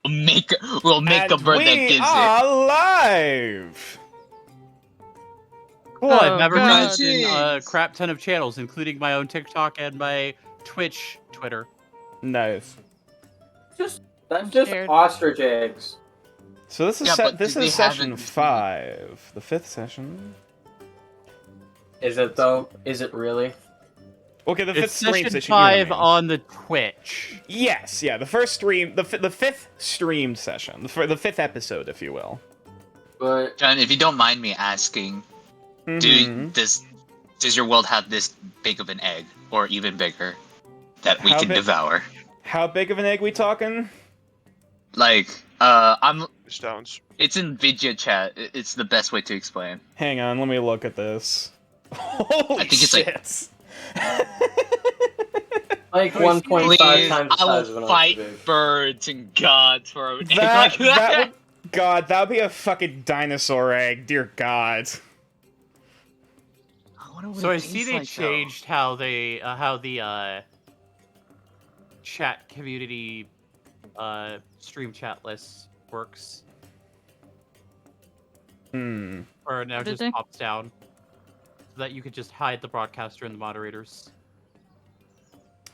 make we'll make a And bird that we gives it. are live! Cool, I've Oh, advertised in a God. crap ton of channels, including my own TikTok and my Twitch, Twitter. Nice. That's I'm just scared. ostrich eggs. So this is Yeah, but this they is session haven't- 5, the 5th session. Is it though? Is it really? Okay, the 5th It's stream session session. you know what I 5 mean. on the Twitch. Yes, yeah, the first stream, the 5th streamed session, the 5th episode, if you will. But John, if you don't mind me asking, Mhm. does your world have this big of an egg, or even bigger, that we How can big? devour? How big of an egg we talking? Like, Stones. it's in Vidya chat. It's the best way to explain. Hang on, let me look at this. Holy think it's shit! like Please, 1.5 Please, times the I size of will an fight ostrich. birds and gods for an egg that, like that. that would, God, that would be a fucking dinosaur egg, dear God. I wonder what So it I see tastes they like, changed how the chat community stream chat list works. Hmm. Or now Did just they? pops down. So that you could just hide the broadcaster and the moderators.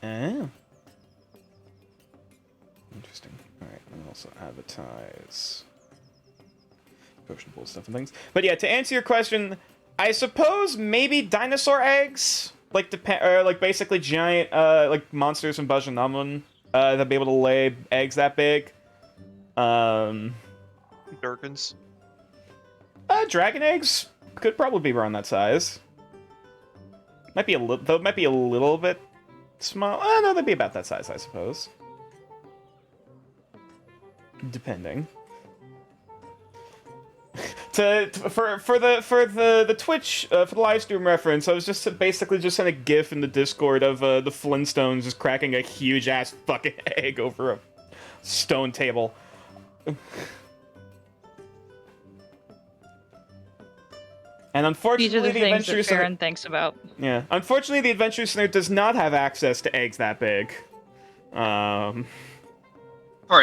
Oh. Interesting. Alright, and also advertise. Potionable stuff and things. But yeah, to answer your question, I suppose maybe dinosaur eggs? Like like basically giant like monsters from Bajanamun that'd be able to lay eggs that big. Durkins. Dragon eggs could probably be around that size. Might be a little, though. Might be a little bit small. No, they'd be about that size, I suppose. Depending. For the Twitch for the live stream reference, I was just basically just sent a GIF in the Discord of the Flintstones just cracking a huge ass fucking egg over a stone table. And These are unfortunately, the the things Adventure that Center, Farron thinks about. yeah, unfortunately, the Adventure Center does not have access to eggs that big. For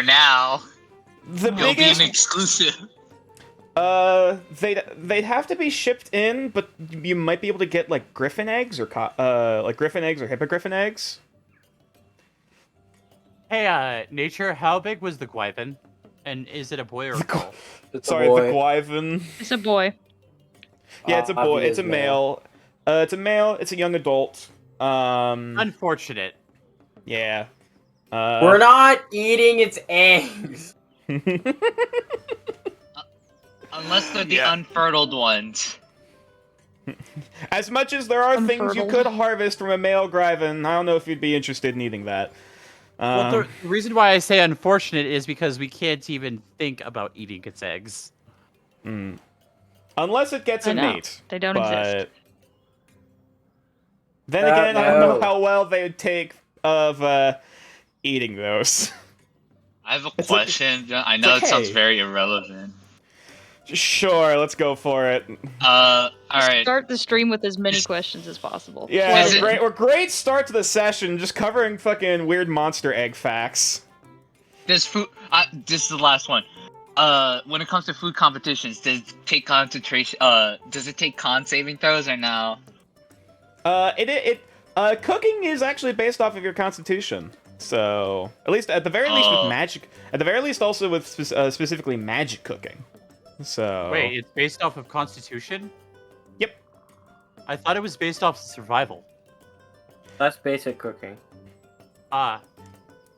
now, The it'll be an biggest, exclusive. they'd have to be shipped in, but you might be able to get like griffin eggs or like griffin eggs or hippogriffin eggs. Hey, Nature, how big was the Gwyvin? And is it a boy or a girl? It's Sorry, a boy. the Gwyvin. It's a boy. Yeah, it's a boy. Obvious It's a male. male. It's a male. It's a young adult. Unfortunate. Yeah. We're not eating its eggs. Unless they're the Yeah. unfertiled ones. As much as there are things you Unfertile. could harvest from a male Gryvin, I don't know if you'd be interested in eating that. Well, the reason why I say unfortunate is because we can't even think about eating its eggs. Unless it gets I a know. mate. They don't but... exist. Then again, I don't know no. how well they would take of eating those. I have a It's question. I know it's it sounds okay. very irrelevant. Sure, let's go for it. Alright. Start the stream with as many questions as possible. Yeah, Is it- great start to the session, just covering fucking weird monster egg facts. This food. This is the last one. When it comes to food competitions, does it take concentration? Does it take con saving throws or no? Cooking is actually based off of your constitution. So, at least, at the very least with Oh. magic, at the very least also with specifically magic cooking. So. Wait, it's based off of Constitution? Yep. I thought it was based off survival. That's basic cooking. Ah,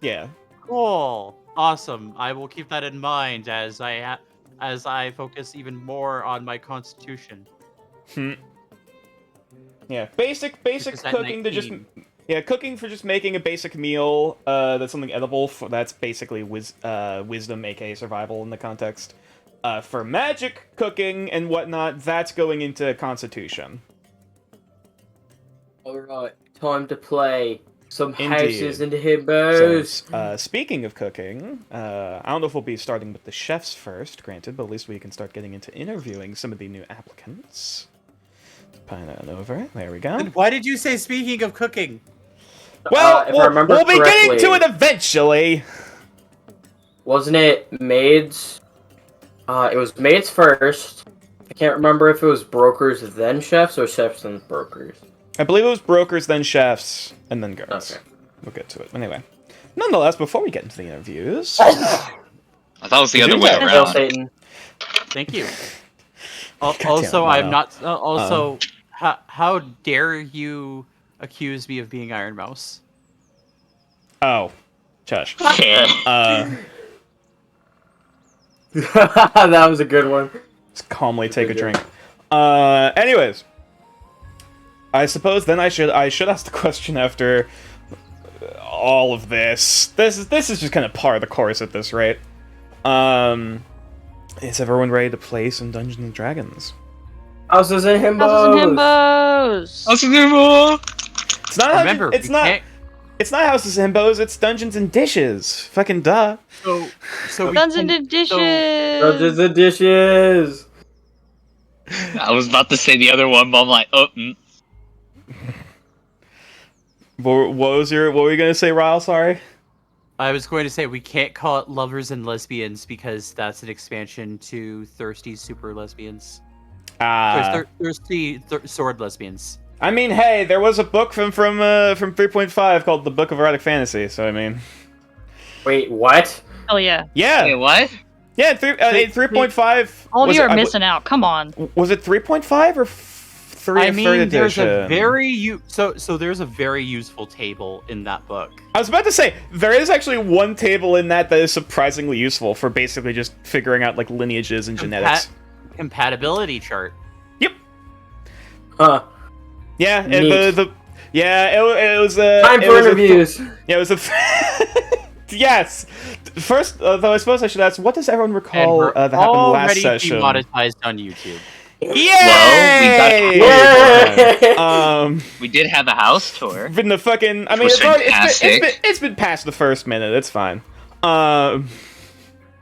Yeah. cool. Awesome. I will keep that in mind as I focus even more on my Constitution. Yeah. Basic Because at cooking to just. 19 Yeah, cooking for just making a basic meal that's something edible. That's basically wisdom, aka survival in the context. For magic cooking and whatnot, that's going into constitution. Alright, time to play some Indeed. houses and So, hippos. speaking of cooking, I don't know if we'll be starting with the chefs first, granted, but at least we can start getting into interviewing some of the new applicants. Pine that over. There we go. And why did you say speaking of cooking? Well, if I remember we'll be getting to correctly- it eventually. wasn't it maids? It was maids first. I can't remember if it was brokers then chefs or chefs then brokers. I believe it was brokers, then chefs, and then guards. Okay. We'll get to it. Anyway. Nonetheless, before we get into the interviews... I thought it was the other way Hail around. Satan. Thank you. damn Also, it, I'm Mono. not. Also, how dare you accuse me of being Iron Mouse? Oh. Shush. Yeah. That was a good one. Just calmly take a drink. Anyways. I suppose then I should ask the question after all of this. This is just kind of par of the course at this rate. Is everyone ready to play some Dungeons and Dragons? Houses and himbos. Houses and himbos! It's not Remember, it's we not can't- it's not Houses and Himbos, it's Dungeons and Dishes. Fucking duh. So we Guns can- and dishes! Dungeons and dishes. I was about to say the other one, but I'm like, oh. What were you gonna say, Ryle? Sorry. I was going to say we can't call it Lovers and Lesbians because that's an expansion to Thirsty Super Lesbians. Thirsty Sword Lesbians. I mean, hey, there was a book from 3.5 called The Book of Erotic Fantasy. So I mean, Wait, what? Hell yeah. yeah, Wait, what? yeah. 3.5. All of was you it- are missing out. Come on. Was it 3.5 or 3 I third mean, there's edition? a very so there's a very useful table in that book. I was about to say there is actually one table in that is surprisingly useful for basically just figuring out like lineages and genetics. Compatibility chart. Huh. Yeah, Neat. and it was Time it for was interviews. Yeah, it was a. Yes. First, though, I suppose I should ask, what does everyone recall And we're that happened last already session? demonetized on YouTube. Yay! Yay! We did have a house tour. Been the fucking. I mean, Was it's already, fantastic. it's been past the first minute. It's fine.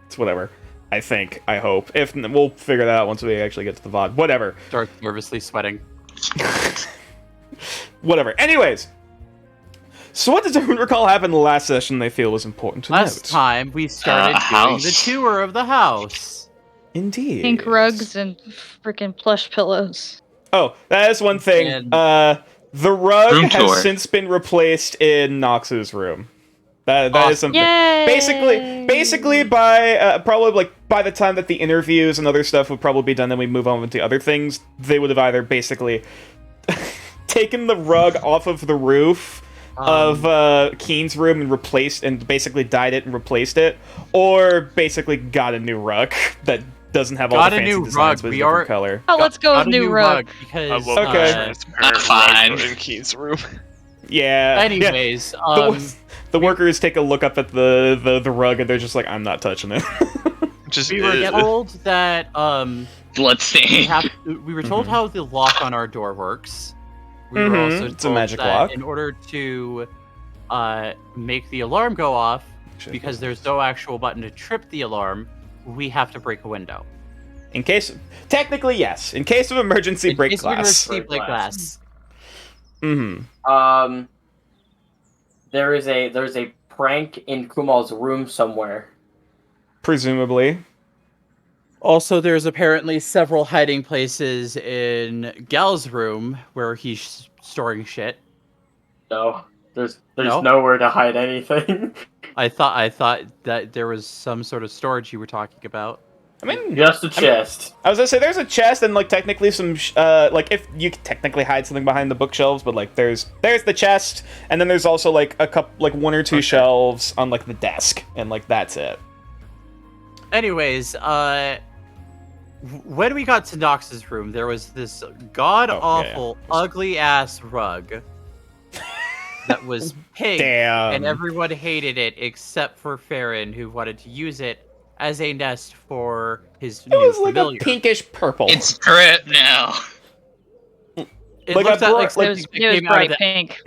It's whatever. I think. I hope. If we'll figure that out once we actually get to the VOD. Whatever. Start nervously sweating. Whatever. Anyways. So what does everyone recall happened the last session they feel was important to Last note? time we started doing house. the tour of the house. Indeed. Pink rugs and freaking plush pillows. Oh, that is one thing. And- The rug Room has tour. since been replaced in Nox's room. That is something. Yay! Basically, by probably like by the time that the interviews and other stuff would probably be done, then we move on with the other things. They would have either basically taken the rug off of the roof of Keen's room and replaced and basically dyed it and replaced it, or basically got a new rug that doesn't have all Got the a fancy new designs rug. but is a We different are- color. Oh, let's go Got with a new rug. I because love Okay. the transparent Fine. rug in Keen's room. Yeah. yeah. anyways, The workers take a look up at the rug and they're just like, I'm not touching it. Just we were told that we Bloodstain. we were told how the lock on our door works. We were Mhm, also it's a told magic that lock. in order to make the alarm go off, because there's no actual button to trip the alarm, we have to break a window. In case, technically, yes. In case of emergency, In break case we glass. receive Break like glass. glass. Mm-hmm. There's a prank in Kumal's room somewhere. Presumably. Also, there's apparently several hiding places in Gal's room where he's storing shit. No, there's No? nowhere to hide anything. I thought that there was some sort of storage you were talking about. I mean, Just a chest. I was gonna say there's a chest and like technically some like if you could technically hide something behind the bookshelves, but like there's the chest, and then there's also like a couple like one or two shelves on like the desk, and like that's it. Anyways, when we got to Nox's room, there was this god-awful, ugly-ass rug that was pink, Damn. and everyone hated it except for Farron, who wanted to use it as a nest for his It new was like familiar. a pinkish purple. It's drip now. It like looked a at bri- like like- It was, something it that was came out of bright the, pink.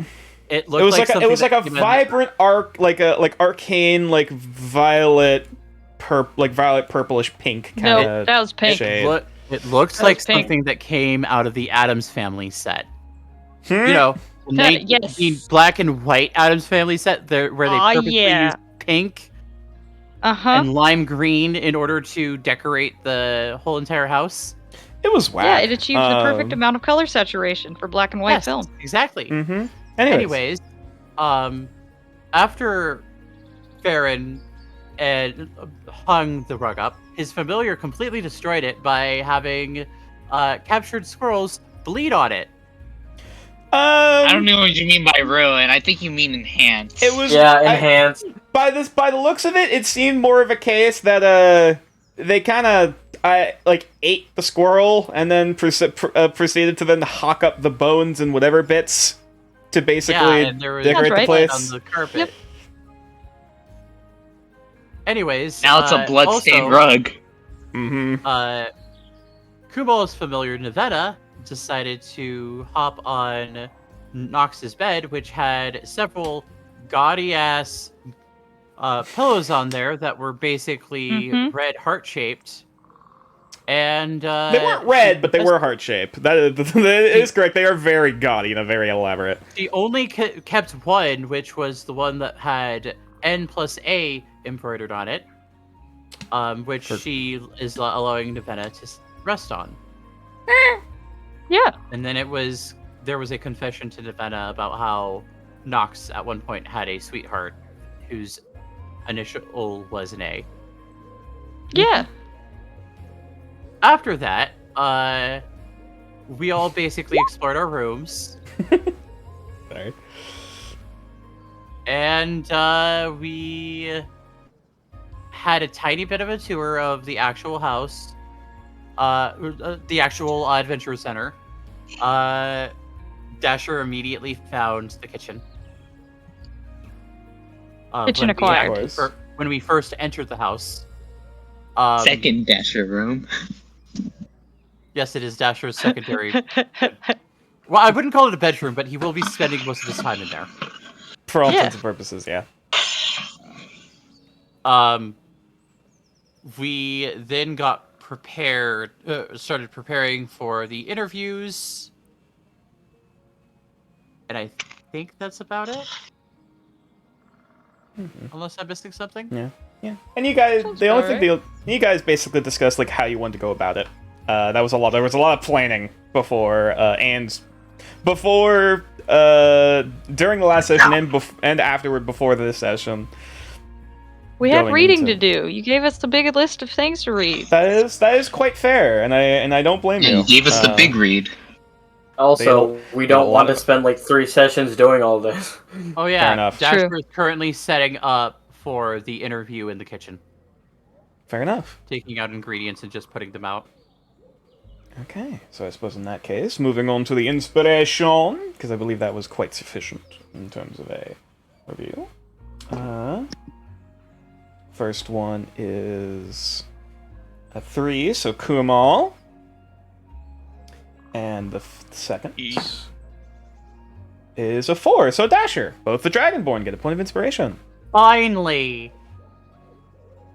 It looked It was like like a, it was like a something that came out of the- vibrant arcane like violet purplish pink kind No, of that was pink. shade. It looks That like was pink. something that came out of the Addams Family set. Hmm? You know, the Yes. black and white Addams Family set there where they Aw, purposely yeah. used pink. and lime green in order to decorate the whole entire house. It was whack. Yeah, it achieved the perfect amount of color saturation for black and white Yes, film. exactly. Mm-hmm. Anyways, after Farron hung the rug up, his familiar completely destroyed it by having captured squirrels bleed on it. I don't know what you mean by ruin. I think you mean enhance. It was enhanced. By the looks of it, it seemed more of a case that they kind of ate the squirrel and then proceeded to then hawk up the bones and whatever bits to basically decorate the place. On the carpet. Yep. Anyways, now it's a bloodstained rug. Mm-hmm. Kumo's familiar Nevena decided to hop on Nox's bed, which had several gaudy ass pillows on there that were basically red heart shaped. And they weren't red, but they were heart shaped. That is correct. They are very gaudy and very elaborate. She only kept one, which was the one that had N+A embroidered on it, which she is allowing Nevena to rest on. Yeah. And then there was a confession to Nevena about how Nox at one point had a sweetheart whose initial was an A. Yeah. After that, we all basically explored our rooms. Sorry. And we had a tiny bit of a tour of the actual house, the actual adventure center. Dasher immediately found the kitchen. Kitchen acquired. When we first entered the house. Second Dasher room. Yes, it is Dasher's secondary. Well, I wouldn't call it a bedroom, but he will be spending most of his time in there. For all intents and purposes, yeah. We then got prepared, started preparing for the interviews, and I think that's about it. Unless I'm missing something. Yeah. And you guys, you guys basically discussed like how you wanted to go about it. There was a lot of planning before during the last session and afterward before this session. We had reading to do. You gave us the big list of things to read. That is quite fair, and I don't blame you. You gave us the big read. Also, we don't want to spend like 3 sessions doing all this. Oh yeah, Fair enough. Dasher is currently setting up for the interview in the kitchen. Fair enough. Taking out ingredients and just putting them out. Okay, so I suppose in that case, moving on to the inspiration, because I believe that was quite sufficient in terms of a review. First one is a 3, so Kumal. And the second is a 4, so Dasher. Both the Dragonborn get a point of inspiration. Finally!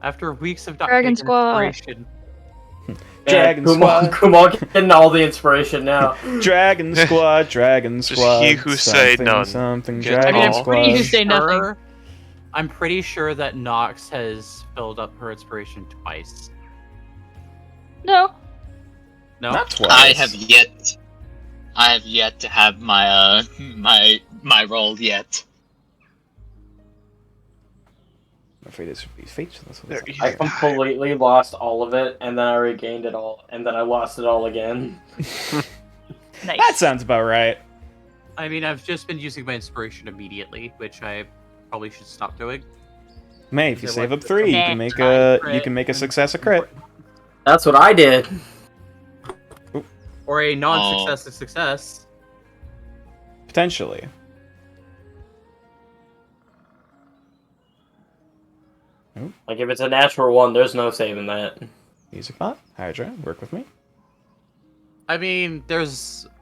After weeks of Dragon Squad. inspiration. Dragon Squad. Kumal getting all the inspiration now. Dragon Squad, Dragon Squad. He who say none. Something, Get Dragon all. Squad. You say nothing. I'm pretty sure that Nox has filled up her inspiration twice. No. No? Not twice. I have yet to have my my roll yet. I'm afraid it should be featureless. I completely lost all of it, and then I regained it all, and then I lost it all again. Nice. That sounds about right. I mean, I've just been using my inspiration immediately, which I probably should stop doing. May, if you Is it save like up 3, Nah. you can make a success a crit. That's what I did. Or a non-success a success. Potentially. Like, if it's a natural 1, there's no saving that. Music bot, Hydra, work with me. I mean,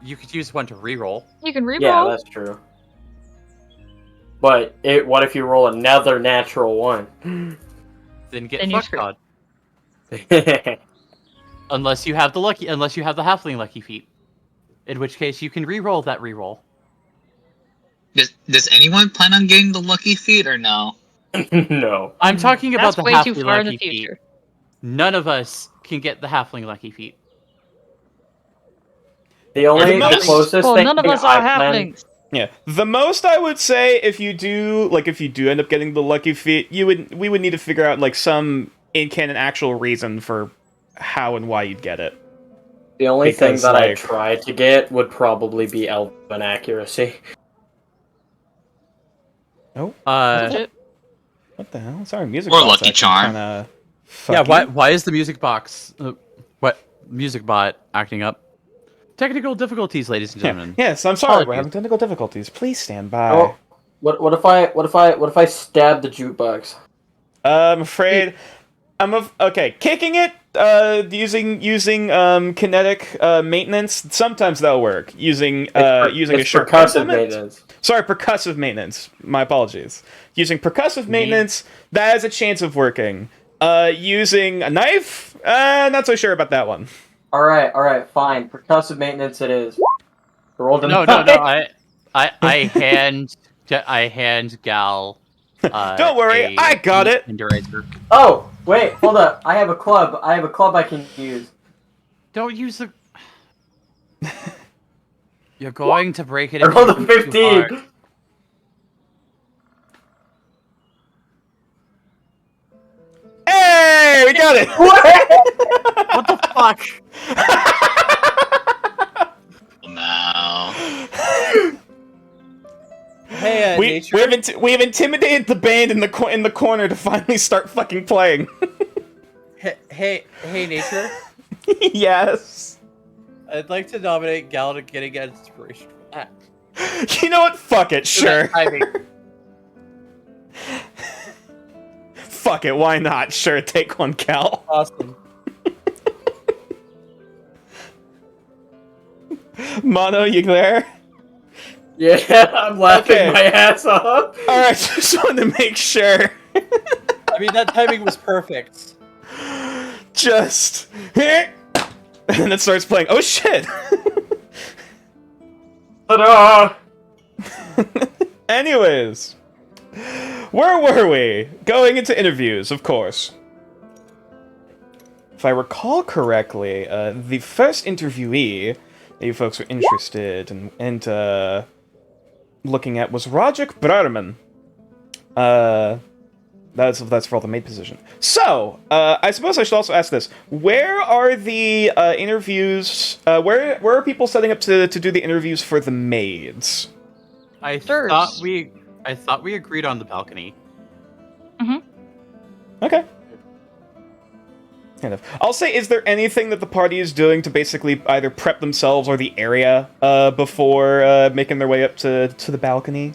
you could use one to reroll. You can reroll. Yeah, that's true. But what if you roll another natural 1? Then get Then you fuck screw. god. Unless you have the halfling lucky feat. In which case you can reroll that reroll. Does anyone plan on getting the lucky feat or no? No. I'm talking about That's the way too halfling far in the lucky feet. future. None of us can get the halfling lucky feet. The only most- closest Well, thing none of us are I plan- halflings. Yeah, the most I would say if you do end up getting the lucky feet, we would need to figure out like some in-canon actual reason for how and why you'd get it. The only thing Because, that I like- tried to get would probably be elven accuracy. Oh, Legit. what the hell? Sorry, music. Or bot's Lucky acting Charm. Kinda Yeah, fucky. why is the music box... what? Music bot acting up? Technical difficulties, ladies and Yeah. gentlemen. Yes, I'm sorry. We're Apologies. having technical difficulties. Please stand by. Oh, what if I stab the jukebox? I'm afraid okay. Kicking it, using kinetic maintenance. Sometimes that'll work. Using using a It's sharp percussive implement. maintenance. Sorry, percussive maintenance. My apologies. Using percussive maintenance, that has a chance of working. Using a knife, not so sure about that one. All right, fine. Percussive maintenance it is. Roll the No. knife. I hand Gal. Don't worry, a I got it. Tenderizer. Oh, wait, hold up. I have a club. I can use. Don't use the. You're going to break it. I if rolled you a move too hard. 15. Hey, we got it. What the fuck? No. Hey, We've intimidated the band in the corner to finally start fucking playing. hey, nature. Yes. I'd like to nominate Gal to getting inspiration for that. You know what? Fuck it. Sure. Fuck it. Why not? Sure. Take one, Cal. Awesome. Mono, you there? Yeah, I'm laughing Okay. my ass off. All right. Just wanted to make sure. I mean, that timing was perfect. Just. And then it starts playing. Oh shit. Ta-da! Anyways, where were we? Going into interviews, of course. If I recall correctly, the first interviewee that you folks were interested in looking at was Roderick Brerman. That's for the maid position. So, I suppose I should also ask this: where are the interviews? Where are people setting up to do the interviews for the maids? I Stairs. thought we agreed on the balcony. Okay. Kind of. I'll say, is there anything that the party is doing to basically either prep themselves or the area before making their way up to the balcony?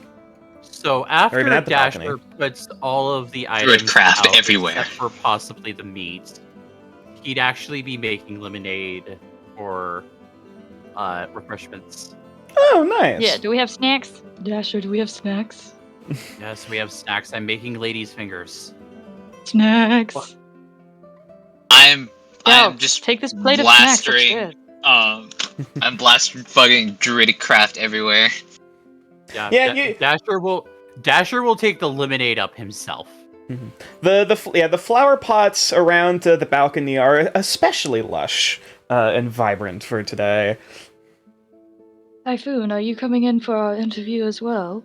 So after even at the Dasher balcony. puts all of the Druid items craft out, everywhere. except for possibly the meat, he'd actually be making lemonade or refreshments. Oh, nice. Yeah, do we have snacks? Dasher, do we have snacks? Yes, we have snacks. I'm making ladies' fingers. Snacks. I'm Yo, just take this plate of snacks. That's blastering. good. I'm blasting fucking druidic craft everywhere. Yeah, Yeah, Dasher will take the lemonade up himself. The flower pots around the balcony are especially lush and vibrant for today. Typhoon, are you coming in for our interview as well?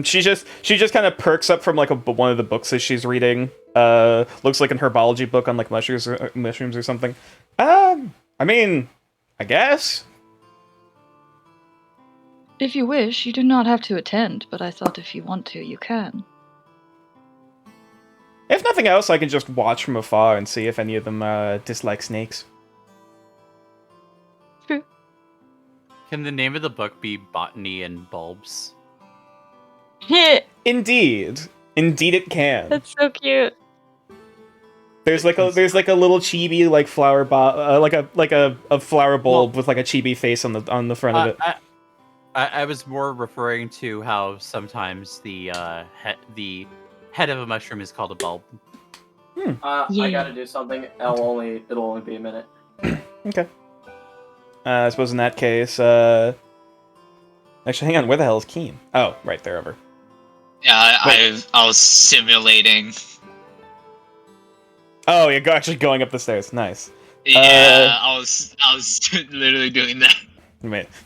She just kind of perks up from like one of the books that she's reading. Looks like an herbology book on like mushrooms or something. I mean, I guess. If you wish, you do not have to attend, but I thought if you want to, you can. If nothing else, I can just watch from afar and see if any of them dislike snakes. True. Can the name of the book be Botany and Bulbs? Yeah, Indeed it can. that's so cute. There's like a little chibi like flower like a flower bulb with like a chibi face on the front of it. I was more referring to how sometimes the head of a mushroom is called a bulb. Yeah. I gotta do something. It'll only be a minute. Okay. I suppose in that case, actually, hang on. Where the hell is Keen? Oh, right there over. Yeah, I was simulating. Oh, you're actually going up the stairs. Nice. Yeah, I was literally doing that.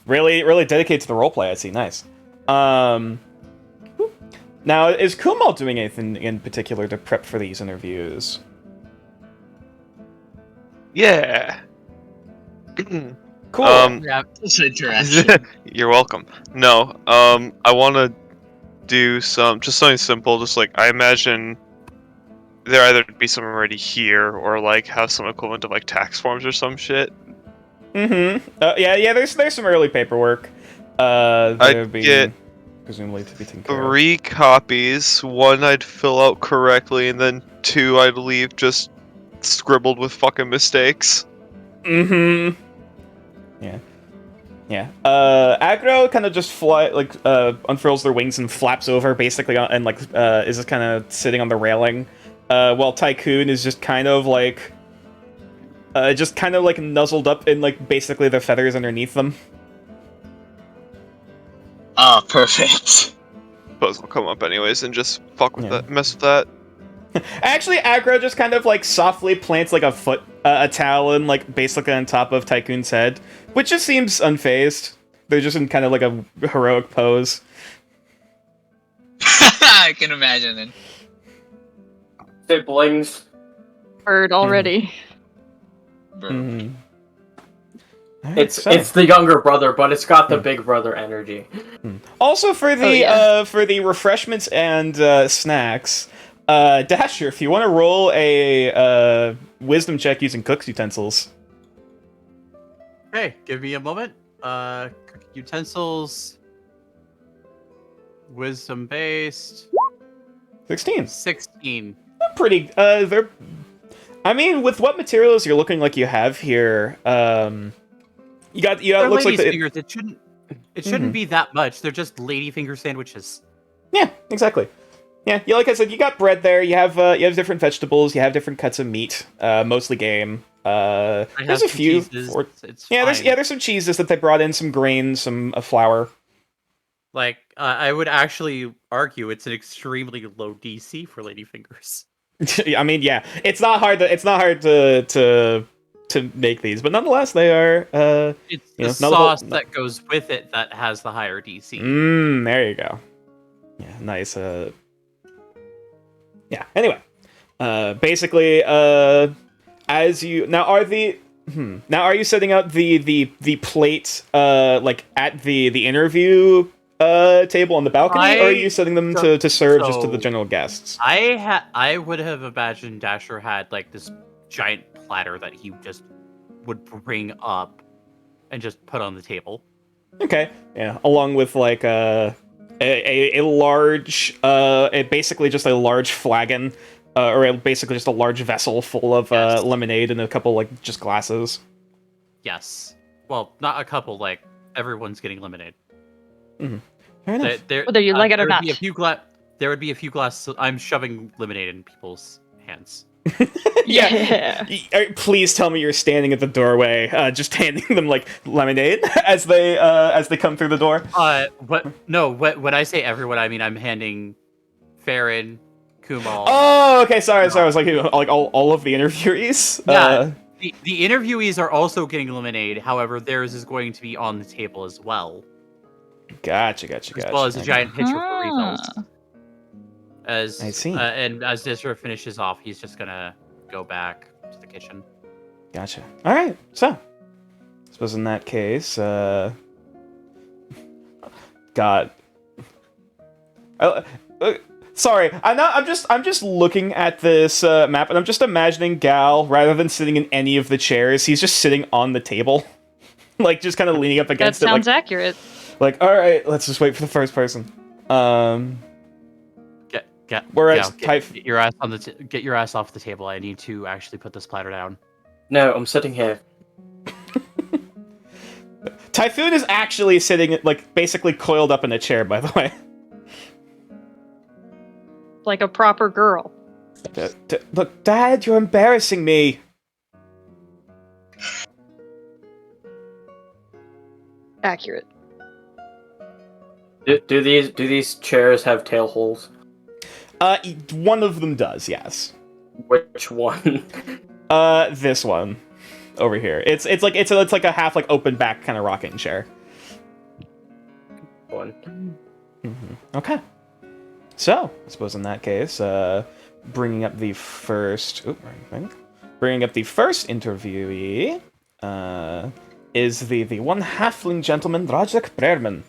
Really dedicated to the roleplay. I see. Nice. Now, is Kumal doing anything in particular to prep for these interviews? Yeah. Cool. Yeah. It's interaction. You're welcome. No, I want to do something simple. Just like I imagine there either be some already here or like have some equivalent of like tax forms or some shit. Mm-hmm. Yeah. There's some early paperwork. They're being presumably to be taken care of. 3 copies. 1 I'd fill out correctly, and then 2 I'd leave just scribbled with fucking mistakes. Mm-hmm. Yeah. Aggro kind of just unfurls their wings and flaps over, basically, and is just kind of sitting on the railing, while Tycoon is just kind of nuzzled up in basically the feathers underneath them. Oh, perfect. Suppose we'll come up anyways and just fuck with Yeah. that, mess with that. Actually, Aggro just kind of softly plants a talon basically on top of Tycoon's head, which just seems unfazed. They're just in kind of a heroic pose. I can imagine it. Siblings. Heard already. Bro. Mm-hmm. It's the younger brother, but it's got the big brother energy. Also for the for the refreshments and snacks, Dasher, if you want to roll a wisdom check using cook's utensils. Okay, give me a moment. Cooking utensils. Wisdom based. 16. 16. Pretty. They're. I mean, with what materials you're looking like you have here, you got. They're Looks like ladies' fingers. It shouldn't be that much. They're just lady finger sandwiches. Yeah, exactly. Yeah, like I said, you got bread there. You have different vegetables. You have different cuts of meat, mostly game. There's a few. There's some cheeses that they brought in, some grains, some flour. I would actually argue it's an extremely low DC for ladyfingers. I mean, yeah, it's not hard to make these, but nonetheless, they are. It's the sauce that goes with it that has the higher DC. There you go. Yeah, nice. Yeah. Anyway, basically, as you now are you setting out the plate at the interview table on the balcony, or are you setting them to serve just to the general guests? I would have imagined Dasher had this giant platter that he just would bring up and just put on the table. Okay, yeah, along with a large, basically just a large flagon, or basically just a large vessel full of lemonade and a couple just glasses. Yes, well, not a couple. Everyone's getting lemonade. Mm-hmm. Fair enough. Whether you like it or not. There would be a few glasses. I'm shoving lemonade in people's hands. Yeah. Please tell me you're standing at the doorway, just handing them lemonade as they come through the door. When I say everyone, I mean I'm handing Farron, Kumal. Oh, okay. Sorry. I was all of the interviewees. Yeah. The interviewees are also getting lemonade. However, theirs is going to be on the table as well. Gotcha. As well as a giant pitcher for refills. I see. And as Disra finishes off, he's just gonna go back to the kitchen. Gotcha. All right. So, I suppose in that case, God. Sorry, I'm just looking at this map, and I'm just imagining Gal, rather than sitting in any of the chairs, he's just sitting on the table, just kind of leaning up against it. That sounds accurate. All right, let's just wait for the first person. Get your ass on get your ass off the table. I need to actually put this platter down. No, I'm sitting here. Typhoon is actually sitting basically coiled up in a chair, by the way. Like a proper girl. Look, Dad, you're embarrassing me. Accurate. Do these chairs have tail holes? One of them does, yes. Which one? This one over here. It's like a half like open back kind of rocking chair. One. Okay. So, I suppose in that case, bringing up the first interviewee, is the one halfling gentleman, Rajak Breerman.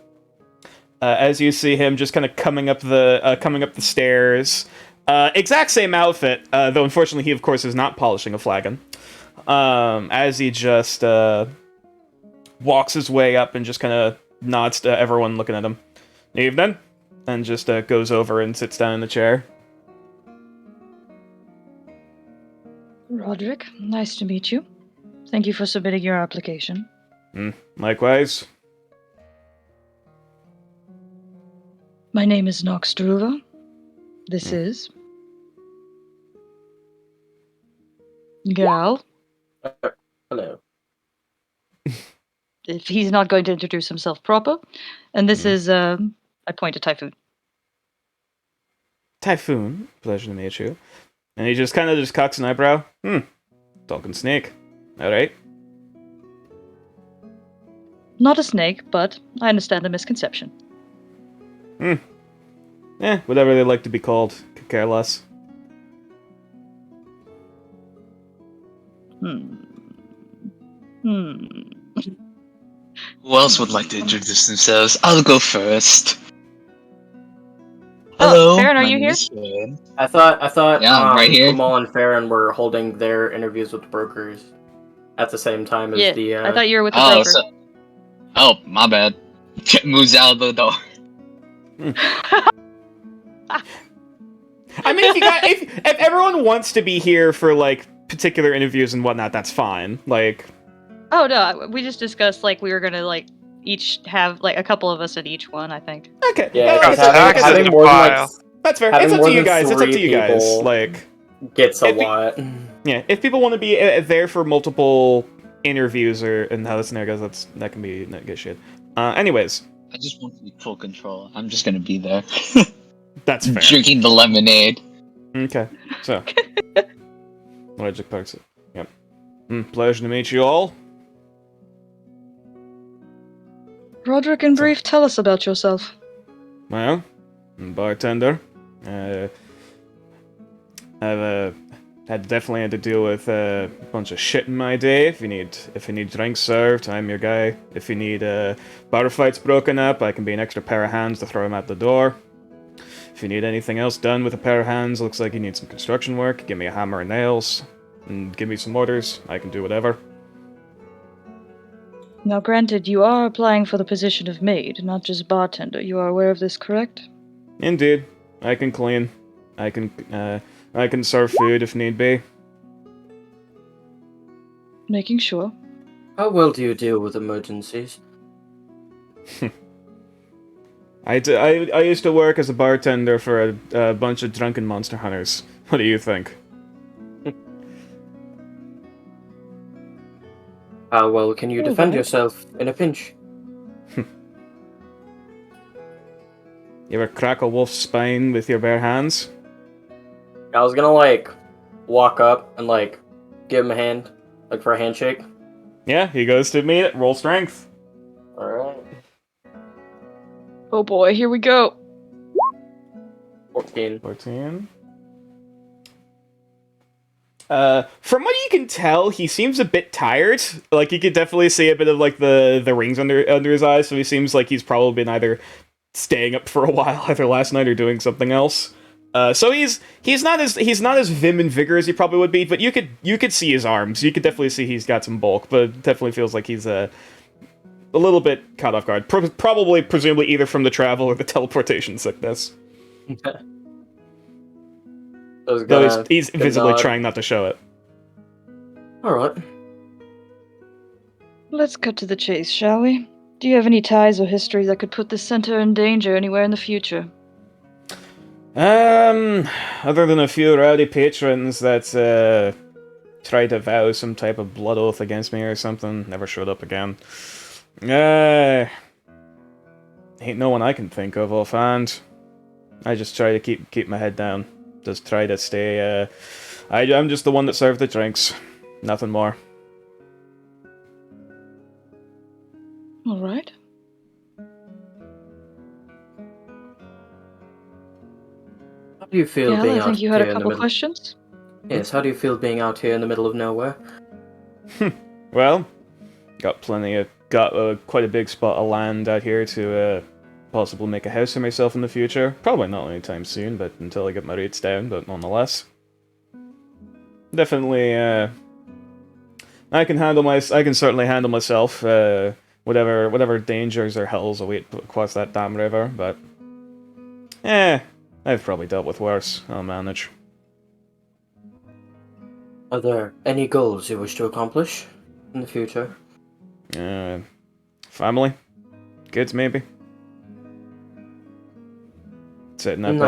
As you see him just kind of coming up the stairs, exact same outfit, though unfortunately he of course is not polishing a flagon. As he just walks his way up and just kind of nods to everyone looking at him. Evening. And just goes over and sits down in the chair. Roderick, nice to meet you. Thank you for submitting your application. Likewise. My name is Nox Druva. This is... Gal. Hello. If he's not going to introduce himself proper. And this is, I point to Typhoon. Typhoon, pleasure to meet you. And he just kind of cocks an eyebrow. Talking snake. Alright. Not a snake, but I understand the misconception. Whatever they like to be called. Could care less. Who else would like to introduce themselves? I'll go first. Oh, Hello, Farron, are my you name here? is Farron. I thought Yeah, I'm right here. Kamal and Farron were holding their interviews with the brokers at the same time as the. I thought you were with the Oh, broker. my bad. Moves out the door. I mean, if everyone wants to be here for, like, particular interviews and whatnot, that's fine. Like... Oh, no, we just discussed, like, we were gonna, like, each have, like, a couple of us at each one, I think. Okay. Yeah, like I 'cause said, like I said, having more than like that's fair. having It's up more to you than guys. It's up to 3 you guys. people Like... gets a If we- lot. Yeah, if people want to be there for multiple interviews and how the scenario goes, that can be not good shit. Anyways, I just want to be full control. I'm just gonna be there. that's fair. Drinking the lemonade. Okay, so Logic Parks it. Yep. Pleasure to meet you all. Roderick, in brief, tell us about yourself. Well, I'm a bartender. I've definitely had to deal with a bunch of shit in my day. If you need drinks served, I'm your guy. If you need bar fights broken up, I can be an extra pair of hands to throw them out the door. If you need anything else done with a pair of hands, looks like you need some construction work, give me a hammer and nails, and give me some orders. I can do whatever. Now, granted, you are applying for the position of maid, not just bartender. You are aware of this, correct? Indeed, I can clean. I can serve food if need be. Making sure. How well do you deal with emergencies? I used to work as a bartender for a bunch of drunken monster hunters. What do you think? How well can you defend yourself in a pinch? You ever crack a wolf's spine with your bare hands? I was gonna like walk up and like give him a hand, like for a handshake. Yeah, he goes to meet it. Roll strength. All right. Oh boy, here we go. 14. 14. From what you can tell, he seems a bit tired. Like, you could definitely see a bit of, like, the rings under his eyes, so he seems like he's probably been either staying up for a while, either last night or doing something else. So he's not as vim and vigor as he probably would be, but you could see his arms. You could definitely see he's got some bulk, but it definitely feels like he's a little bit caught off guard. Presumably either from the travel or the teleportation sickness. Though he's visibly trying not to show it. Alright. Let's cut to the chase, shall we? Do you have any ties or history that could put this center in danger anywhere in the future? Other than a few rowdy patrons that tried to vow some type of blood oath against me or something, never showed up again. Ain't no one I can think of offhand. I just try to keep my head down. Just try to stay, I'm just the one that served the drinks. Nothing more. Alright. How do you feel Yeah, being I out think you had here a in the couple middle? questions. Yes, how do you feel being out here in the middle of nowhere? Well, got quite a big spot of land out here to possibly make a house for myself in the future. Probably not anytime soon, but until I get my rates down, but nonetheless. Definitely, I can certainly handle myself, whatever dangers or hells await across that damn river, but... I've probably dealt with worse. I'll manage. Are there any goals you wish to accomplish in the future? Family? Kids, maybe? Setting up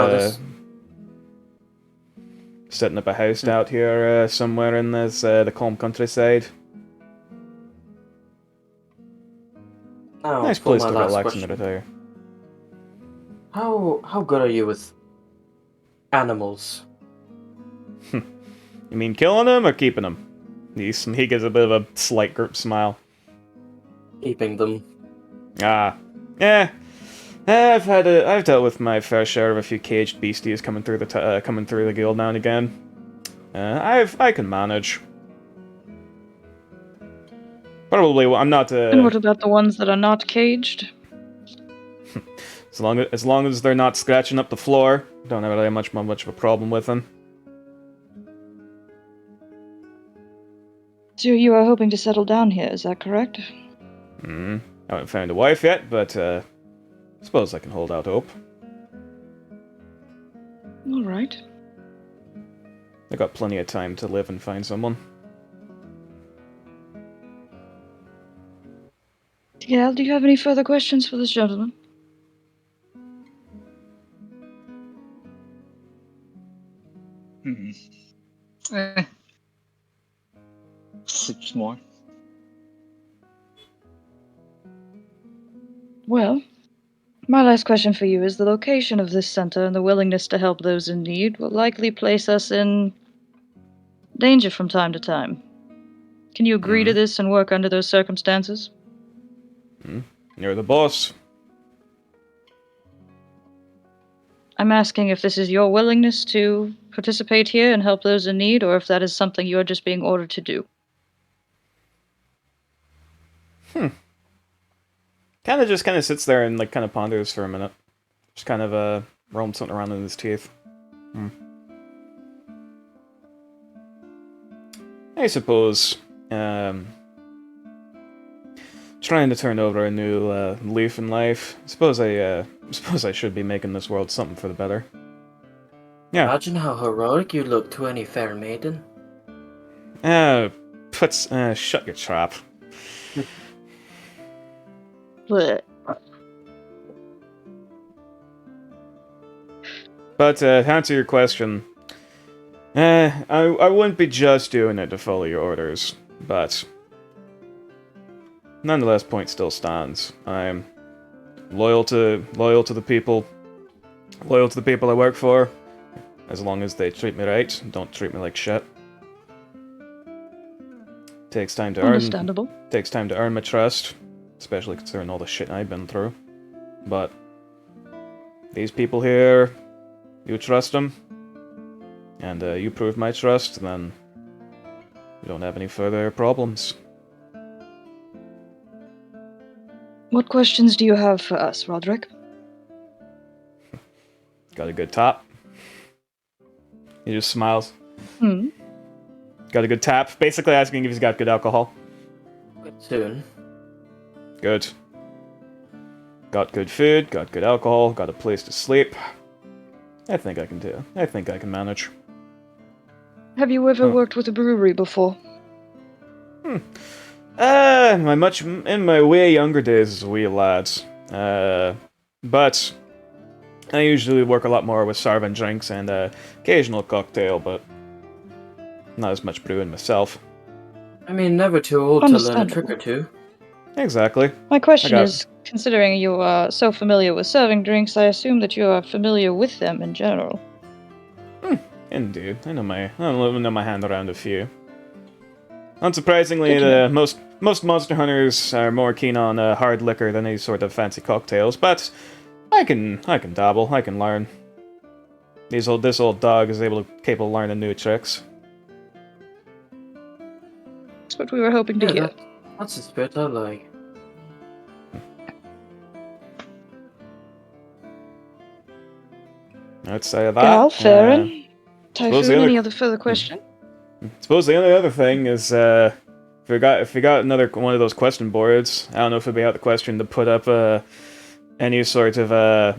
a house out here somewhere in the calm countryside. Now, Nice for place my to last relax and question. retire. How good are you with animals? You mean killing them or keeping them? He gives a bit of a slight group smile. Keeping them. Yeah. I've dealt with my fair share of a few caged beasties coming through the guild now and again. I can manage. Probably, I'm not. And what about the ones that are not caged? As long as they're not scratching up the floor, don't have really much of a problem with them. So you are hoping to settle down here, is that correct? I haven't found a wife yet, but suppose I can hold out hope. Alright. I got plenty of time to live and find someone. Yeah, do you have any further questions for this gentleman? Eh. Sips more. Well, my last question for you is the location of this center and the willingness to help those in need will likely place us in danger from time to time. Can you agree to this and work under those circumstances? You're the boss. I'm asking if this is your willingness to participate here and help those in need, or if that is something you are just being ordered to do. Kind of sits there and kind of ponders for a minute. Just kind of roams something around in his teeth. I suppose trying to turn over a new leaf in life. Suppose I should be making this world something for the better. Yeah. Imagine how heroic you look to any fair maiden. Shut your trap. Blech. But to answer your question, I wouldn't be just doing it to follow your orders, but nonetheless, point still stands. I'm loyal to the people, I work for, as long as they treat me right, don't treat me like shit. Takes time to Understandable. earn my trust, especially considering all the shit I've been through. But these people here, you trust them, and you prove my trust, then we don't have any further problems. What questions do you have for us, Roderick? Got a good tap. He just smiles. Got a good tap. Basically asking if he's got good alcohol. Soon. Good. Got good food, got good alcohol, got a place to sleep. I think I can manage. Have you ever worked with a brewery before? In my way younger days as a wee lad. But I usually work a lot more with serving drinks and occasional cocktail, but not as much brewing myself. I mean, never too old to learn a trick or two. Exactly. My question got is, considering you are so familiar with serving drinks, I assume that you are familiar with them in general. Indeed. I know my hand around a few. Unsurprisingly, Good to the most monster hunters are more keen on hard liquor than any sort of fancy cocktails, but I can dabble, I can learn. This old dog is capable of learning new tricks. That's what we were hoping to Yeah, hear. that's the spirit I like. Let's say that. Gal, Farron, suppose Typhoon, the any other- other further question? Suppose the only other thing is, if we got another one of those question boards, I don't know if it'd be out of the question to put up any sort of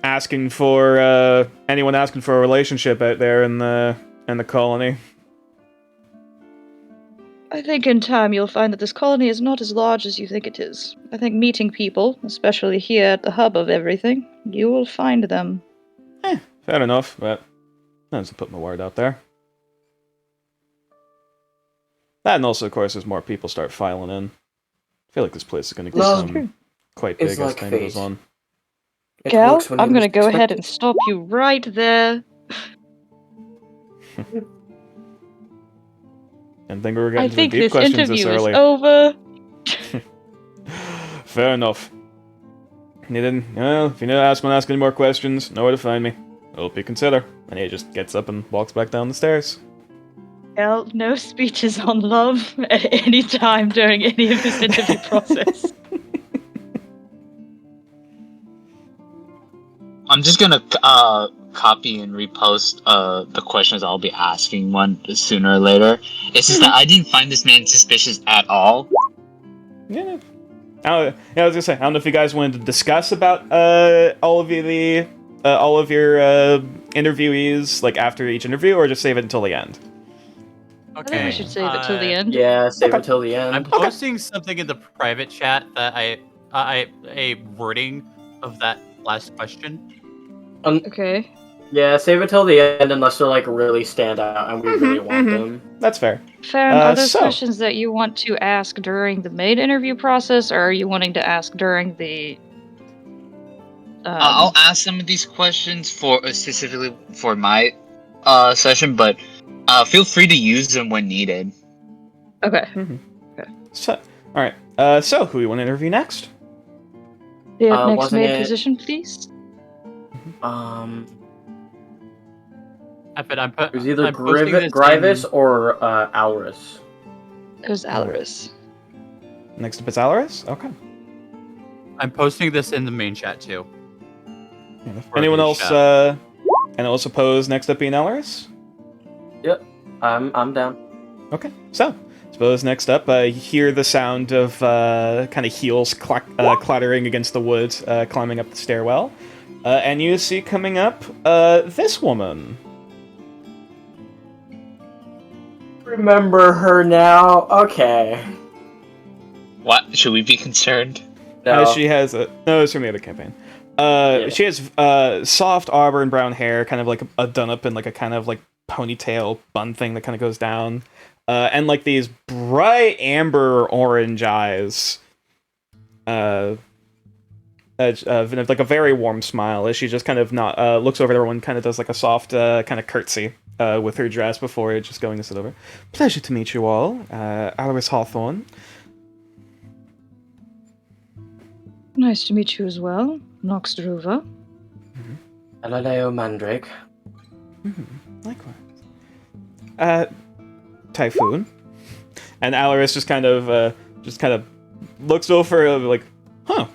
asking for anyone asking for a relationship out there in the colony. I think in time you'll find that this colony is not as large as you think it is. I think meeting people, especially here at the hub of everything, you will find them. Fair enough, but I just put my word out there. That and also, of course, as more people start filing in, I feel like this place is going to Well, become quite it's big as like time fate. goes on. It Gal, works when I'm you gonna least go ahead expect and stop you right there. And think we were I getting to the think deep this questions interview this is early. over. Fair enough. If you need to ask any more questions, know where to find me. Hope you consider. And he just gets up and walks back down the stairs. Gal, no speeches on love at any time during any of this interview process. I'm just gonna copy and repost the questions I'll be asking one sooner or later. It's just that I didn't find this man suspicious at all. Yeah. I was gonna say, I don't know if you guys wanted to discuss about all of your interviewees like after each interview, or just save it until the end. I think we should save it till the end. Yeah, save Okay. it till the end. I'm posting something in the private chat that a wording of that last question. Okay. Yeah, save it till the end unless they're like really stand out and we really want them. That's fair. Farron, are those so- questions that you want to ask during the main interview process, or are you wanting to ask during the... I'll ask some of these questions for specifically for my session, but feel free to use them when needed. Okay. So, all right. So, who you want to interview next? The next wasn't maid it- position, please. It was either I'm posting this Grievous in- or Alris. It was Alaris. Next up is Alaris? Okay. I'm posting this in the main chat too. Anyone the else, chat. anyone else opposed next up being Alaris? Yep, I'm down. Okay. So, suppose next up, you hear the sound of kind of heels clattering against the wood, climbing up the stairwell. And you see coming up this woman. Remember her now? Okay. What should we be concerned? No. She has no, it's from the other campaign. She has soft auburn brown hair, kind of like a done up in like a kind of like ponytail bun thing that kind of goes down, and like these bright amber orange eyes. Like a very warm smile as she just kind of not looks over at everyone, kind of does like a soft kind of curtsy with her dress before just going to sit over. Pleasure to meet you all, Alaris Hawthorne. Nice to meet you as well, Nox Druva. Alaleo Mandrake. Likewise. Typhoon. And Alaris just kind of looks over like, huh,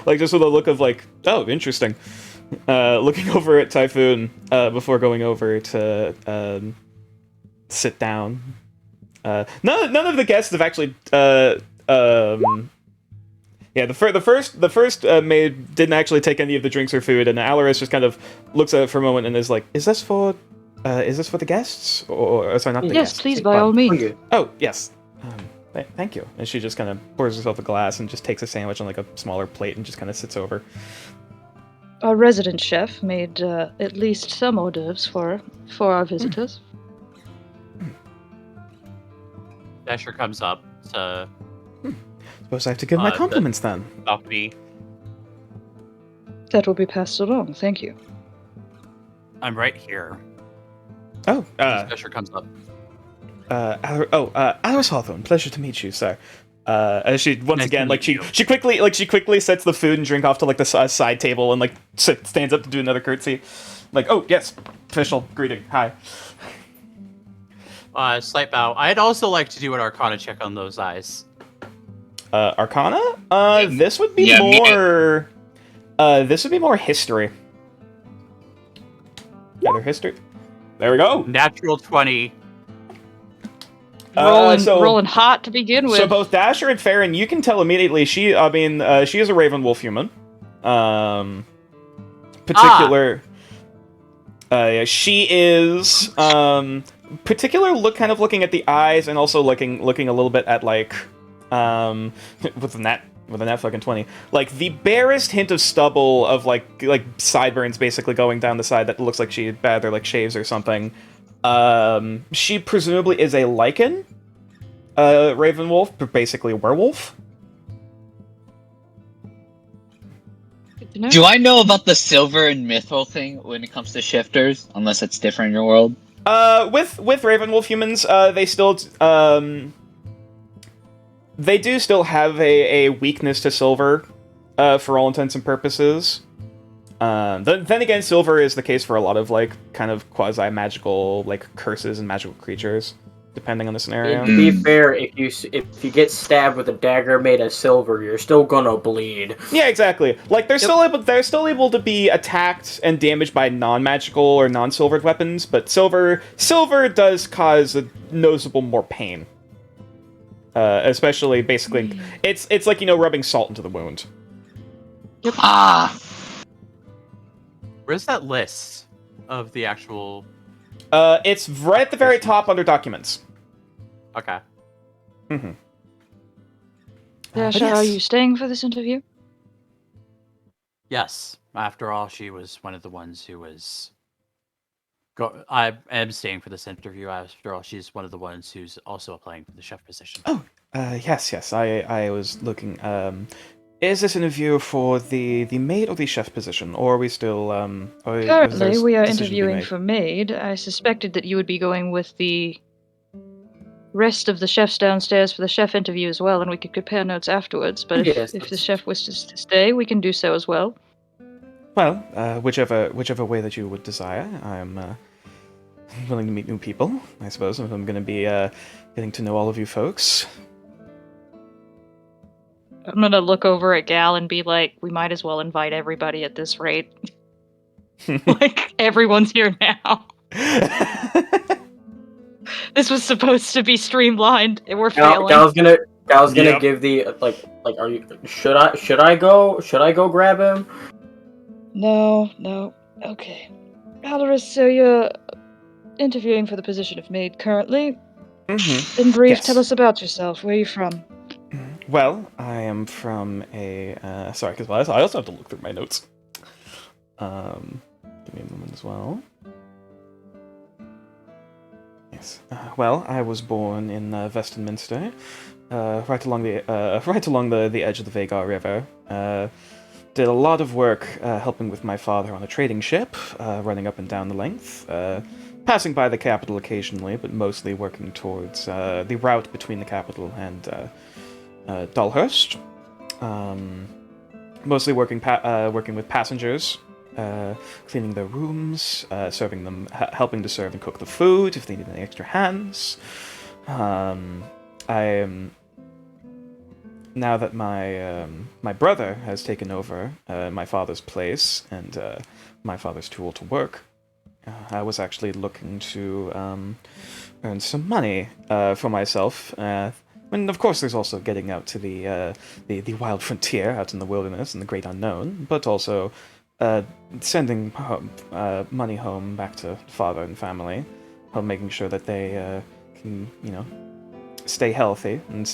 like just with a look of like, oh, interesting. Looking over at Typhoon before going over to sit down. None of the guests have actually. Yeah, the first maid didn't actually take any of the drinks or food, and Alaris just kind of looks at it for a moment and is like, "Is this for the guests, or sorry, not the guests?" Yes, please, by all means. Oh, yes. Thank you. And she just kind of pours herself a glass and just takes a sandwich on like a smaller plate and just kind of sits over. Our resident chef made at least some hors d'oeuvres for our visitors. Dasher comes up to Suppose I have to give my compliments then. balcony. That will be passed along. Thank you. I'm right here. Oh, Fisher comes up. Alice Hawthorne, pleasure to meet you, sir. As she once Nice again, to like meet she quickly sets the food and drink off to like the side table and like stands up to do another curtsy, like, oh yes, official greeting, hi. Slight bow. I'd also like to do an Arcana check on those eyes. Arcana? This would be Yeah, me- more. This would be more history. Either history. There we go. Natural 20. Rolling hot to begin with. So both Dasher and Farron, you can tell immediately. She is a Ravenwolf human. Yeah, she is looking at the eyes and also looking a little bit at like with a nat fucking 20, like the barest hint of stubble of like sideburns basically going down the side that looks like she either like shaves or something. She presumably is a Lycan Ravenwolf, but basically a werewolf. Good to know. Do I know about the silver and mithril thing when it comes to shifters? Unless it's different in your world. With Ravenwolf humans, they do still have a weakness to silver, for all intents and purposes. Then again, silver is the case for a lot of like kind of quasi magical like curses and magical creatures, depending on the scenario. To be fair, if you get stabbed with a dagger made of silver, you're still gonna bleed. Yeah, exactly. Like they're still able to be attacked and damaged by non-magical or non-silvered weapons, but silver does cause a noticeable more pain. Especially basically, it's like, you know, rubbing salt into the wound. Yep. Where's that list of the actual... It's right at the very top under documents. Okay. Mm-hmm. Dasha, are you staying for this interview? Yes. After all, she was one of the ones who was... I am staying for this interview. After all, she's one of the ones who's also applying for the chef position. Oh, yes. I was looking. Is this interview for the maid or the chef position, or are we still? Currently, we are interviewing for maid. I suspected that you would be going with the rest of the chefs downstairs for the chef interview as well, and we could compare notes afterwards. But if the chef wishes to stay, we can do so as well. Well, whichever way that you would desire, I'm willing to meet new people. I suppose if I'm going to be getting to know all of you folks. I'm gonna look over at Gal and be like, we might as well invite everybody at this rate. Like, everyone's here now. This was supposed to be streamlined, and we're failing. Gal's gonna give the are you should I go grab him? No. Okay. Alaris, so you're interviewing for the position of maid currently. Mm-hmm. In brief, Yes. tell us about yourself. Where are you from? Well, I am from a... sorry, because I also have to look through my notes. Give me a moment as well. Yes. Well, I was born in Westminster, right along the edge of the Vagar River. Did a lot of work helping with my father on a trading ship, running up and down the length, passing by the capital occasionally, but mostly working towards the route between the capital and Dalhurst. Mostly working with passengers, cleaning their rooms, serving them, helping to serve and cook the food if they need any extra hands. Now that my brother has taken over my father's place and my father's tool to work, I was actually looking to earn some money for myself. And of course, there's also getting out to the wild frontier, out in the wilderness and the great unknown, but also sending money home back to father and family, while making sure that they can, stay healthy and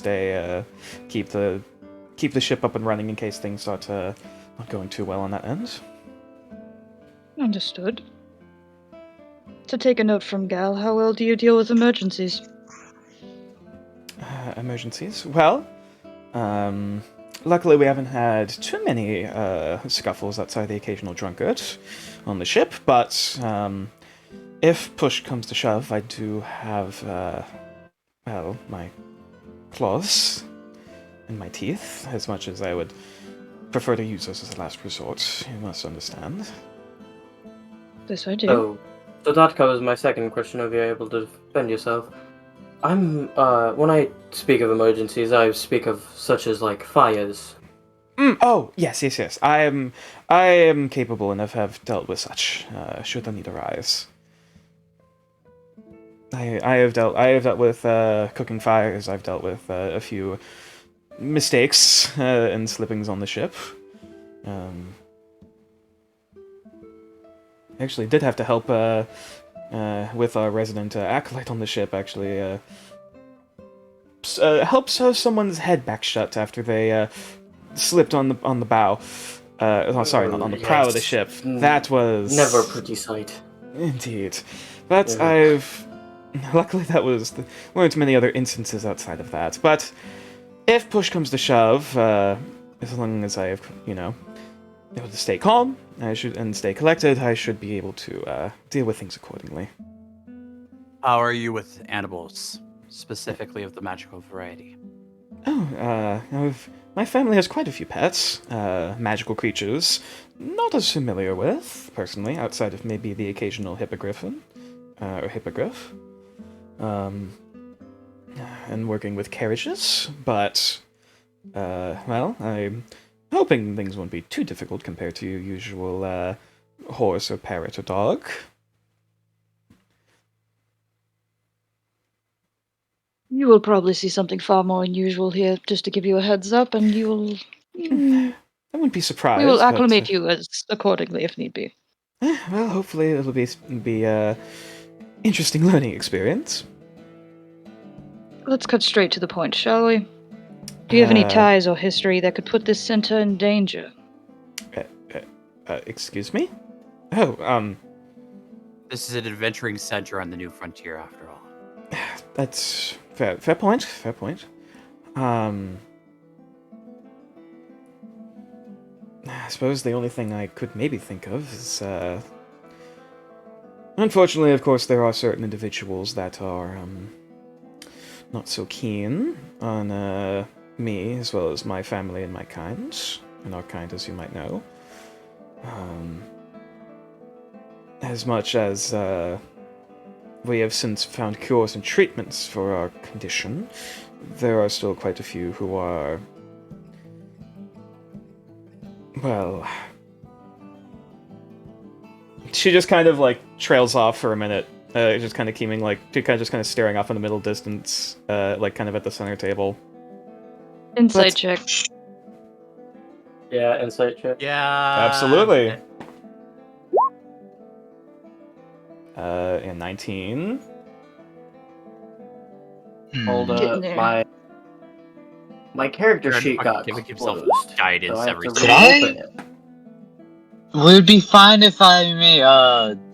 keep the ship up and running in case things start not going too well on that end. Understood. To take a note from Gal, how well do you deal with emergencies? Emergencies? Well, Luckily, we haven't had too many scuffles outside the occasional drunkard on the ship, but if push comes to shove, I do have, well, my claws and my teeth, as much as I would prefer to use those as a last resort. You must understand. This I do. So that covers my second question of you able to defend yourself. When I speak of emergencies, I speak of such as like fires. Oh, yes. I am capable and have dealt with such, should the need arise. I have dealt with cooking fires. I've dealt with a few mistakes and slippings on the ship. Actually, did have to help with our resident acolyte on the ship. Actually, helped sew someone's head back shut after they slipped on the bow. Sorry, not on the prow of the ship. That was Never a pretty sight. Indeed. But Yeah. luckily that was weren't many other instances outside of that. But if push comes to shove, as long as I have, able to stay calm, and stay collected, I should be able to deal with things accordingly. How are you with animals, specifically of the magical variety? Oh, my family has quite a few pets, magical creatures. Not as familiar with, personally, outside of maybe the occasional hippogriffin, or hippogriff. And working with carriages, but, well, I'm hoping things won't be too difficult compared to your usual, horse or parrot or dog. You will probably see something far more unusual here, just to give you a heads up, and you will. I wouldn't be surprised. We will but, acclimate you as accordingly if need be. Well, hopefully it'll be interesting learning experience. Let's cut straight to the point, shall we? Do you have any ties or history that could put this center in danger? Excuse me? Oh, This is an adventuring center on the New Frontier, after all. that's fair point. I suppose the only thing I could maybe think of is, unfortunately, of course, there are certain individuals that are, not so keen on, me, as well as my family and my kind, and our kind, as you might know. As much as, we have since found cures and treatments for our condition, there are still quite a few who are, well... She just kind of, trails off for a minute, just kind of keeping, just kind of staring off in the middle distance, kind of at the center table. Insight check. Yeah, insight check. Yeah. Absolutely. And 19. Hold Getting up, there. my character Trying to sheet fucking got giving himself closed. guidance so I have every to time. reopen it. Would it be fine if I may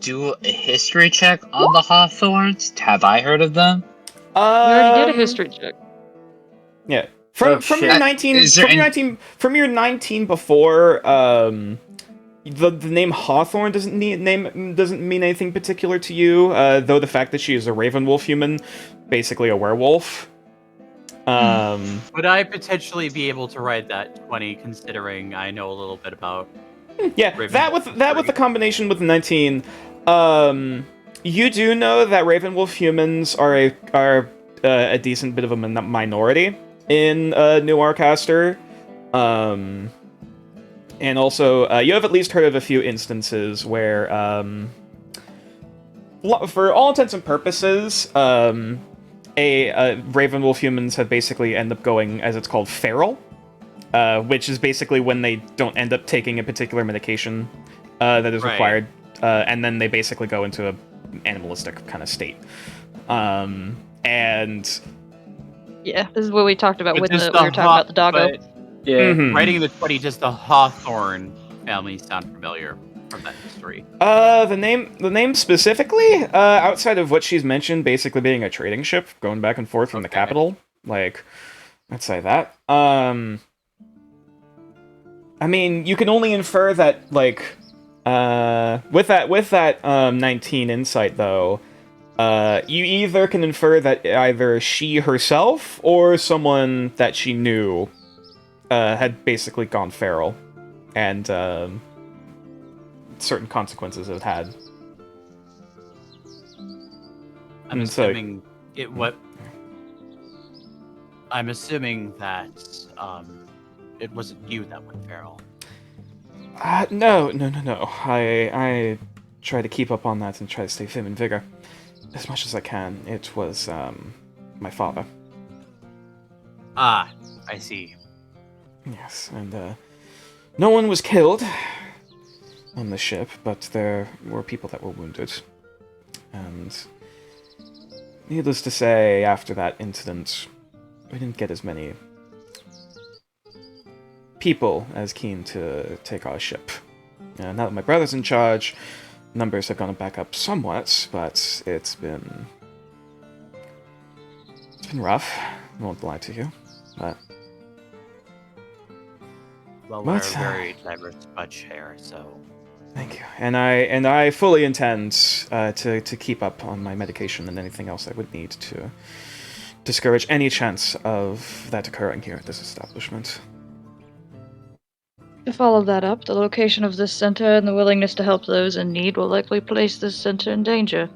do a history check on the Hawthorns? Have I heard of them? You already did a history check. Yeah. Oh, From shit. your 19 Is there from your 19 before, the name Hawthorn doesn't mean anything particular to you, though the fact that she is a Ravenwolf human, basically a werewolf. Would I potentially be able to ride that 20, considering I know a little bit about... Yeah, Ravenwolf that with the combination with the 19, you do know that Ravenwolf humans are a decent bit of a minority in New Arcaster. And also, you have at least heard of a few instances where, for all intents and purposes, Ravenwolf humans have basically end up going, as it's called, feral. Which is basically when they don't end up taking a particular medication that is required, and then they basically go into an animalistic kind of state. And Yeah, this is what we talked about But when we just were talking about the doggo. but Yeah. Mhm. Writing the 20, just the Hawthorne family sound familiar from that history. The name specifically, outside of what she's mentioned, basically being a trading ship going back and forth from the Okay. capital, I'd say that. I mean, you can only infer that, like, with that 19 insight, though, you either can infer that either she herself or someone that she knew had basically gone feral, and certain consequences it had. I'm And so- assuming it what. I'm assuming that it wasn't you that went feral. No. I try to keep up on that and try to stay fit and vigor as much as I can. It was my father. Ah, I see. Yes, and no one was killed on the ship, but there were people that were wounded. And needless to say, after that incident, we didn't get as many people as keen to take our ship. Now that my brother's in charge, numbers have gone back up somewhat, but it's been rough. I won't lie to you, but Well, we're a What? very diverse bunch here, so thank you. And I fully intend to keep up on my medication and anything else I would need to discourage any chance of that occurring here at this establishment. To follow that up, the location of this center and the willingness to help those in need will likely place this center in danger.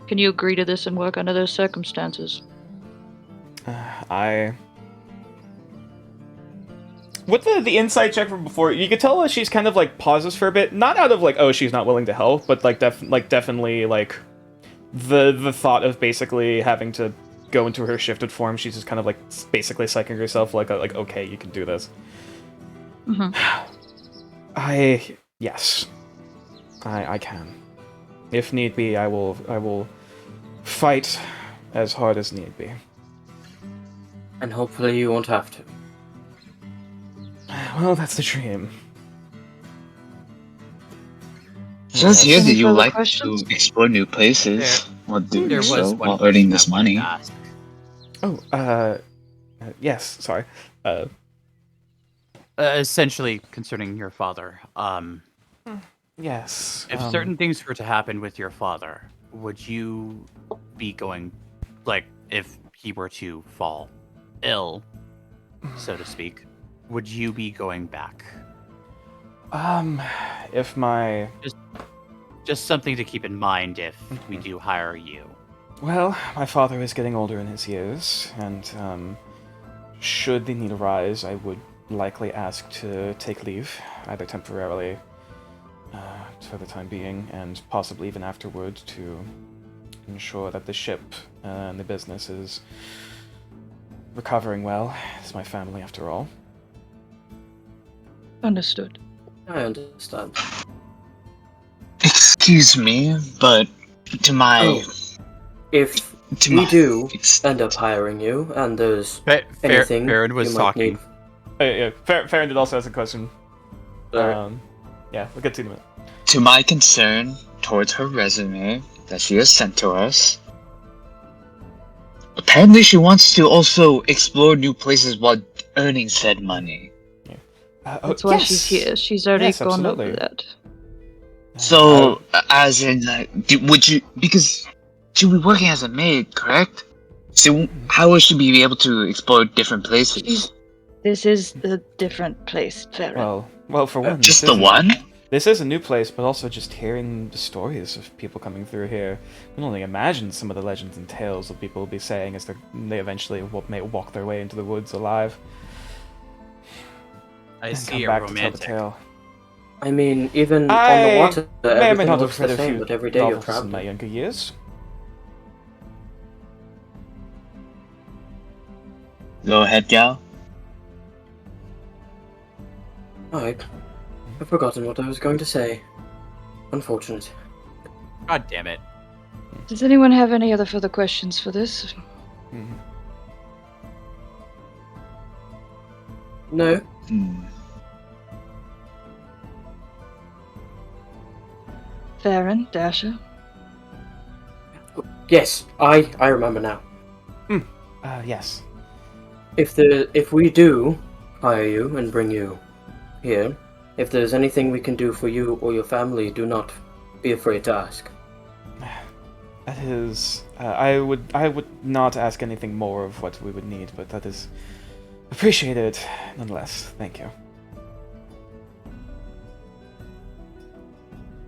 Can you agree to this and work under those circumstances? With the insight check from before, you could tell that she's kind of like pauses for a bit, not out of like, oh, she's not willing to help, but like definitely like the thought of basically having to go into her shifted form. She's just kind of like basically psyching herself like okay, you can do this. Mm-hmm. Yes, I can. If need be, I will fight as hard as need be. And hopefully you won't have to. Well, that's the dream. It says here Any that you further like questions? to explore new places while doing there was so, one while earning question this I wanted money. to ask. Oh, yes, sorry. Essentially concerning your father. Yes. If certain things were to happen with your father, would you be going, like, if he were to fall ill, so to speak, would you be going back? If my... Just something to keep in mind if we do hire you. Well, my father is getting older in his years, and, should the need arise, I would likely ask to take leave, either temporarily, for the time being, and possibly even afterward, to ensure that the ship and the business is recovering well. It's my family, after all. Understood. I understand. Excuse me, but to my If to we my do ex- end up hiring you, and there's anything Farron was you might talking. need, Yeah, Farron did also ask a question. Sorry. Yeah, we'll get to it in a minute. to my concern towards her resume that she has sent to us. Apparently, she wants to also explore new places while earning said money. That's why she's here. She's already Yes, gone over absolutely. that. So, as in, would you, because she'll be working as a maid, correct? So, how will she be able to explore different places? This is a different place, Farron. Well, for one, Just this the is- one? This is a new place, but also just hearing the stories of people coming through here. I can only imagine some of the legends and tales that people will be saying as they eventually may walk their way into the woods alive. I and see come a back to tell the romantic. tale. I mean, even on I the water, may or may everything not looks have the read a same, few but every day you're novels in my traveling. younger years. Go ahead, gal. I've forgotten what I was going to say. Unfortunate. God damn it. Does anyone have any other further questions for this? Mhm. No, Farron, Dasher? yes, I remember now. Yes. If we do hire you and bring you here, if there's anything we can do for you or your family, do not be afraid to ask. That is, I would not ask anything more of what we would need, but that is appreciated nonetheless. Thank you.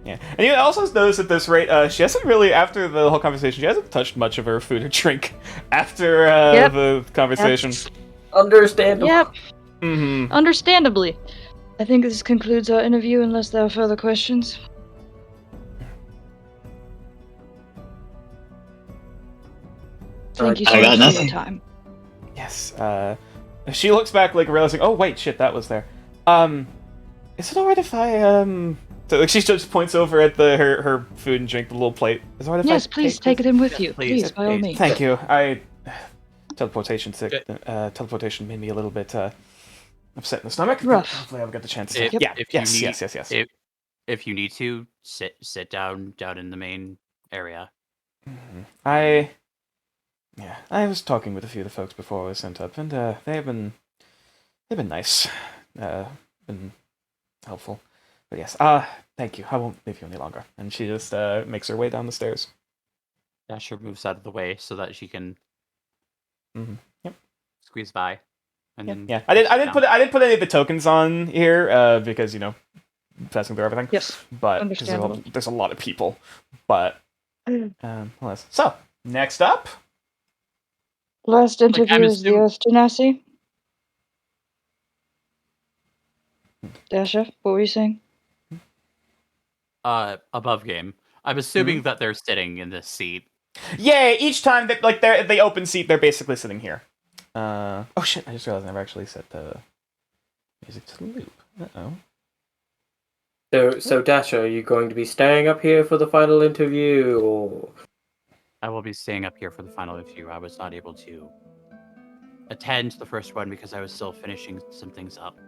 Yeah, and you also notice at this rate, she hasn't really, after the whole conversation, she hasn't touched much of her food or drink after Yep. the conversation. Understandable. Yep, Mm-hmm. understandably. I think this concludes our interview unless there are further questions. Thank you so I got much for your nothing. time. Yes. She looks back, like realizing, oh wait, shit, that was there. Is it alright if I So like, she just points over at her food and drink, the little plate. Is it alright if Yes, I please take it in with you. please, Please, by all please. means. Thank you. Teleportation made me a little bit upset in the stomach. Rough. Hopefully, I'll get the chance. If- Yeah. if you Yes. need- Yes. If you need to, sit down in the main area. I was talking with a few of the folks before I was sent up, and they've been nice, been helpful. But yes, thank you. I won't leave you any longer. And she just makes her way down the stairs. Dasher moves out of the way so that she can Yep. squeeze by. And then Yeah. I didn't put any of the tokens on here because passing through everything. Yes. But 'cause Understandable. there's a lot of people. But so next up. Last interview I'm is the assuming- Earth Genasi. Dasha, what were you saying? above game. I'm assuming that they're sitting in this seat. Yeah, each time that they open seat, they're basically sitting here. Oh shit! I just realized I never actually set the music to loop. So Dasha, are you going to be staying up here for the final interview, or? I will be staying up here for the final interview. I was not able to attend the first one because I was still finishing some things up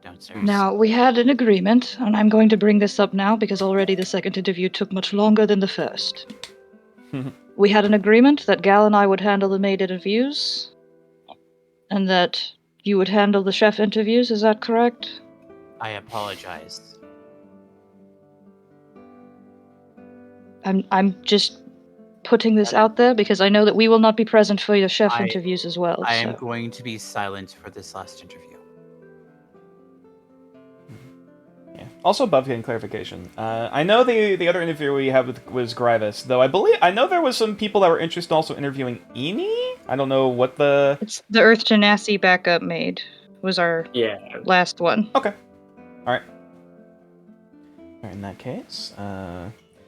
downstairs. Now, we had an agreement, and I'm going to bring this up now because already the second interview took much longer than the first. We had an agreement that Gal and I would handle the maid interviews, and that you would handle the chef interviews, is that correct? I apologize. I'm just putting this out there because I know that we will not be present for your chef I- interviews as well. I am so. going to be silent for this last interview. Yeah. Also, above getting clarification. I know the other interview we had was Grievous, though I know there was some people that were interested in also interviewing Emi. I don't know what the. It's the Earth Genasi backup maid was our Yeah. last one. Okay. All right. In that case,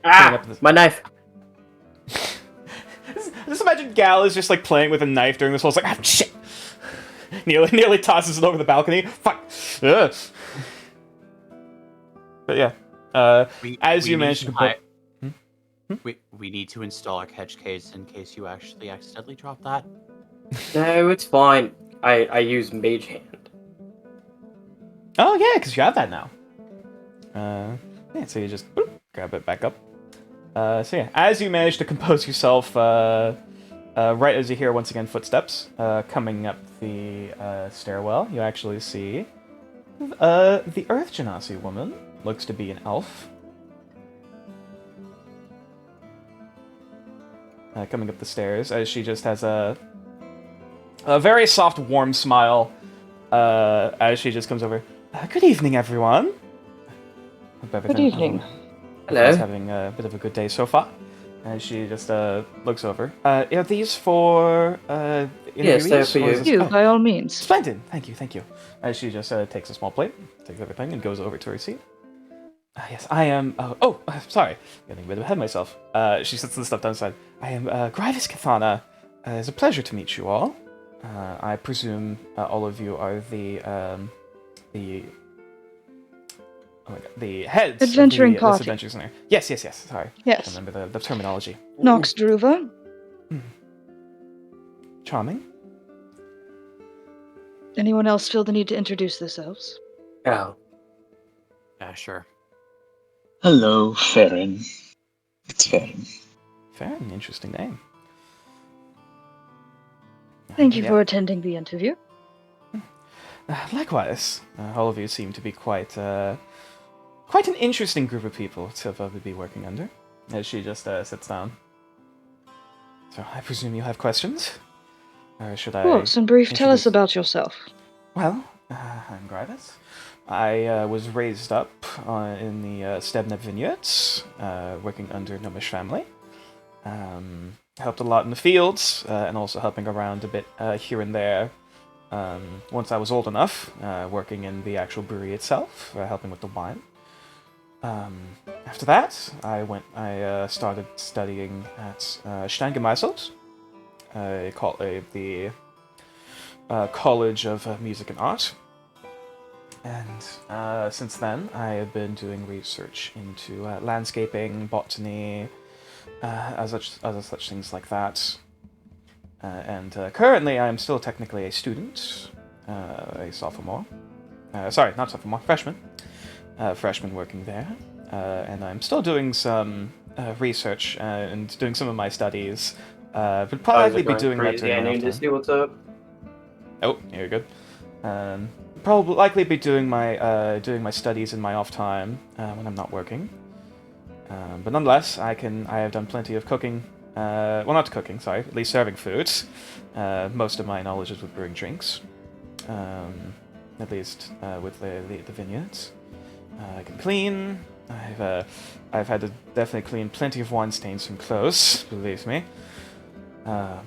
Ah, my knife. just imagine Gal is just like playing with a knife during this whole. It's like, ah, shit. Nearly tosses it over the balcony. Fuck. Ugh. But yeah, as you need managed to hi- put. we need to install a catch case in case you actually accidentally drop that. No, it's fine. I use Mage Hand. Oh yeah, because you have that now. Yeah, so you just boop, grab it back up. So yeah, as you manage to compose yourself, right as you hear once again footsteps coming up the stairwell, you actually see the Earth Genasi woman. Looks to be an elf. Coming up the stairs, as she just has a very soft, warm smile as she just comes over. Good evening, everyone. Hope Good everything- evening. Hello. Having a bit of a good day so far. And she just looks over. Are these for Yes, they're interviewees, for or is you. this- You, oh, by all means. splendid. Thank you. As she just takes a small plate, takes everything, and goes over to her seat. Yes, I am. Sorry, getting a bit ahead of myself. She sets the stuff down side. I am Grievous Cathana. It's a pleasure to meet you all. I presume all of you are the heads Adventuring of this party. adventure center. Yes. Sorry, I Yes. remember the terminology. Nox Druva. Charming. Anyone else feel the need to introduce themselves? Oh. Yeah, sure. Hello, Farron. It's Farron. Fair and interesting name. Thank you Yeah. for attending the interview. Likewise, all of you seem to be quite an interesting group of people to be working under. As she just sits down. So I presume you have questions, or should I? Well, some brief. Tell us introduce- about yourself. Well, I'm Gravis. I was raised up in the Stebnev Vineyards, working under Gnomish family. Helped a lot in the fields, and also helping around a bit here and there. Once I was old enough, working in the actual brewery itself, helping with the wine. After that, I started studying at Steingemeißelt, the College of Music and Art. And since then, I have been doing research into landscaping, botany, other such things like that. And currently, I am still technically a student, a sophomore. Sorry, not sophomore, freshman. Freshman working there. And I'm still doing some research and doing some of my studies. But probably be doing that during I my named off this time. what's up? Oh, you're good. Probably likely be doing my studies in my off time when I'm not working. But nonetheless, I have done plenty of cooking. Well, not cooking, sorry. At least serving food. Most of my knowledge is with brewing drinks. At least with the vineyards. I can clean. I've had to definitely clean plenty of wine stains from clothes, believe me. But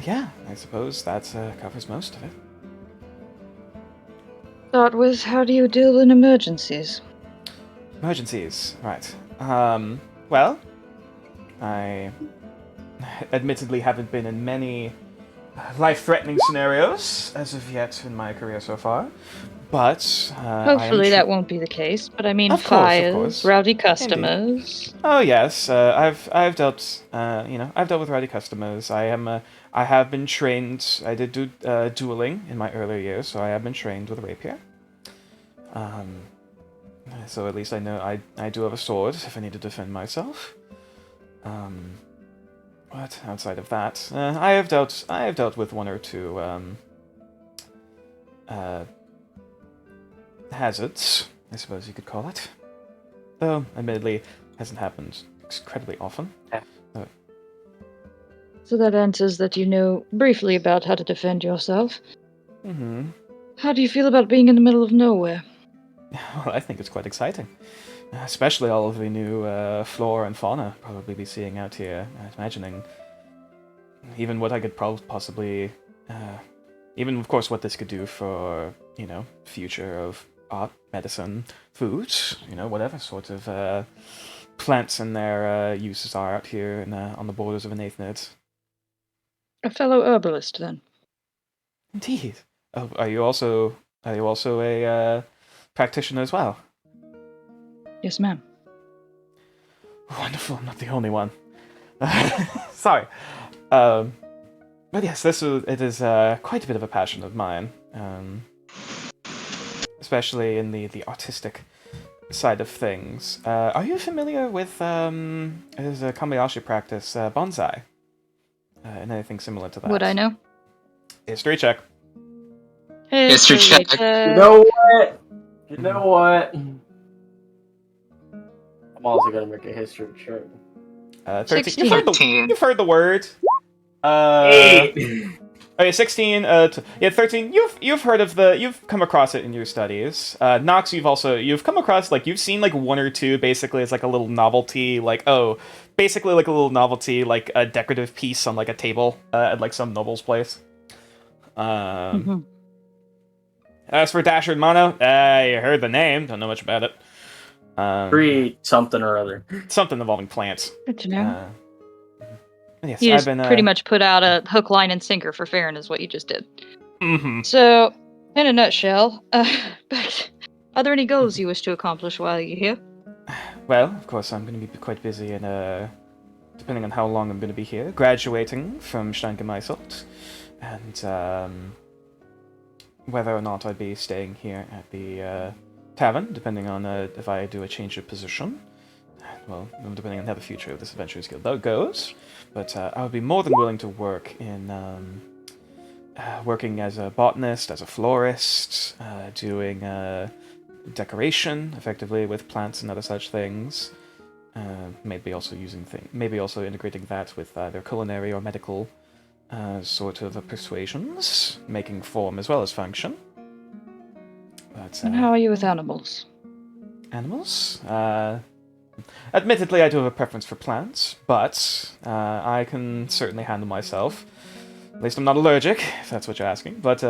yeah, I suppose that covers most of it. Start with, how do you deal in emergencies? Emergencies, right. Well, I admittedly haven't been in many life-threatening scenarios as of yet in my career so far, but Hopefully that won't be the case, but I mean Of fires, course. rowdy customers. Oh yes, I've dealt I've dealt with rowdy customers. I have been trained. I did do dueling in my earlier years, so I have been trained with a rapier. So at least I know I do have a sword if I need to defend myself. But outside of that, I have dealt with one or two hazards, I suppose you could call it. Though, admittedly, hasn't happened incredibly often. So that answers that you know briefly about how to defend yourself. Mm-hmm. How do you feel about being in the middle of nowhere? Well, I think it's quite exciting. Especially all of the new flora and fauna probably be seeing out here. Imagining even what I could possibly... even, of course, what this could do for, future of art, medicine, food, whatever sort of plants and their uses are out here and on the borders of Anathnid. A fellow herbalist, then. Indeed. Oh, are you also a practitioner as well? Yes, ma'am. Wonderful, I'm not the only one. Sorry. But yes, it is quite a bit of a passion of mine. Especially in the artistic side of things. Are you familiar with there's a Kamayashi practice, bonsai? And anything similar to that? Would I know? History check. History check. You know what? You know what? I'm also gonna make a history check. 13. 16. You've heard the word. 8. Okay, 16. 13. You've heard of you've come across it in your studies. Nox, you've come across you've seen one or two. Basically, it's like a little novelty. Basically like a little novelty, like a decorative piece on a table at some noble's place. As for Dasher and Mono, you heard the name. Don't know much about it. 3 something or other. Something involving plants. Good to know. Yes, You I've just been pretty much put out a hook, line, and sinker for Farron is what you just did. Mm-hmm. So, in a nutshell, are there any goals you wish to accomplish while you're here? Well, of course, I'm going to be quite busy, and depending on how long I'm going to be here, graduating from Steingemeißelt, and whether or not I'd be staying here at the tavern, depending on if I do a change of position. Well, depending on how the future of this Adventurers Guild goes. But I would be more than willing to work in working as a botanist, as a florist, doing decoration effectively with plants and other such things. Maybe also integrating that with either culinary or medical sort of persuasions, making form as well as function. But, And how are you with animals? animals? Admittedly, I do have a preference for plants, but I can certainly handle myself. At least I'm not allergic, if that's what you're asking. But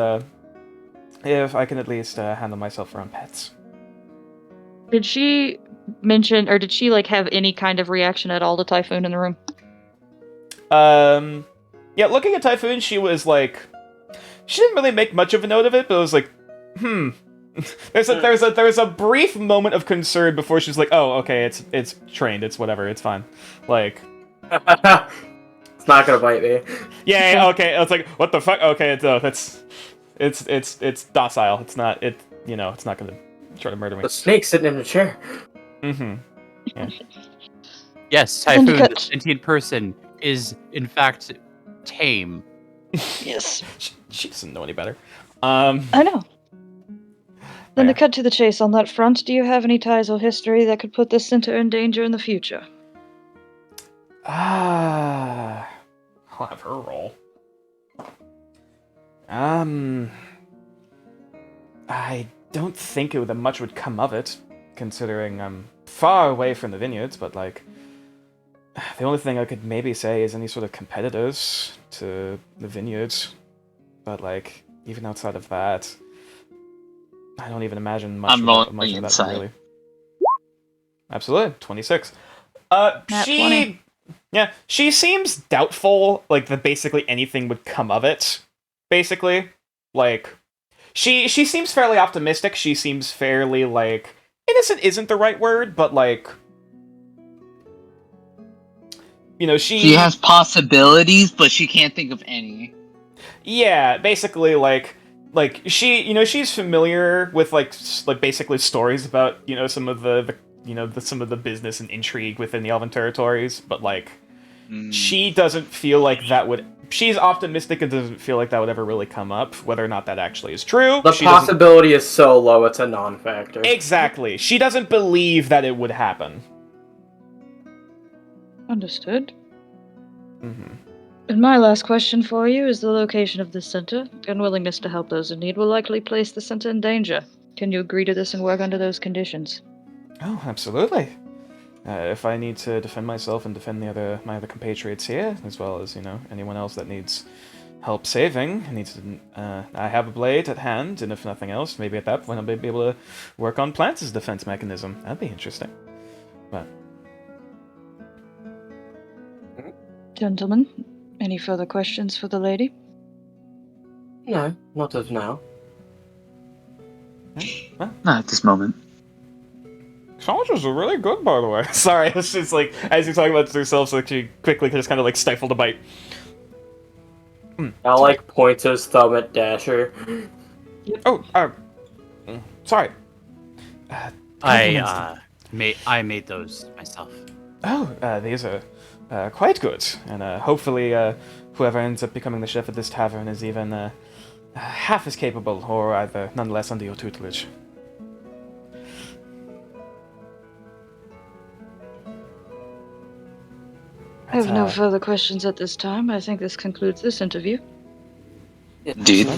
if I can at least handle myself around pets. Did she mention, or did she have any kind of reaction at all to Typhoon in the room? Yeah, looking at Typhoon, she was like, she didn't really make much of a note of it, but it was like, there's a brief moment of concern before she's like, oh, okay, it's trained, it's whatever, it's fine. Like, It's not gonna bite me. yeah, okay. I was like, what the fuck? Okay, it's docile. It's not it's not gonna try to murder me. The snake sitting in the chair. Mm-hmm. Yes, Then Typhoon, cut. the sentient person, is in fact tame. Yes. She doesn't know any better. I know. Then Yeah. to cut to the chase on that front, do you have any ties or history that could put this center in danger in the future? I'll have her roll. I don't think much would come of it, considering I'm far away from the vineyards, but the only thing I could maybe say is any sort of competitors to the vineyards. But even outside of that, I don't even imagine much I'm of rolling that inside. really. Absolutely, 26. Nat She 20. Yeah, she seems doubtful, that basically anything would come of it. Basically, she seems fairly optimistic. She seems fairly innocent isn't the right word, but She has possibilities, but she can't think of any. Yeah, basically she's familiar with basically stories about some of the some of the business and intrigue within the Elven territories, but she doesn't feel like that would. She's optimistic and doesn't feel like that would ever really come up. Whether or not that actually is true, The she doesn't- possibility is so low, it's a non-factor. Exactly. She doesn't believe that it would happen. Understood. Mm-hmm. And my last question for you is the location of this center. Unwillingness to help those in need will likely place the center in danger. Can you agree to this and work under those conditions? Oh, absolutely. If I need to defend myself and defend my other compatriots here, as well as anyone else that needs help saving, I have a blade at hand, and if nothing else, maybe at that point I'll be able to work on plants as a defense mechanism. That'd be interesting. But Gentlemen, any further questions for the lady? No, not as now. Not at this moment. Soldiers are really good, by the way. Sorry, it's just as you're talking about yourself, she quickly just kind of stifled a bite. I points his thumb at Dasher. Oh, sorry. I made those myself. Oh, these are quite good, and hopefully whoever ends up becoming the chef at this tavern is even half as capable, or either nonetheless under your tutelage. I have no further questions at this time. I think this concludes this interview. Indeed.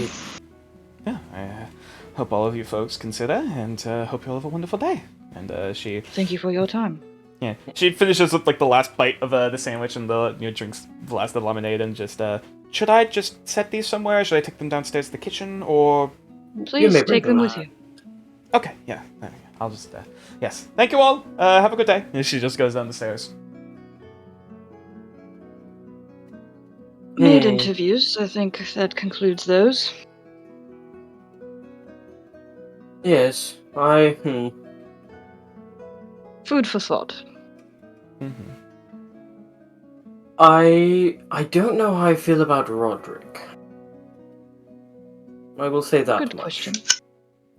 Yeah, I hope all of you folks consider, and hope you all have a wonderful day. And she Thank you for your time. she finishes with the last bite of the sandwich and the drinks the last of the lemonade, and just should I just set these somewhere? Should I take them downstairs to the kitchen, or Please may bring take them them with out. you. okay, yeah, there we go. I'll just yes. Thank you all. Have a good day. And she just goes down the stairs. Mid Hmm. interviews, I think that concludes those. Yes, Food for thought. Mm-hmm. I don't know how I feel about Roderick. I will say that Good much. question.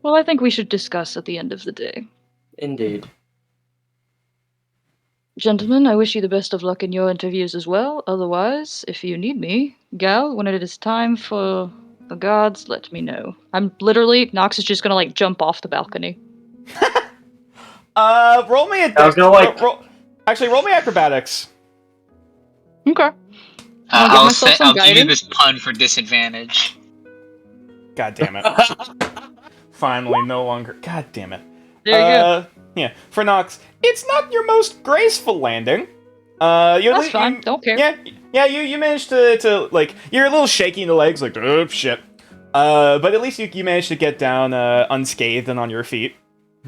Well, I think we should discuss at the end of the day. Indeed. Gentlemen, I wish you the best of luck in your interviews as well. Otherwise, if you need me, Gal, when it is time for The gods let me know. I'm literally Nox is just gonna like jump off the balcony. Roll me a. I was gonna, like- Actually, roll me acrobatics. Okay. I'll give myself some I'll give you guidance. this pun for disadvantage. God damn it. Finally, no longer. God damn it. There you go. Yeah, for Nox, it's not your most graceful landing. That's fine. Don't care. Yeah. You managed to like you're a little shaky in the legs, like oh shit. But at least you managed to get down unscathed and on your feet.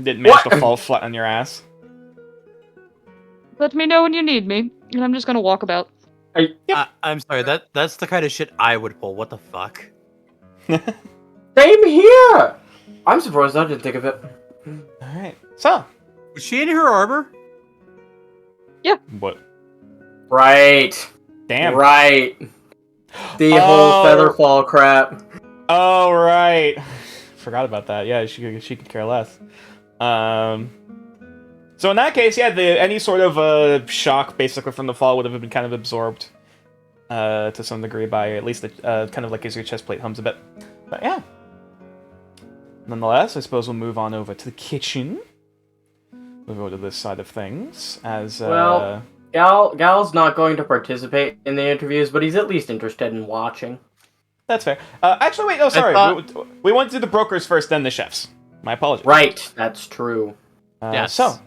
Didn't manage to fall flat on your ass. Let me know when you need me, and I'm just gonna walk about. I'm sorry. That's the kind of shit I would pull. What the fuck? Same here! I'm surprised I didn't think of it. Alright. So. Was she in her armor? What? Right. Damn. Right. The whole Featherfall crap. Oh right. Forgot about that. Yeah, she could care less. So in that case, yeah, any sort of shock basically from the fall would have been kind of absorbed to some degree by at least the kind of like as your chest plate hums a bit. But yeah. Nonetheless, I suppose we'll move on over to the kitchen. Move over to this side of things as Well, Gal's not going to participate in the interviews, but he's at least interested in watching. That's fair. Actually, wait. Oh, sorry. thought- We want to do the brokers first, then the chefs. My apologies. Right, that's true. Yes. So,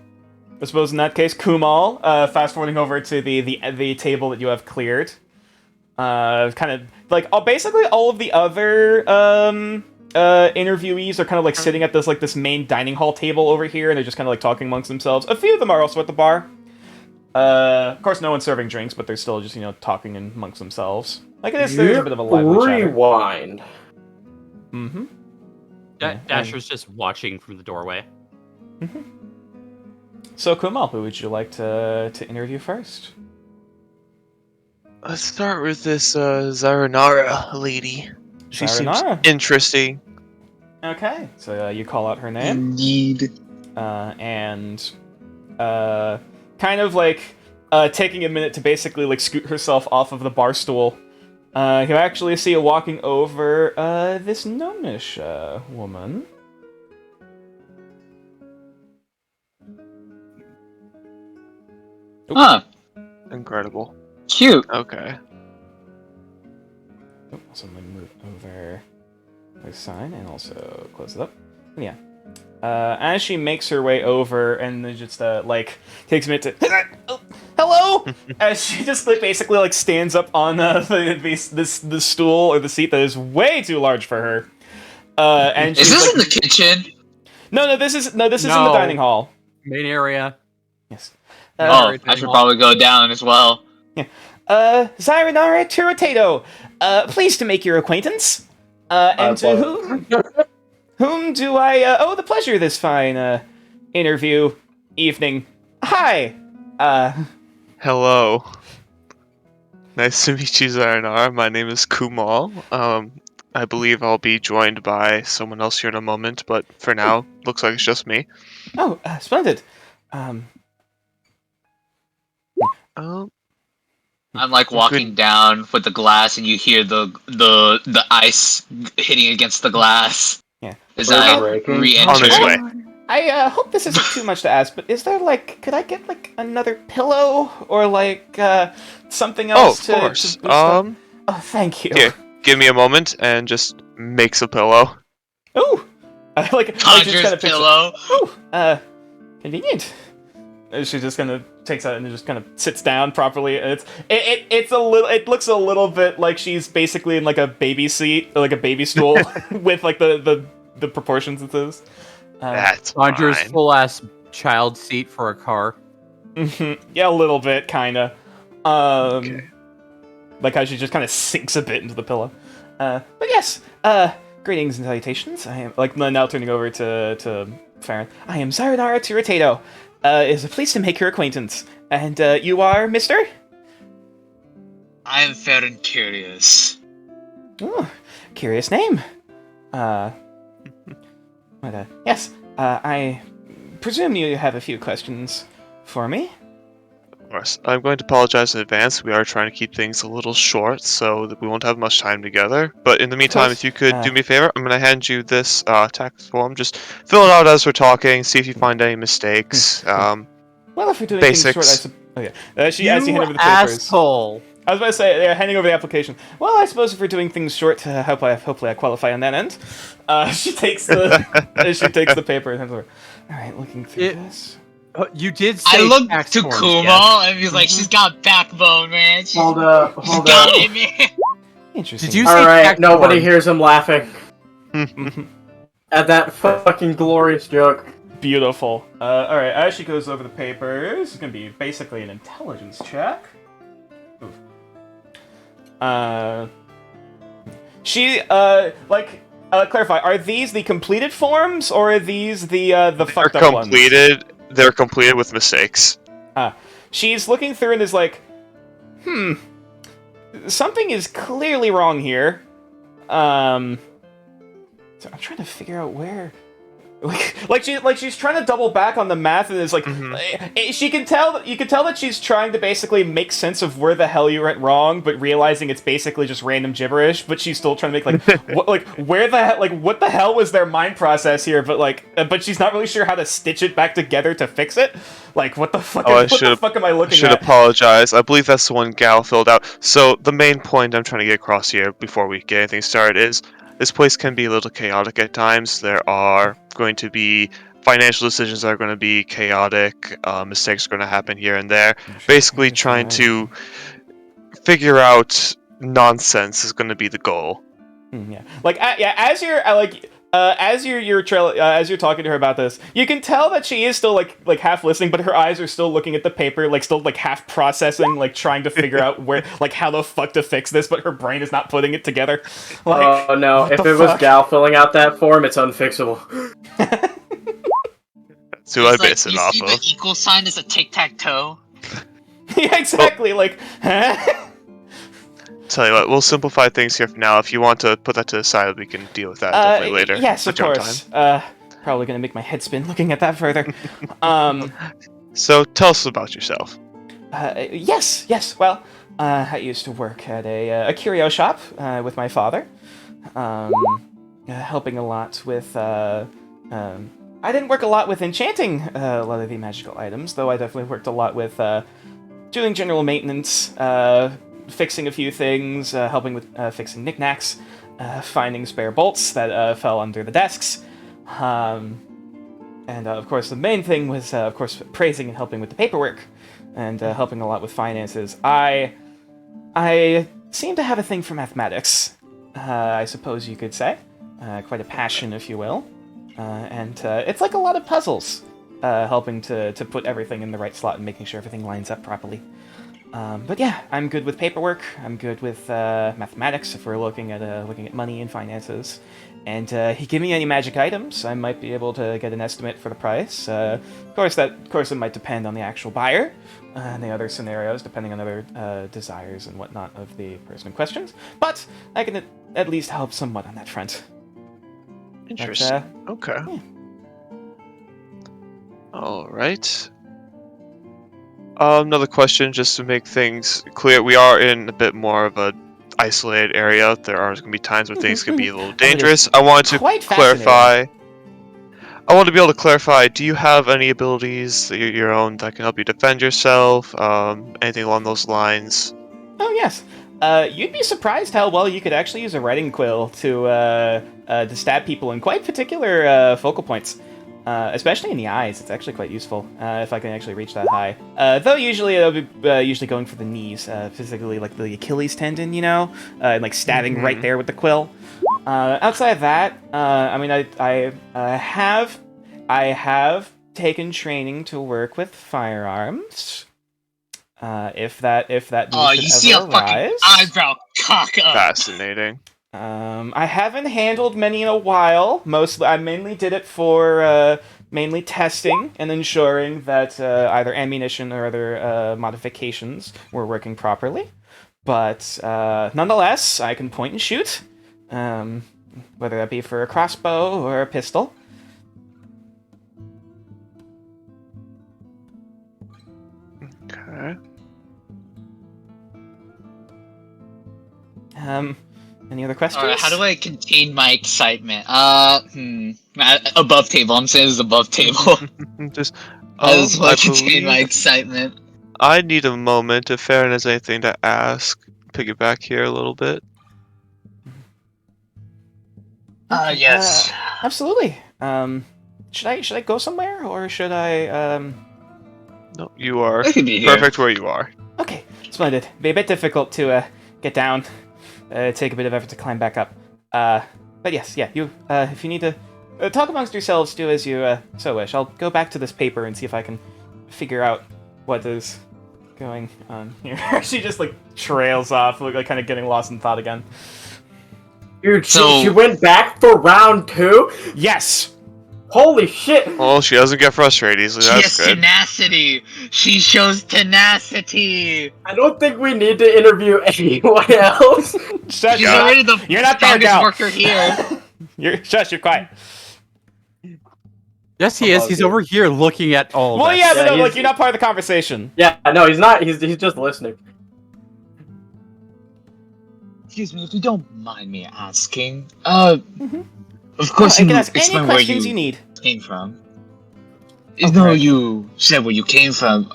I suppose in that case, Kumal, fast forwarding over to the table that you have cleared, kind of like basically all of the other interviewees are kind of like sitting at this main dining hall table over here, and they're just kind of like talking amongst themselves. A few of them are also at the bar. Of course, no one's serving drinks, but they're still just talking amongst themselves. Like there's a bit of a lively chatter. Rewind. Mm-hmm. Dasher's just watching from the doorway. Mm-hmm. So Kumal, who would you like to interview first? Let's start with this Zaranara lady. She Zaranara? seems interesting. Okay, so you call out her name. Indeed. And kind of like taking a minute to basically like scoot herself off of the bar stool. You actually see her walking over this gnomish woman. Oops. Huh. Incredible. Cute. Okay. Also, I'm gonna move over this sign and also close it up. And yeah. As she makes her way over and then just like takes a minute to hello, as she just like basically like stands up on the stool or the seat that is way too large for her. And Is she's, this like, in the kitchen? No, this is in the No. dining hall. Main area. Yes. Oh, I should probably go down as well. Zaranara Turitato, pleased to make your acquaintance. And to whom do I owe the pleasure this fine interview evening? Hi. Hello. Nice to meet you, Zaranara. My name is Kumal. I believe I'll be joined by someone else here in a moment, but for now, looks like it's just me. Oh, splendid. I'm like walking down with the glass, and you hear the ice hitting against the glass. Yeah. As I Breaking. re-enter. On his way. I hope this isn't too much to ask, but is there could I get another pillow or something Oh, else of to course. boost up? Oh, thank you. Here, give me a moment and just makes a pillow. Ooh, Conjures pillow. Ooh, convenient. She just kind of takes out and just kind of sits down properly. And it's a little. It looks a little bit like she's basically in like a baby seat or like a baby stool with like the proportions it is. That's Conjures fine. full ass child seat for a car. Yeah, a little bit, kinda. Okay. Like how she just kind of sinks a bit into the pillow. But yes, greetings and salutations. I am now turning over to Farron. I am Zaranara Turitato. Is pleased to make your acquaintance. And you are Mr. I am fair and curious. Oh, curious name. Yes. I presume you have a few questions for me. course. I'm going to apologize in advance. We are trying to keep things a little short so that we won't have much time together. But in the meantime, course. if you could do me a favor, I'm going to hand you this tax form. Just fill it out as we're talking, see if you find any mistakes. Well, if we're doing Basics. things short, as you hand over the papers. asshole. I was about to say, they're handing over the application. Well, I suppose if we're doing things short, hopefully I qualify on that end. She takes the paper and hands over. All right, looking through this. You did say I looked tax to forms, Kumo yes. and he's like, she's got backbone, man. She's Hold up. got it, man. Interesting. Did you say Alright, tax nobody forms? hears him laughing at that fucking glorious joke. Beautiful. All right, as she goes over the papers, it's gonna be basically an intelligence check. Oof. Clarify. Are these the completed forms, or are these the fucked up ones? They're completed with mistakes. She's looking through and is like, something is clearly wrong here. So I'm trying to figure out where. She's trying to double back on the math and is like, you can tell that she's trying to basically make sense of where the hell you went wrong, but realizing it's basically just random gibberish. But she's still trying to make what the hell was their mind process here? But she's not really sure how to stitch it back together to fix it. Like, what the fuck? What the fuck am I looking I should at? apologize. I believe that's the one Gal filled out. So the main point I'm trying to get across here before we get anything started is this place can be a little chaotic at times. There are going to be financial decisions that are going to be chaotic. Mistakes are going to happen here and there. Basically, trying to figure out nonsense is going to be the goal. Yeah. As you're talking to her about this, you can tell that she is still like half listening, but her eyes are still looking at the paper, like still like half processing, like trying to figure out where, like, how the fuck to fix this, but her brain is not putting it together. Like, Oh no, what if the it was fuck? Gal filling out that form, it's unfixable. That's who I It's like, base it you off see of. the equal sign is a tic-tac-toe? Yeah, exactly. Like, Tell you what, we'll simplify things here for now. If you want to put that to the side, we can deal with that definitely later. Yes, of at your own course. time. Probably gonna make my head spin looking at that further. So tell us about yourself. Yes. Well, I used to work at a curio shop with my father, helping a lot with. I didn't work a lot with enchanting a lot of the magical items, though I definitely worked a lot with doing general maintenance, fixing a few things, helping with fixing knickknacks, finding spare bolts that fell under the desks. And of course, the main thing was, of course, praising and helping with the paperwork, and helping a lot with finances. I seem to have a thing for mathematics, I suppose you could say. Quite a passion, if you will. And it's like a lot of puzzles, helping to put everything in the right slot and making sure everything lines up properly. But yeah, I'm good with paperwork. I'm good with mathematics if we're looking at money and finances. And he give me any magic items, I might be able to get an estimate for the price. Of course, it might depend on the actual buyer and the other scenarios, depending on other desires and whatnot of the person in question. But I can at least help somewhat on that front. Interesting. But, Okay. yeah. All right. Another question, just to make things clear. We are in a bit more of a isolated area. There are going to be times where things can be a little dangerous. I wanted to quite clarify. I want to be able to clarify. Do you have any abilities that your own that can help you defend yourself? Anything along those lines? Oh yes. You'd be surprised how well you could actually use a writing quill to stab people in quite particular focal points. Especially in the eyes, it's actually quite useful if I can actually reach that high. Though usually it'll be usually going for the knees, specifically like the Achilles tendon, and like stabbing right there with the quill. Outside of that, I mean, I have taken training to work with firearms. If that Oh, need you should see a ever fucking arise. eyebrow cock up. Fascinating. I haven't handled many in a while. I mainly did it for mainly testing and ensuring that either ammunition or other modifications were working properly. But nonetheless, I can point and shoot, whether that be for a crossbow or a pistol. Okay. Any other questions? Alright, how do I contain my excitement? Above table. I'm saying this is above table. Just, How does I I contain my believe excitement? I need a moment if Farron has anything to ask. Piggyback here a little bit. Okay, Yes. Absolutely. Should I go somewhere or should I No, you are I could be here. perfect where you are. Okay, splendid. Be a bit difficult to get down. Take a bit of effort to climb back up. But yes, yeah. You if you need to talk amongst yourselves, do as you so wish. I'll go back to this paper and see if I can figure out what is going on here. She just like trails off, like kind of getting lost in thought again. Dude, So- she went back for round 2? Yes. Holy shit! Well, she doesn't get frustrated easily. She has That's good. tenacity. She shows tenacity. I don't think we need to interview anyone else. Shush, She's you're not- already the you're not there, strongest gal. worker here. Shush. You're quiet. Yes, he is. He's over here looking at all. Well, this. yeah, but Yeah, no, he's- like you're not part of the conversation. Yeah, no, he's not. He's just listening. Excuse me, if you don't mind me asking. Of course, I you can ask any explain where questions you need. came from. Even though you said where you came from,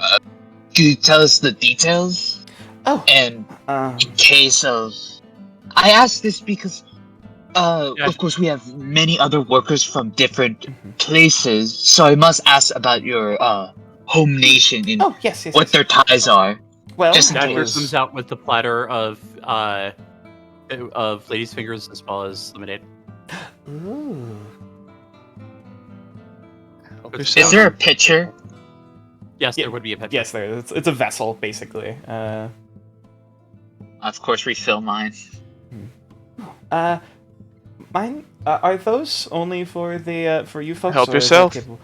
could you tell us the details? Oh. And Um, in case of, I ask this because, Yeah. of course, we have many other workers from different Mhm. places, so I must ask about your home nation and oh, yes. what Yes. their ties are. Well, just in Dasher case. comes out with the platter of ladies' fingers as well as lemonade. Ooh. Is there a picture? Yes, Yeah, there would be a picture. Yes, there. It's a vessel, basically. Of course, refill mine. Mine. Are those only for the for you folks? Help or is that yourself. capable-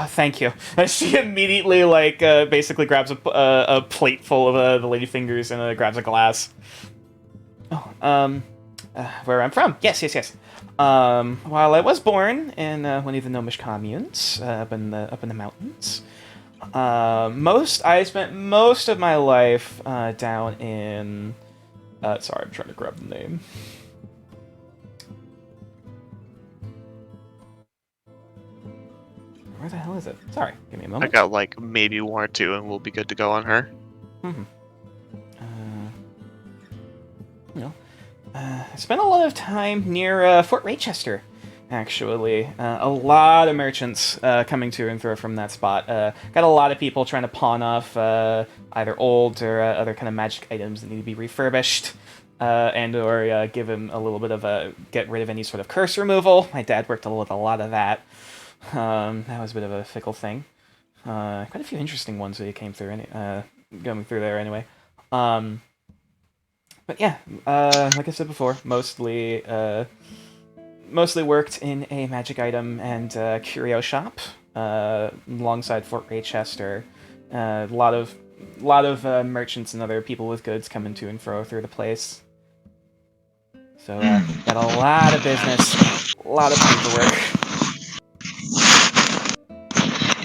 thank you. She immediately like basically grabs a plate full of the lady fingers and grabs a glass. Oh, where I'm from? Yes. While I was born in one of the Gnomish communes up in the mountains, I spent most of my life down in. Sorry, I'm trying to grab the name. Where the hell is it? Sorry, give me a I moment. got like maybe 1 or 2, and we'll be good to go on her. I spent a lot of time near Fort Raychester, actually. A lot of merchants coming to and fro from that spot. Got a lot of people trying to pawn off either old or other kind of magic items that need to be refurbished, and or give him a little bit of get rid of any sort of curse removal. My dad worked with a lot of that. That was a bit of a fickle thing. Quite a few interesting ones that he came through, going through there anyway. But yeah, like I said before, mostly worked in a magic item and curio shop alongside Fort Raychester. A lot of merchants and other people with goods coming to and fro through the place. So got a lot of business, a lot of paperwork.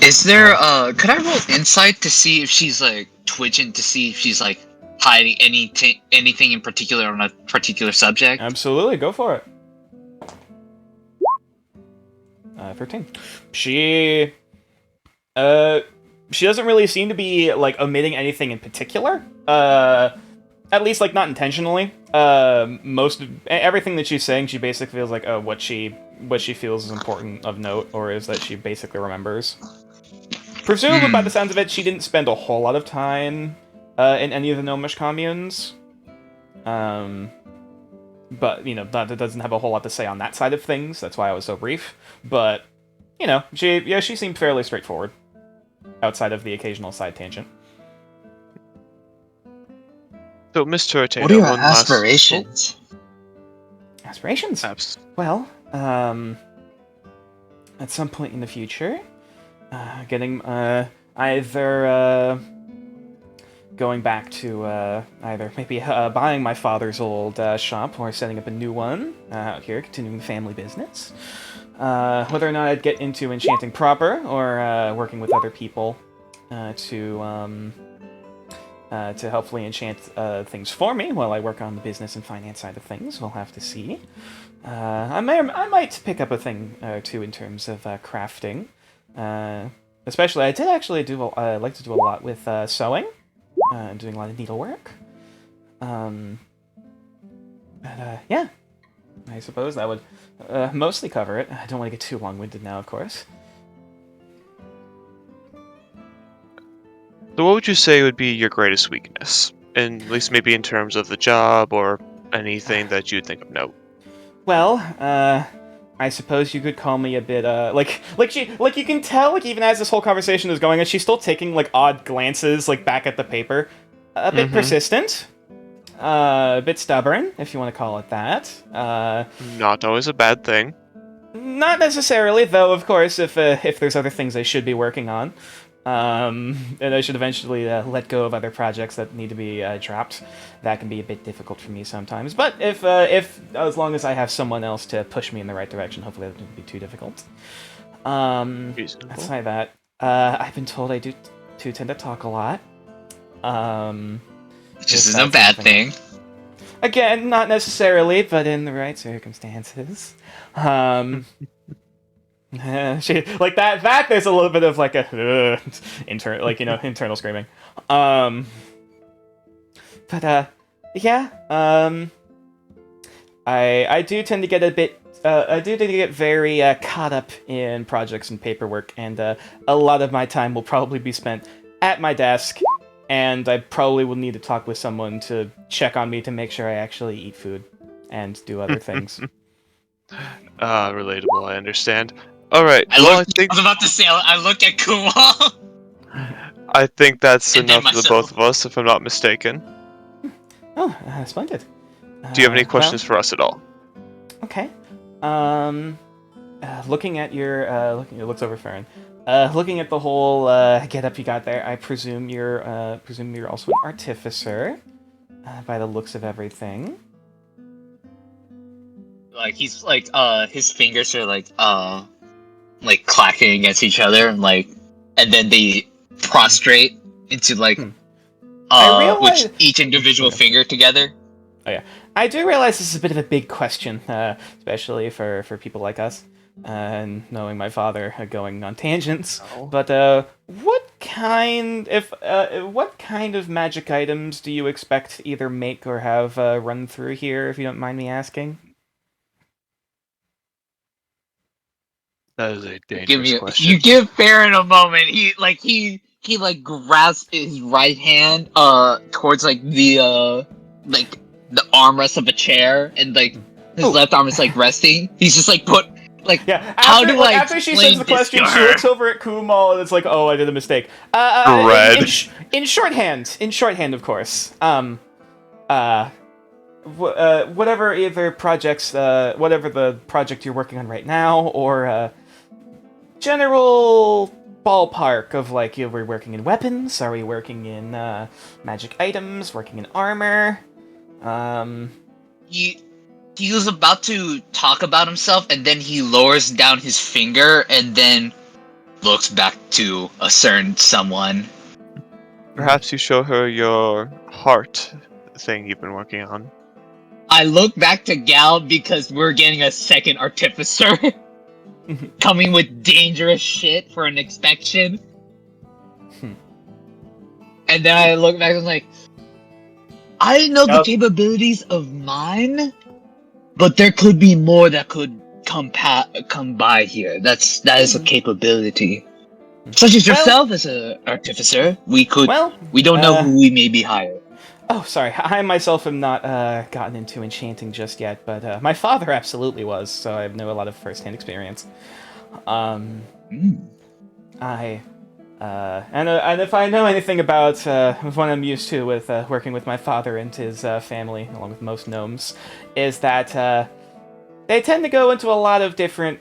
Is there could I roll insight to see if she's like twitching, to see if she's like hiding anything in particular on a particular subject? Absolutely, go for it. 13. She doesn't really seem to be like omitting anything in particular. At least like not intentionally. Everything that she's saying, she basically feels like what she feels is important of note, or is that she basically remembers. Presumably, by the sounds of it, she didn't spend a whole lot of time in any of the Gnomish communes. But, you know, that doesn't have a whole lot to say on that side of things. That's why I was so brief. But, you know, she seemed fairly straightforward. Outside of the occasional side tangent. So, Miss Turretato, What are your one last- aspirations? Aspirations? Abs- Well, at some point in the future, getting either going back to either maybe buying my father's old shop or setting up a new one out here, continuing the family business. Whether or not I'd get into enchanting proper or working with other people to to hopefully enchant things for me while I work on the business and finance side of things. We'll have to see. I might pick up a thing or two in terms of crafting. Especially, I did actually like to do a lot with sewing, and doing a lot of needlework. Yeah, I suppose that would mostly cover it. I don't want to get too long-winded now, of course. So what would you say would be your greatest weakness? And at least maybe in terms of the job or anything that you'd think of note. Well, I suppose you could call me a bit, like you can tell, like, even as this whole conversation is going on, she's still taking, like, odd glances, like, back at the paper. A bit persistent. A bit stubborn, if you want to call it that. Not always a bad thing. Not necessarily, though, of course, if there's other things I should be working on. And I should eventually let go of other projects that need to be dropped. That can be a bit difficult for me sometimes. But if as long as I have someone else to push me in the right direction, hopefully that won't be too difficult. Reasonable. Aside that, I've been told I do tend to talk a lot. Which isn't a bad thing. Again, not necessarily, but in the right circumstances. She like that. There's a little bit of like a internal screaming. But yeah. I do tend to get a bit. I do tend to get very caught up in projects and paperwork, and a lot of my time will probably be spent at my desk. And I probably will need to talk with someone to check on me to make sure I actually eat food and do other things. Relatable, I understand. Alright, I think was about to say, I looked at Kumal. I think that's And then enough for the myself. both of us, if I'm not mistaken. Oh, splendid. Do you have any questions for us at all? Okay. Looking at your, it looks over Farron. Looking at the whole get-up you got there, I presume you're also an artificer, by the looks of everything. Like he's like his fingers are like clacking against each other and then they prostrate into I which each individual finger together. I do realize this is a bit of a big question, especially for people like us, and knowing my father going on tangents. No. But what kind of magic items do you expect to either make or have run through here, if you don't mind me asking? That is a dangerous question. You give Farron a moment. He grasps his right hand towards the armrest of a chair, and his left arm is resting. He's just Yeah. After she explain says the this question, to she her? looks over at Kumal and it's like, oh, I did a mistake. Red. In shorthand, of course. Whatever either projects, whatever the project you're working on right now, or general ballpark of are we working in weapons? Are we working in magic items? Working in armor? He was about to talk about himself, and then he lowers down his finger, and then looks back to a certain someone. Perhaps you show her your heart thing you've been working on. I look back to Gal because we're getting a second artificer coming with dangerous shit for an inspection. And then I look back and I'm like, I didn't know the capabilities of mine, but there could be more that could come by here. That is a capability. Such as yourself as an artificer. We don't know who we may be hired. Oh, sorry. I myself am not gotten into enchanting just yet, but my father absolutely was, so I know a lot of first-hand experience. And if I know anything about what I'm used to with working with my father and his family, along with most gnomes, is that they tend to go into a lot of different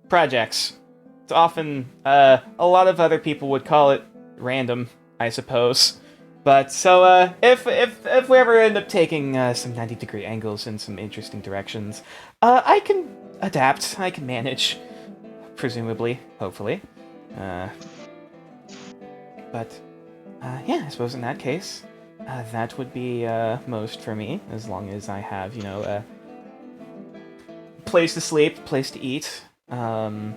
projects. It's often a lot of other people would call it random, I suppose. But so if we ever end up taking some 90-degree angles in some interesting directions, I can adapt. I can manage, presumably, hopefully. But Yeah, I suppose in that case, that would be most for me, as long as I have, a place to sleep, place to eat. Hopefully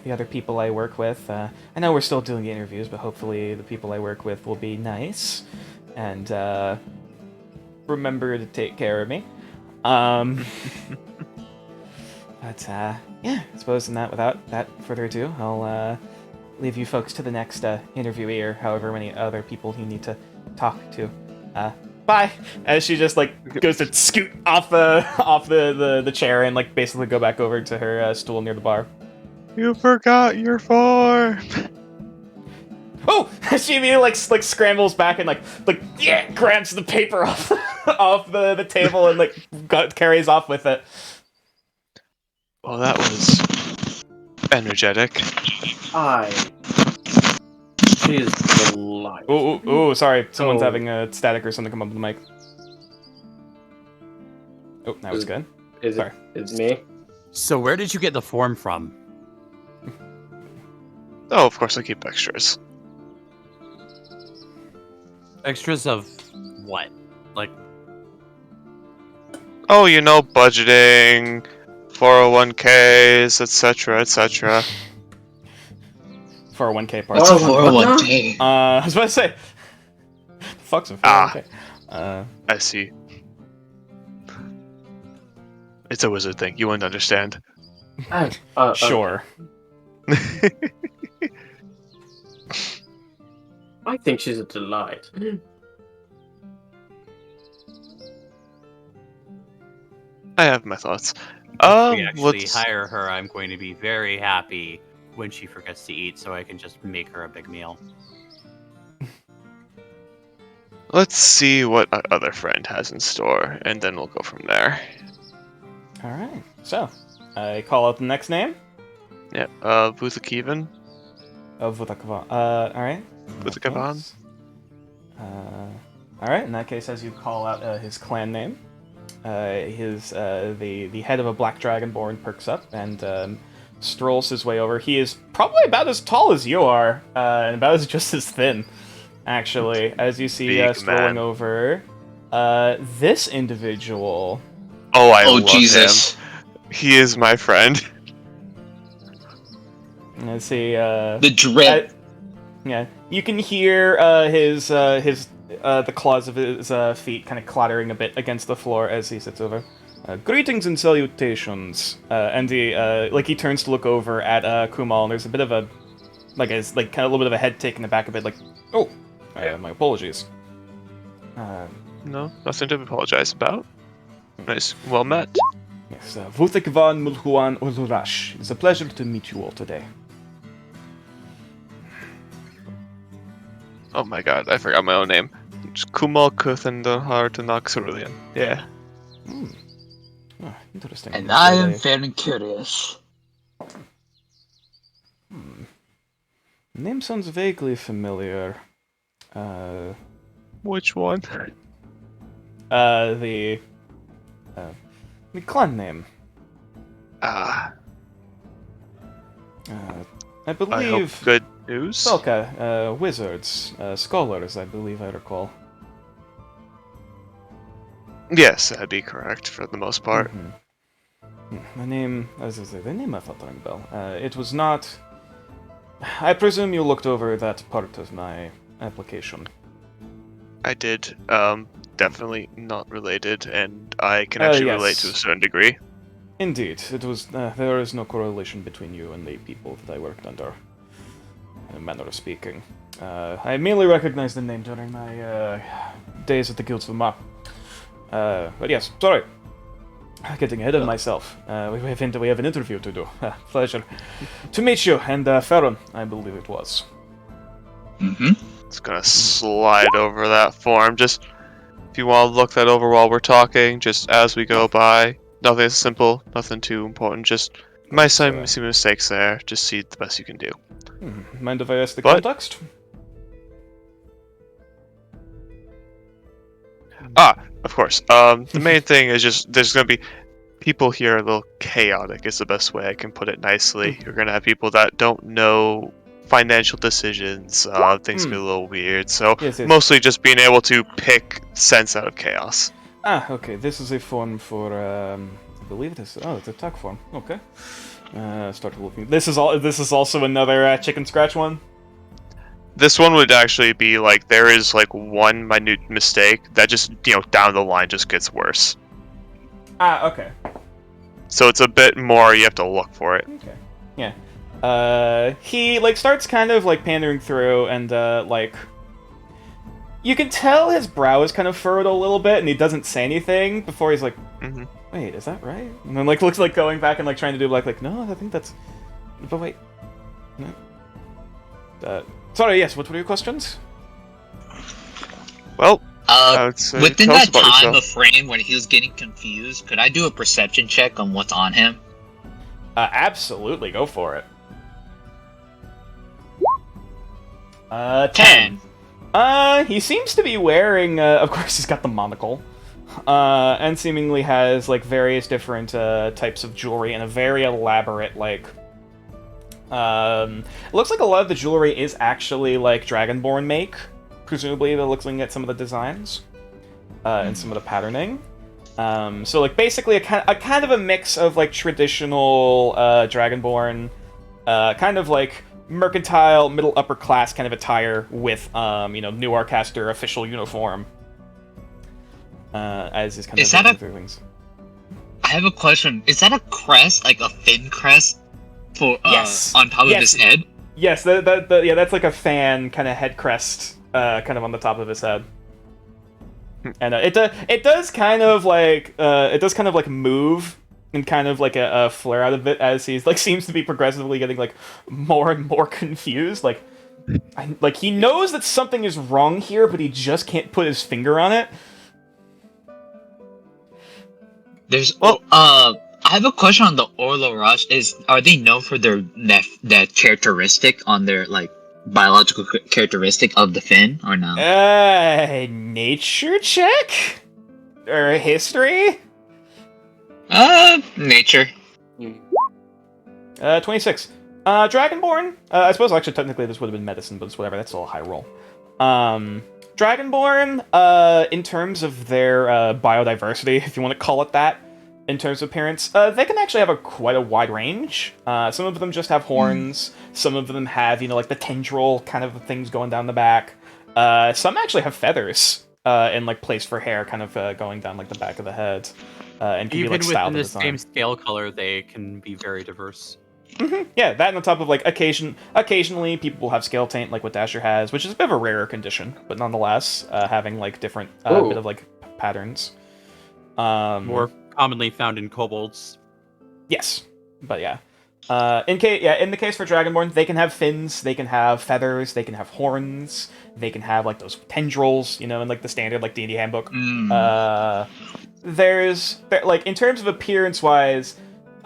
the other people I work with. I know we're still doing interviews, but hopefully the people I work with will be nice and remember to take care of me. But yeah, I suppose without that further ado, I'll leave you folks to the next interviewee or however many other people you need to talk to. Bye. As she just goes to scoot off the chair and basically go back over to her stool near the bar. You forgot your form. Oh! She immediately scrambles back and yeah, grabs the paper off off the table and carries off with it. Well, that was energetic. She is delighted. Oh, sorry. Someone's Oh. having a static or something come up with the mic. Oh, that was good. Sorry. It's me. So where did you get the form from? Oh, of course I keep extras. Extras of what? Like, Oh, budgeting, 401ks, etc., etc. 401k part. What's a Oh, what 401k? I was about to say. The fuck's a 401k? I see. It's a wizard thing. You wouldn't understand. Sure. I think she's a delight. I have my thoughts. if we actually let's hire her, I'm going to be very happy when she forgets to eat, so I can just make her a big meal. let's see what our other friend has in store, and then we'll go from there. All right. So, I call out the next name. Yeah. Vuthakivan. Of Vutakavan. All right. Vutakavan. All right. In that case, as you call out his clan name, the head of a black dragonborn perks up and strolls his way over. He is probably about as tall as you are, and about just as thin, actually. As you see Big strolling man. over, this individual. Oh, I Oh love Jesus! him. He is my friend. Let's see. The dread. Yeah, you can hear the claws of his feet kind of clattering a bit against the floor as he sits over. Greetings and salutations. And he turns to look over at Kumal, and there's a bit of a kind of a little bit of a head taken aback a bit, oh, my apologies. No, nothing to apologize about. Nice, well met. Yes, Vuthikvan Mulhuan Ulurash. It's a pleasure to meet you all today. Oh my god, I forgot my own name. It's Kumal Kuthandahar Tanaxarulian. Yeah. Oh, interesting. And So I am they- very curious. Name sounds vaguely familiar. Which one? The clan name. Ah, I I hope believe good news. Selka, wizards, scholars, I believe I recall. Yes, that'd be correct for the most part. The name, as I say, the name I thought rang a bell. It was not. I presume you looked over that part of my application. I did. Definitely not related, and I can actually yes. relate to a certain degree. Indeed, it was. There is no correlation between you and the people that I worked under. In a manner of speaking, I merely recognized the name during my days at the Guilds of Ma. But yes, sorry. Getting ahead of myself. We have an interview to do. Pleasure to meet you, and Farron, I believe it was. Mm-hmm. It's gonna slide over that form. Just if you want to look that over while we're talking, just as we go by. Nothing simple, nothing too important. Just might some mistakes there. Just see the best you can do. Mind if I ask the What? context? Of course. The main thing is just there's gonna be people here a little chaotic. Is the best way I can put it nicely. You're gonna have people that don't know financial decisions, things get a little weird. So Yes, yes. mostly just being able to pick sense out of chaos. Ah, okay. This is a form for, I believe this. Oh, it's a tuck form. Okay. Start looking. This is also another chicken scratch one. This one would actually be like there is like one minute mistake that just down the line just gets worse. Ah, okay. So it's a bit more. You have to look for it. Okay. Yeah. He like starts kind of like pandering through, and like you can tell his brow is kind of furrowed a little bit, and he doesn't say anything before he's like, hmm "Wait, is that right?" And then like looks like going back and like trying to do like no, I think that's. But wait, no. Sorry. Yes. What were your questions? Well, I would say, Within tell us that about time yourself. of frame when he was getting confused, could I do a perception check on what's on him? Absolutely, go for it. 10. He seems to be wearing, of course he's got the monocle, and seemingly has, like, various different, types of jewelry and a very elaborate, like, it looks like a lot of the jewelry is actually, like, Dragonborn make, presumably they're looking at some of the designs, and some of the patterning. So, like, basically a kind of a mix of, like, traditional, Dragonborn, kind of, like, mercantile, middle upper class kind of attire with, New Arcaster official uniform. As is kind Is of that through things. I have a question. Is that a crest, like a fin crest, for Yes. on top of Yes. his head? Yes, yeah, that's like a fan kind of head crest, kind of on the top of his head. And it does kind of like move and kind of like a flare out of it as he's like seems to be progressively getting like more and more confused. Like he knows that something is wrong here, but he just can't put his finger on it. There's I have a question on the Orlo Rush. Are they known for that characteristic on their like biological characteristic of the fin or no? Nature check or history? Nature. 26. Dragonborn. I suppose actually technically this would have been medicine, but it's whatever. That's still a high roll. Dragonborn, in terms of their biodiversity, if you want to call it that, in terms of appearance, they can actually have quite a wide range. Some of them just have horns. Some of them have, like the tendril kind of things going down the back. Some actually have feathers and like place for hair, kind of going down like the back of the head, and can Even be like styled within in the design. same scale color, they can be very diverse. Yeah, that and on top of like occasionally people will have scale taint like what Dasher has, which is a bit of a rarer condition, but nonetheless having like different bit of like patterns. More commonly found in kobolds. Yes, but yeah. In the case for Dragonborn, they can have fins, they can have feathers, they can have horns, they can have like those tendrils, in like the standard like D&D handbook. There's like in terms of appearance wise,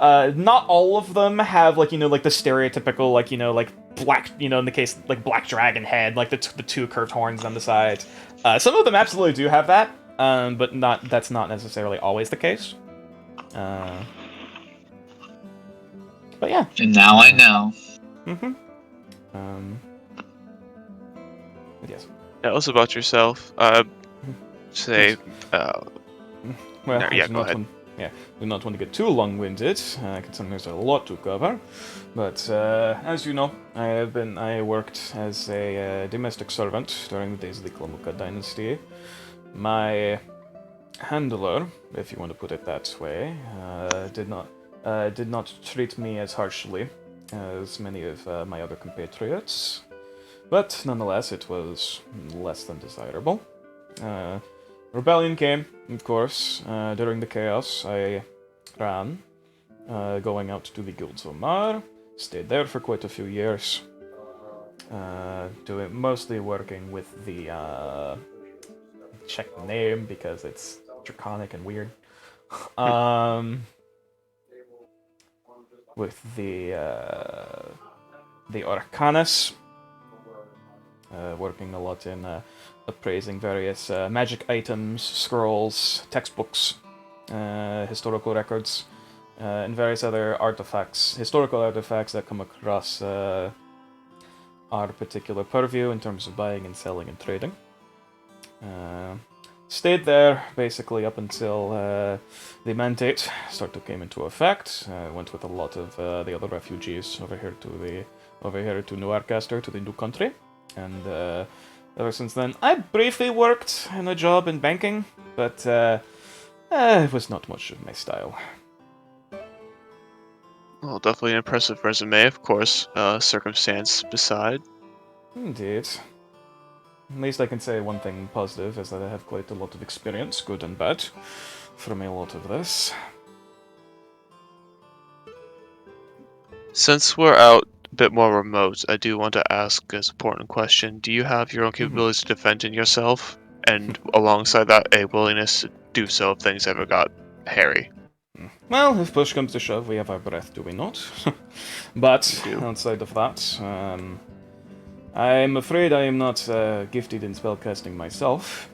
not all of them have like like the stereotypical like like black in the case like black dragon head like the two curved horns on the side. Some of them absolutely do have that, but that's not necessarily always the case. But yeah. And now I know. Yes. Tell us about yourself. Say, Well, No, I yeah, do go not ahead. want- do not want to get too long-winded, considering there's a lot to cover. But as you know, I worked as a domestic servant during the days of the Klamuka dynasty. My handler, if you want to put it that way, did not treat me as harshly as many of my other compatriots, but nonetheless, it was less than desirable. Rebellion came, of course. During the chaos, I ran, going out to the Guilds of Mar. Stayed there for quite a few years, mostly working with the check the name because it's draconic and weird. With the Arcanus, working a lot in appraising various magic items, scrolls, textbooks, historical records, and various other artifacts, historical artifacts that come across our particular purview in terms of buying and selling and trading. Stayed there basically up until the mandate came into effect. Went with a lot of the other refugees over here to New Arcaster, to the new country, and ever since then, I briefly worked in a job in banking, but it was not much of my style. Well, definitely an impressive resume, of course. Circumstance beside. Indeed. At least I can say one thing positive is that I have quite a lot of experience, good and bad, from a lot of this. Since we're out a bit more remote, I do want to ask an important question. Do you have your own capabilities to defend in yourself? And alongside that, a willingness to do so if things ever got hairy? Well, if push comes to shove, we have our breath, do we not? But, We do. outside of that, I'm afraid I am not gifted in spellcasting myself.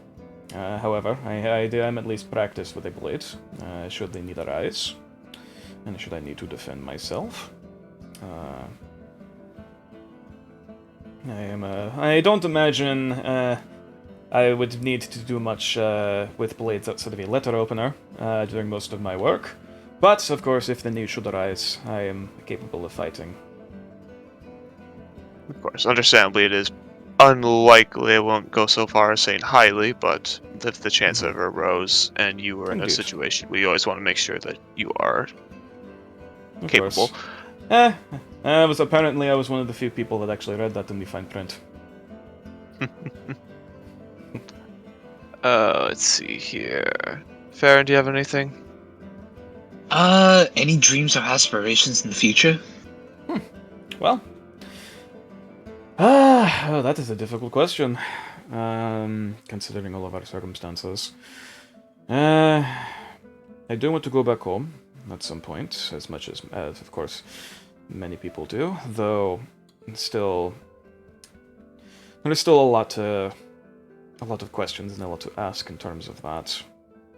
However, I am at least practiced with a blade, should they need arise, and should I need to defend myself. I don't imagine I would need to do much with blades outside of a letter opener during most of my work. But, of course, if the need should arise, I am capable of fighting. Of course, understandably, it is unlikely. I won't go so far as saying highly, but if the chance ever arose and you were in a Indeed. situation, we always want to make sure that you are Of capable. course. I was one of the few people that actually read that in the fine print. Let's see here. Farron, do you have anything? Any dreams or aspirations in the future? Well, that is a difficult question, considering all of our circumstances. I do want to go back home at some point, as much as of course, many people do. Though, there's still a lot of questions and a lot to ask in terms of that.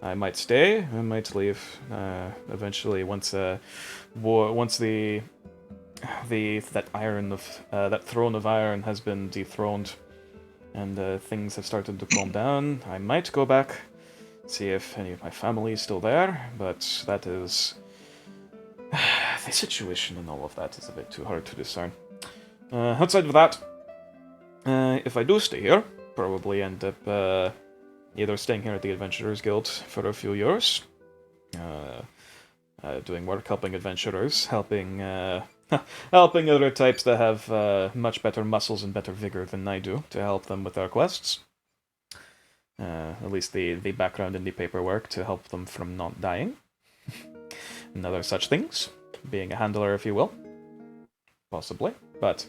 I might stay, I might leave. Eventually, once that throne of iron has been dethroned, and things have started to calm down, I might go back, see if any of my family is still there. But that is the situation, and all of that is a bit too hard to discern. Outside of that, if I do stay here, probably end up either staying here at the Adventurers Guild for a few years, doing work, helping adventurers, helping other types that have much better muscles and better vigor than I do to help them with their quests. At least the background in the paperwork to help them from not dying. And other such things. Being a handler, if you will. Possibly. But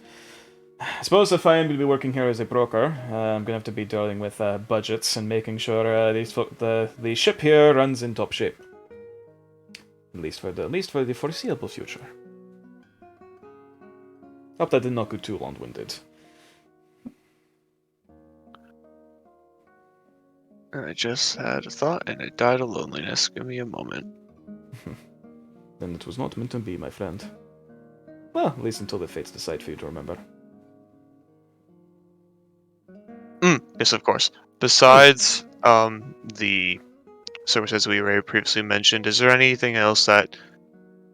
I suppose if I am going to be working here as a broker, I'm going to have to be dealing with budgets and making sure the ship here runs in top shape. At least for the foreseeable future. Hope that did not go too long-winded. I just had a thought and it died of loneliness. Give me a moment. Then it was not meant to be, my friend. Well, at least until the fates decide for you to remember. Yes, of course. Besides the services we already previously mentioned, is there anything else that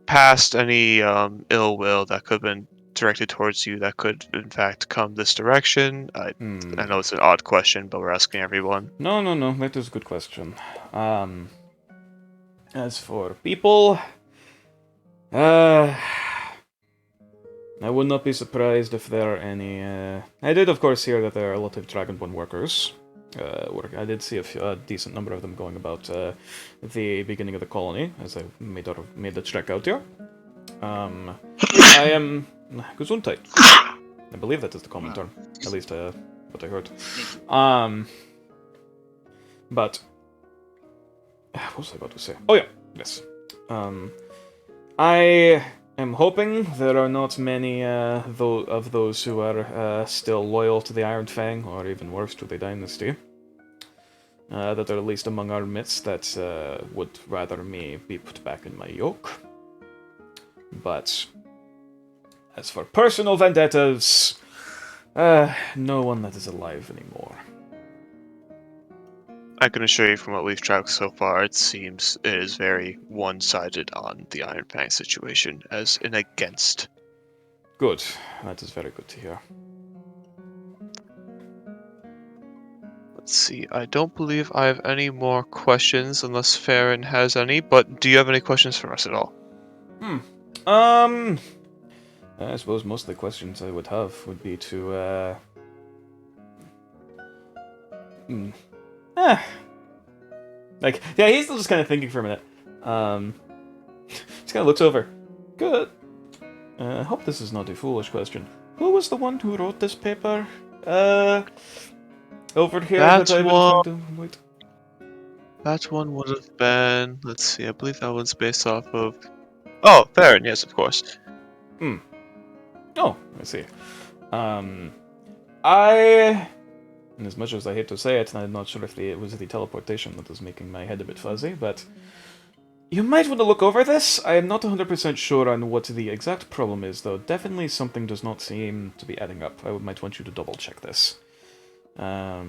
past any ill will that could have been directed towards you that could, in fact, come this direction? I know it's an odd question, but we're asking everyone. No, that is a good question. As for people, I would not be surprised if there are any. I did, of course, hear that there are a lot of Dragonborn workers. I did see a decent number of them going about the beginning of the colony, as I made the trek out here. I am Gesundheit. I believe that is the common term, at least what I heard. But what was I about to say? Oh yeah, yes. I am hoping there are not many of those who are still loyal to the Iron Fang, or even worse, to the Dynasty. That are at least among our midst that would rather me be put back in my yoke. But as for personal vendettas, No one that is alive anymore. I can assure you from what we've tracked so far, it seems it is very one-sided on the Iron Fang situation, as in against. Good. That is very good to hear. Let's see, I don't believe I have any more questions unless Farron has any, but do you have any questions for us at all? I suppose most of the questions I would have would be to, Like, yeah, he's still just kind of thinking for a minute. Just kind of looks over. Good. I hope this is not a foolish question. Who was the one who wrote this paper? Over here That's that I've been one. trying to... Wait. That one would have been, let's see, I believe that one's based off of... Oh, Farron, yes, of course. Oh, I see. And as much as I hate to say it, I'm not sure if it was the teleportation that was making my head a bit fuzzy, but... You might want to look over this. I am not 100% sure on what the exact problem is, though. Definitely something does not seem to be adding up. I might want you to double-check this. I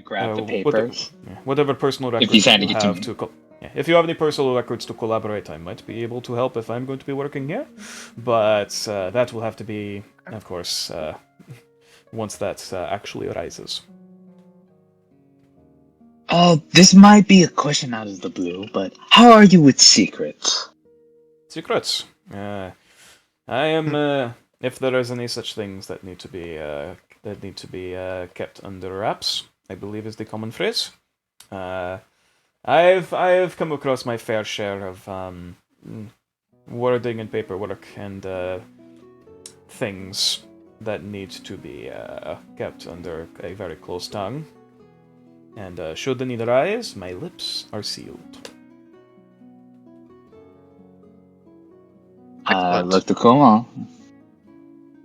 grab the Whatever, papers. whatever personal records he's you handing it to have me. to... if you have any personal records to collaborate, I might be able to help if I'm going to be working here. But that will have to be, of course, once that actually arises. This might be a question out of the blue, but how are you with secrets? Secrets. I am. If there is any such things that need to be kept under wraps, I believe is the common phrase. I've come across my fair share of wording and paperwork and things that need to be kept under a very close tongue. And should the need arise, my lips are sealed. Excellent. Look to Kuma.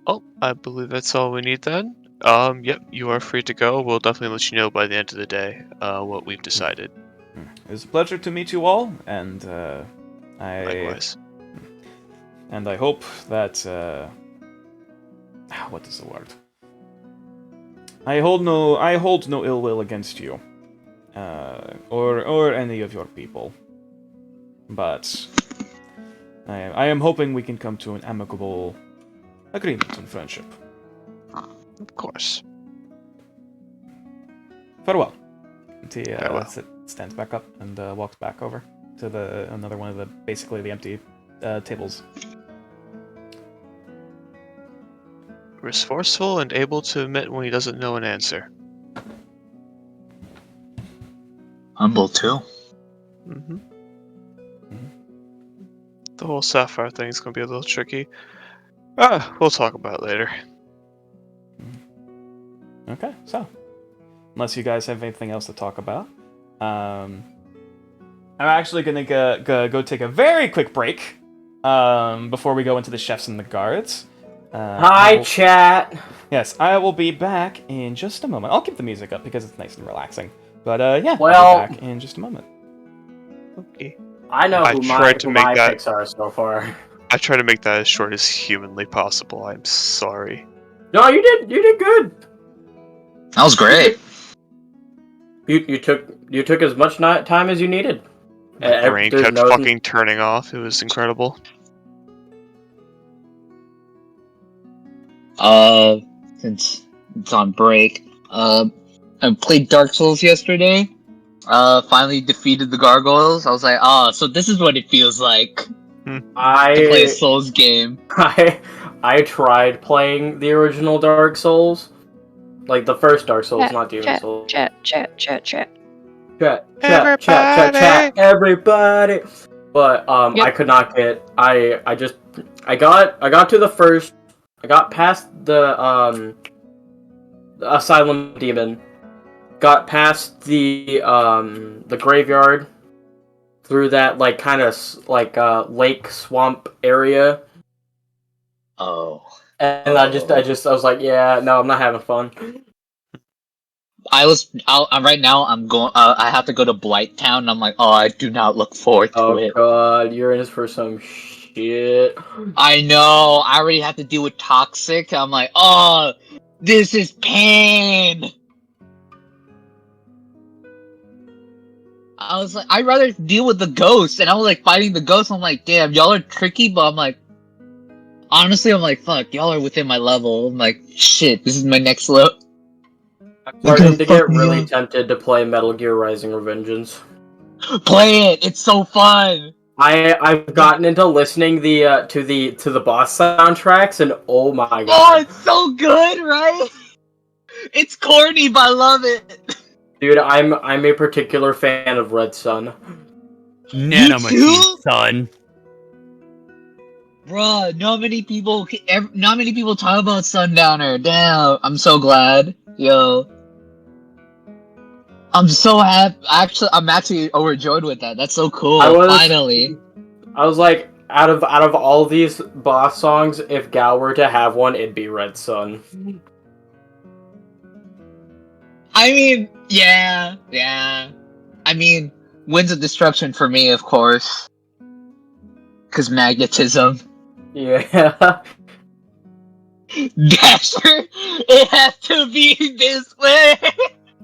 Oh, I believe that's all we need then. Yep, you are free to go. We'll definitely let you know by the end of the day what we've decided. It was a pleasure to meet you all, and Likewise. And I hope that what is the word? I hold no ill will against you, or any of your people. But I am hoping we can come to an amicable agreement and friendship. Of course. Farewell. And he Farewell. stands back up and walks back over to another one of the basically the empty tables. Resourceful and able to admit when he doesn't know an answer. Humble too. Mm-hmm. The whole Sapphire thing is going to be a little tricky. We'll talk about it later. Okay, so unless you guys have anything else to talk about, I'm actually gonna go take a very quick break before we go into the chefs and the guards. Hi, chat. Yes, I will be back in just a moment. I'll keep the music up because it's nice and relaxing. But yeah, Well- I'll be back in just a moment. Okay. I know I who tried to who make my that- picks are so far. I try to make that as short as humanly possible. I'm sorry. No, you did good. That was great. You took as much time as you needed. My brain There's kept no- fucking turning off. It was incredible. Since it's on break, I played Dark Souls yesterday. Finally defeated the gargoyles. I was like, so this is what it feels like to play a Souls game. I tried playing the original Dark Souls, like the first Dark Souls, not Demon Souls. Chat. Chat, everybody. But Yep. I could not get. I got to the first. I got past the Asylum Demon. Got past the graveyard. Through that like kind of like lake swamp area. Oh. And I was like, yeah, no, I'm not having fun. Right now I'm going, I have to go to Blighttown, and I'm like, I do not look forward to Oh it. god, you're in this for some shit. I know, I already have to deal with Toxic, I'm like, This is pain. I was like, I'd rather deal with the ghost, and I was like fighting the ghost. I'm like, damn, y'all are tricky, but I'm like, honestly, I'm like, fuck, y'all are within my level. I'm like, shit, this is my next level. I'm They're gonna starting to fuck get me really up. tempted to play Metal Gear Rising: Revengeance. Play it. It's so fun. I've gotten into listening to the boss soundtracks, and oh my Oh, god, it's so good, right? It's corny, but I love it. dude, I'm a particular fan of Red Sun. Me too? son. Bruh, not many people talk about Sundowner. Damn, I'm so glad. Yo. I'm so happy. Actually, I'm actually overjoyed with that. That's so cool. Finally. I was like, out of all these boss songs, if Gal were to have one, it'd be Red Sun. I mean, yeah. I mean, Winds of Destruction for me, of course. Because magnetism. Yeah. Dasher, it has to be this way.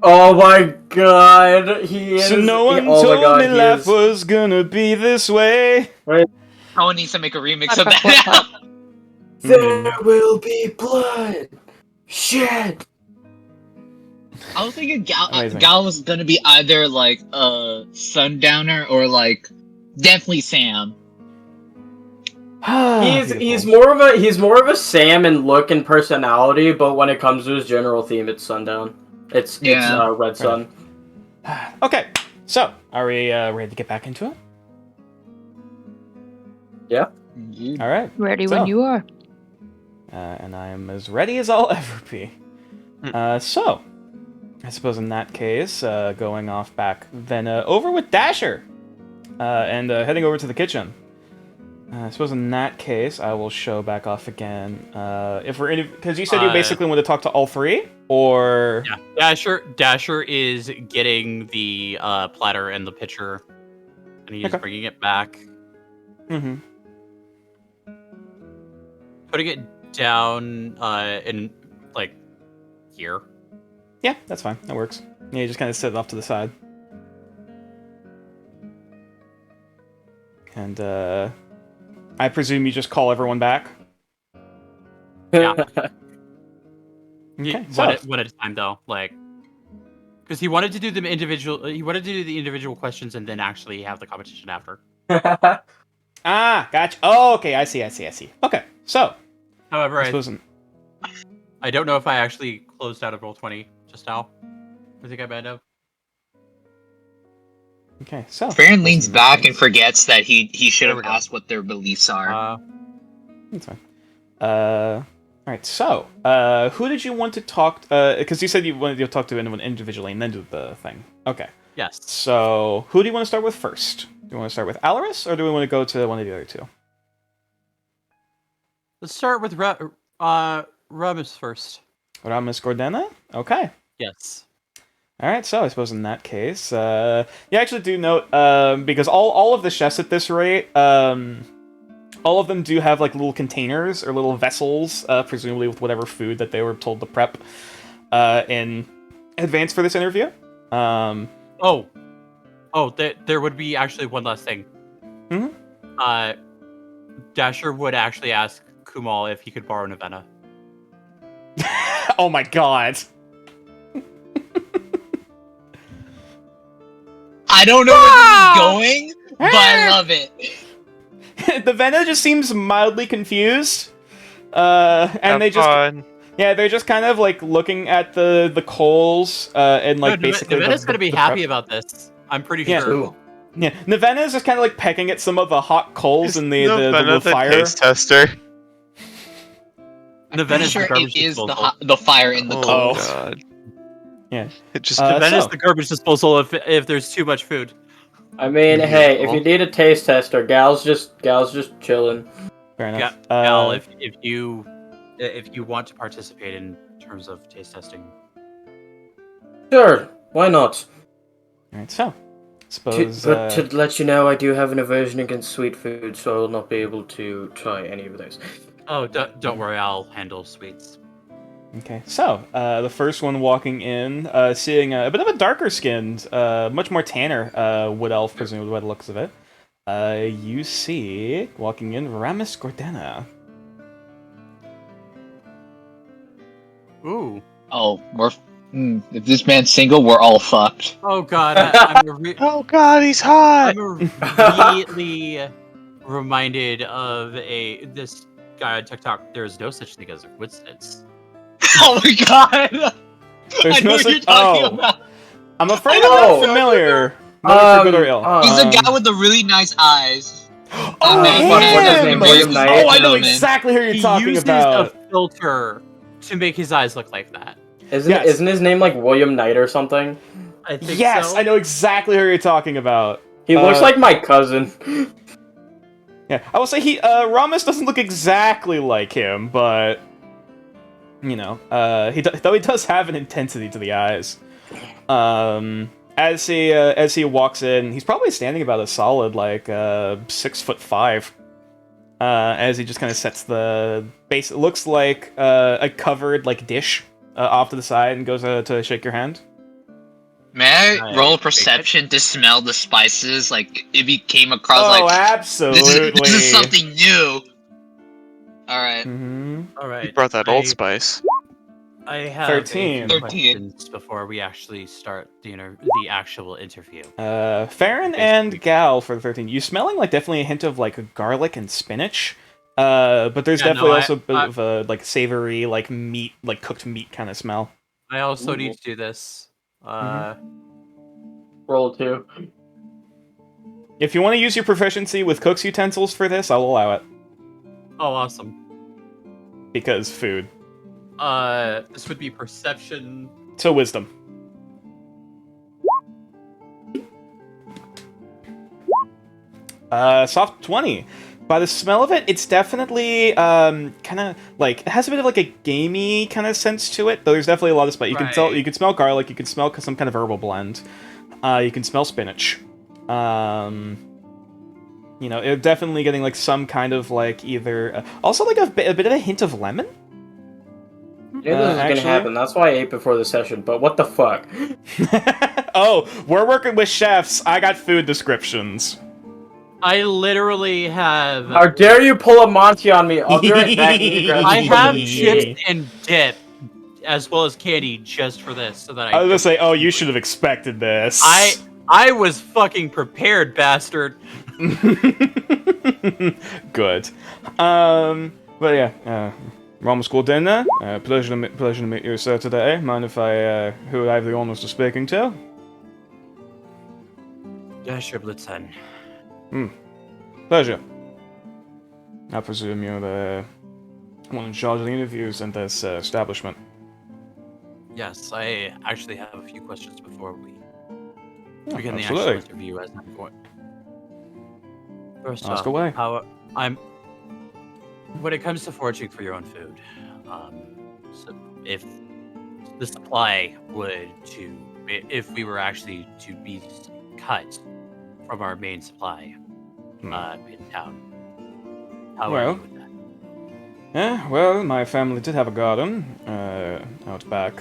Oh my god, he is. So no one oh my told god, me he life is. was gonna be this way. Someone needs to make a remix of that. There will be blood. Shit. I was thinking Amazing. Gal was gonna be either like Sundowner or like definitely Sam. He's more of a Sam in look and personality, but when it comes to his general theme, it's Sundown. It's Yeah. Red Sun. Okay, so are we ready to get back into it? Yeah. All right. Ready So, when you are. and I am as ready as I'll ever be. So, I suppose in that case, going off back, then over with Dasher, and heading over to the kitchen. I suppose in that case, I will show back off again. If we're in, because you said you basically want to talk to all three, or Yeah, Dasher is getting the platter and the pitcher, and he's Okay. bringing it back, mm-hmm. putting it down in like here. Yeah, that's fine. That works. Yeah, you just kind of set it off to the side, and I presume you just call everyone back. Yeah. Okay, One at a time though, like because he wanted to do the individual. He wanted to do the individual questions and then actually have the competition after. Gotcha. Oh, okay, I see. Okay, so However, I I don't know if I actually closed out of Roll20 just now. I think I might have. Okay, so Farron leans back and forgets that he should There have we go. asked what their beliefs are. That's fine. All right. So, who did you want to talk? Because you said you wanted to talk to anyone individually and then do the thing. Okay. Yes. So, who do you want to start with first? Do you want to start with Alaris, or do we want to go to one of the other two? Let's start with Ramus first. Ramus Gordena. Okay. Yes. All right, so I suppose in that case, you actually do note, because all of the chefs at this rate, all of them do have like little containers or little vessels, presumably with whatever food that they were told to prep in advance for this interview. There would be actually one last thing. Mm-hmm. Dasher would actually ask Kumal if he could borrow Navenna. Oh my god. I don't know where this is going, but I love it. The Vena just seems mildly confused. And they just they're just kind of like looking at the coals and like basically Navenna's gonna be happy about this. I'm pretty sure. Yeah, Navenna is just kind of like pecking at some of the hot coals in the little fire. Taste tester. Navenna's Sure, the garbage it is disposal. the fire in the Oh coals. god. Yeah. It just Navenna's so- the garbage disposal if there's too much food. I mean, hey, if you need a taste tester, Gal's just chilling. Fair enough. Gal, if you want to participate in terms of taste testing. Sure, why not? Alright, so suppose To let you know, I do have an aversion against sweet food, so I will not be able to try any of those. Oh, don't worry, I'll handle sweets. Okay, so the first one walking in, seeing a bit of a darker skinned, much more tanner wood elf, presumably by the looks of it. You see walking in Ramus Gordana. Ooh. Oh, if this man's single, we're all fucked. Oh god, I'm Oh god, he's hot! immediately reminded of this guy on TikTok. There's no such thing as a coincidence. Oh my god! There's I know no what such- you're talking oh. about. I'm afraid I I'm know not what you're familiar. Whether for good or ill. He's the guy with the really nice eyes. Oh, man, what's his name? him! William Knight? Oh, I know Man. exactly who you're He talking uses about. a filter to make his eyes look like that. Yes. Isn't his name like William Knight or something? I think Yes, so. I know exactly who you're talking about. He looks like my cousin. Yeah, I will say Ramus doesn't look exactly like him, but you know, he does have an intensity to the eyes. As he walks in, he's probably standing about a solid like 6'5". As he just kind of sets the base, it looks like a covered like dish off to the side and goes to shake your hand. May I roll take it? perception to smell the spices? Like, if he came across, Oh, like, absolutely. this is something new. Alright. Mm-hmm. All right. He brought that Old Spice. I have 13. a few 13. questions before we actually start the actual interview. Farron and Gal for the 13. You smelling like definitely a hint of like garlic and spinach. But there's Yeah, no, definitely also a bit I- of a like savory, like meat, like cooked meat kind of smell. I also Ooh. need to do this. Roll 2. If you want to use your proficiency with cook's utensils for this, I'll allow it. Oh, awesome. Because food. This would be perception. So wisdom. Soft 20. By the smell of it, it's definitely kind of like it has a bit of like a gamey kind of sense to it. Though there's definitely a lot of spice. You can tell. Right. You can smell garlic. You can smell some kind of herbal blend. You can smell spinach. You know, it definitely getting like some kind of like either also like a bit of a hint of lemon. Yeah, this is actually- gonna happen. That's why I ate before the session. But what the fuck? Oh, we're working with chefs. I got food descriptions. I literally have. How dare you pull a Monty on me? I'll be right back. You can grab I some have food. chips and dip, as well as candy, just for this, so that I was gonna say, oh, you should have expected this. I was fucking prepared, bastard. Good. But yeah, Ramus Gordana, pleasure to meet you, sir, today. Mind if I, who I have the honors of speaking to? Yeah, sure, Blitzen. Pleasure. I presume you're the one in charge of the interviews in this establishment. Yes, I actually have a few questions before we Yeah, begin the absolutely. actual interview. As I'm going. First Ask off, away. when it comes to foraging for your own food, so if the supply if we were actually to be cut from our main supply in town, how are Well. you with that? Yeah, well, my family did have a garden out back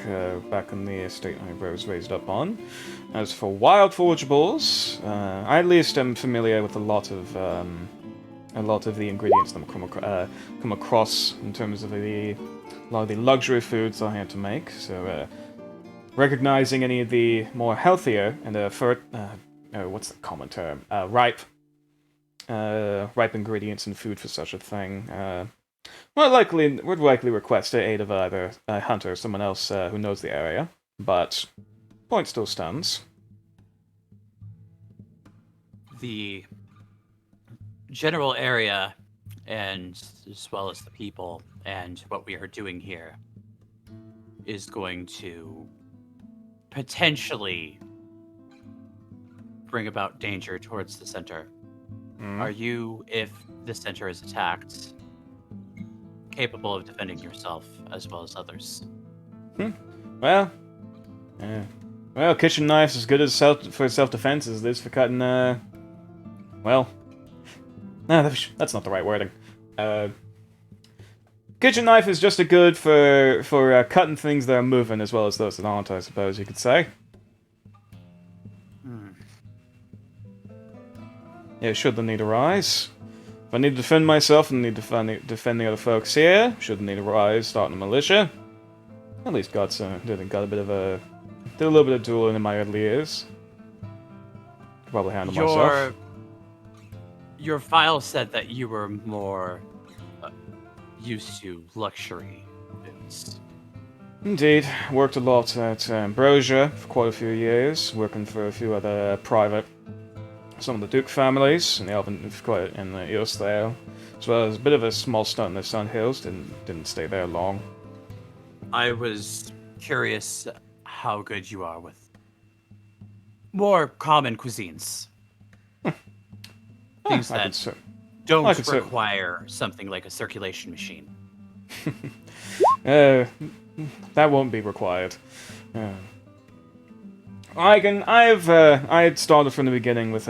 in the estate I was raised up on. As for wild forageables, I at least am familiar with a lot of the ingredients that come across in terms of a lot of the luxury foods I had to make. So, recognizing any of the more healthier and what's the common term? Ripe ingredients in food for such a thing. Would likely request the aid of either a hunter or someone else who knows the area, but point still stands. The general area, and as well as the people, and what we are doing here, is going to potentially bring about danger towards the center. Are you, if the center is attacked, capable of defending yourself as well as others? Well, kitchen knife's as good as for self-defense as it is for cutting. Well, no, that's not the right wording. kitchen knife is just a good for cutting things that are moving as well as those that aren't, I suppose you could say. Yeah, should the need arise. If I need to defend myself and need to defend the other folks here, should the need arise, starting a militia. At least got a little bit of dueling in my early years. Could probably handle myself. Your file said that you were more used to luxury boots. Indeed, worked a lot at Ambrosia for quite a few years, working for a few other some of the Duke families in the East there, as well as a bit of a small stunt in the Sun Hills. Didn't stay there long. I was curious how good you are with more common cuisines. Things that don't require something like a circulation machine. That won't be required. I had started from the beginning with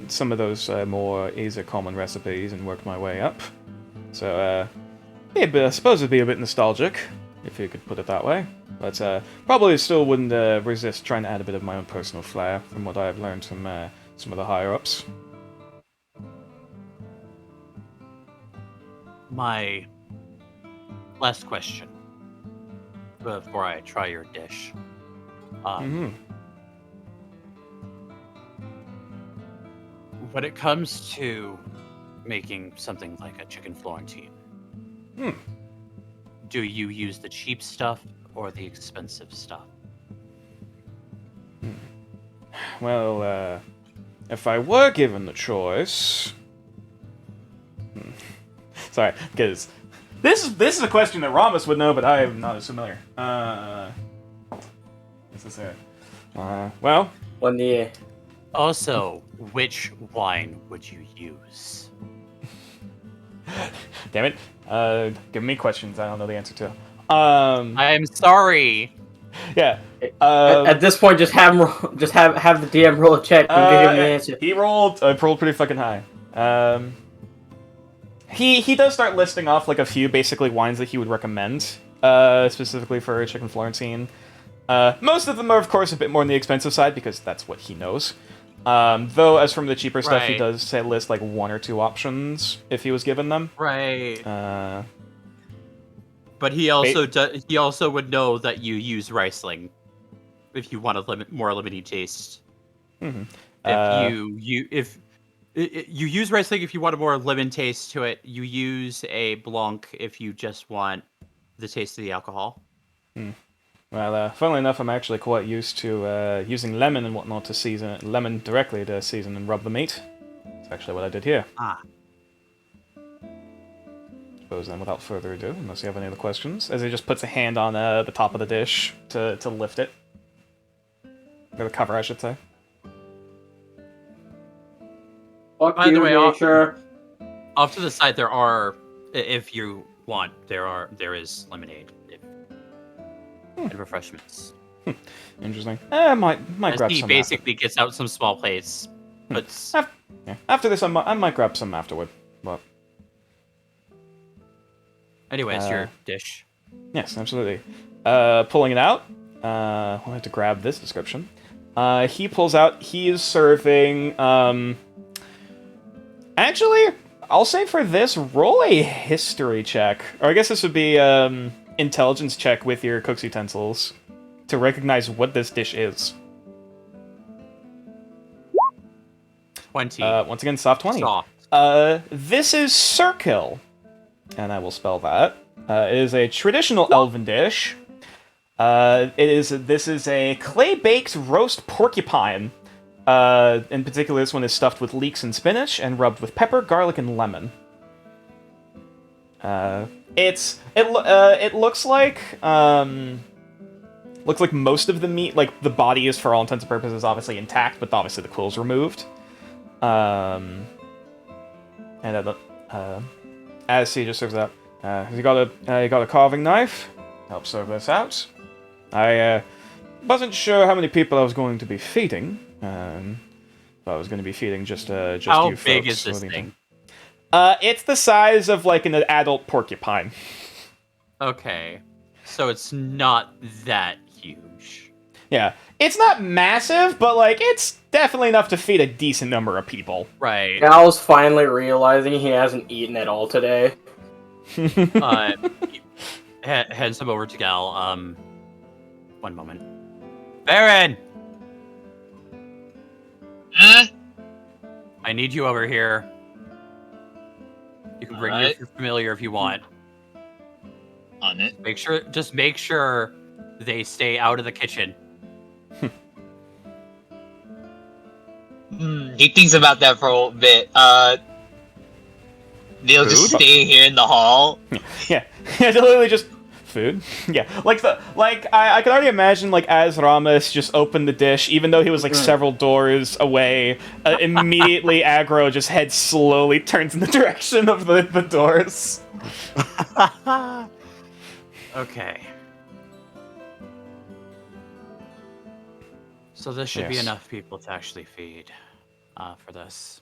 some of those more easy common recipes and worked my way up. So I suppose it'd be a bit nostalgic, if you could put it that way. But probably still wouldn't resist trying to add a bit of my own personal flair from what I've learned from some of the higher ups. My last question before I try your dish. When it comes to making something like a chicken Florentine, do you use the cheap stuff or the expensive stuff? Well, if I were given the choice... Sorry, because this is a question that Rhombus would know, but I am not as familiar. What's this here? Well... One year. Also, which wine would you use? Damn it. Give me questions I don't know the answer to. I'm sorry. Yeah. At this point, just have the DM roll a check and give him the answer. He rolled pretty fucking high. He does start listing off like a few basically wines that he would recommend, specifically for chicken Florentine. Most of them are, of course, a bit more on the expensive side because that's what he knows. Though, as from the cheaper stuff, he does say list like one or two options if he was given them. Right. But he also would know that you use Riesling if you want a more limited taste. Mm-hmm. If you use Riesling if you want a more lemon taste to it, you use a Blanc if you just want the taste of the alcohol. Well, funnily enough, I'm actually quite used to using lemon and whatnot to season lemon directly to season and rub the meat. That's actually what I did here. Suppose then, without further ado, unless you have any other questions, as he just puts a hand on the top of the dish to lift it, or the cover, I should say. By the way, off to the side, there are, if you want, there is lemonade and refreshments. Interesting. Might grab he some. Basically gets out some small plates. But after this, I might grab some afterward. But anyways, your dish. Yes, absolutely. Pulling it out. I'll have to grab this description. He pulls out. He is serving. Actually, I'll say for this, roll a history check, or I guess this would be intelligence check with your cook's utensils to recognize what this dish is. 20. Once again, soft 20. Soft. This is Cirkil, and I will spell that. It is a traditional elven dish. This is a clay-baked roast porcupine. In particular, this one is stuffed with leeks and spinach and rubbed with pepper, garlic, and lemon. It looks like most of the meat, like the body is for all intents and purposes obviously intact, but obviously the quill's removed. And as he just serves that, you got a carving knife. Help serve this out. I wasn't sure how many people I was going to be feeding. If I was going to be feeding just how you big folks. is this thing? It's the size of like an adult porcupine. Okay, so it's not that huge. Yeah, it's not massive, but like it's definitely enough to feed a decent number of people. Right. Gal's finally realizing he hasn't eaten at all today. Hands him over to Gal. One moment. Baron! Huh? I need you over here. You can bring Alright. your familiar if you want. On it. Just make sure they stay out of the kitchen. He thinks about that for a little bit. They'll just Food? stay here in the hall. Yeah, it's literally just food. Yeah, I can already imagine like as Ramus just opened the dish, even though he was like several doors away. Immediately, Aggro just head slowly turns in the direction of the doors. Okay. So this should be Yes. enough people to actually feed for this.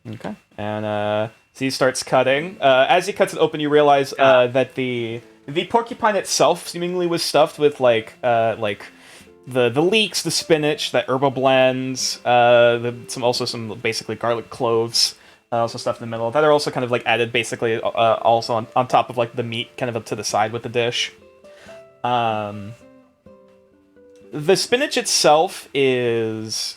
Okay. And so he starts cutting. As he cuts it open, you realize that the porcupine itself seemingly was stuffed with like the leeks, the spinach, the herbal blends, some basically garlic cloves, also stuffed in the middle that are also kind of like added basically also on top of like the meat, kind of up to the side with the dish. The spinach itself is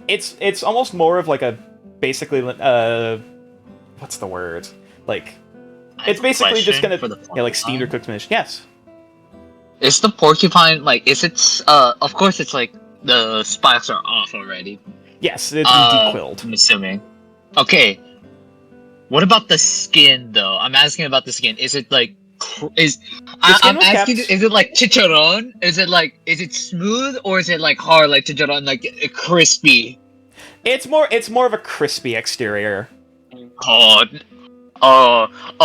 it's almost more of like a basically what's the word, like it's basically just gonna like steamed or cooked spinach. Yes. Is the porcupine like? Is it? Of course, it's like the spikes are off already. Yes, it's been dequilled. I'm assuming. Okay. What about the skin, though? I'm asking about the skin. Is it like? I'm was asking. kept- Is it like chicharron? Is it smooth or is it like hard like chicharron, like crispy? It's more of a crispy exterior. Oh,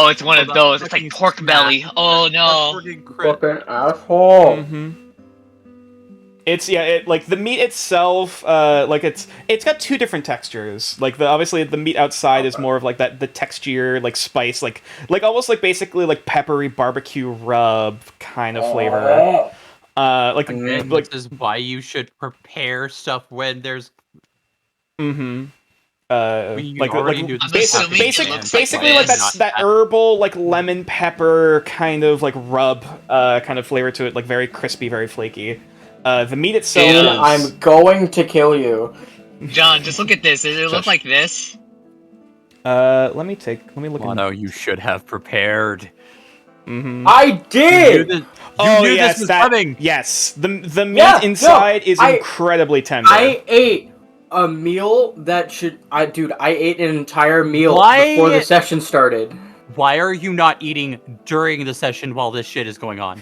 it's one of that those. It's fucking like pork smack. belly. Oh no. Fucking asshole. Mm-hmm. It's like the meat itself, like it's got two different textures. Like obviously the meat outside is more of like the texture, like spice, like almost like basically like peppery barbecue rub kind of flavor. Like Again, like this is why you should prepare stuff when there's. mm-hmm. We already knew I'm this assuming happened. it looks basically like like this. that herbal like lemon pepper kind of like rub kind of flavor to it, like very crispy, very flaky. The meat itself Dude, is... I'm going to kill you. John, just look at this. Does it look like this? let me look. Mono, you should have prepared. Mm-hmm. I You did. knew this was coming. Yes, the meat Yeah, inside is I- incredibly tender. I ate a meal that should. I ate an entire meal Why- before the session started. Why are you not eating during the session while this shit is going on?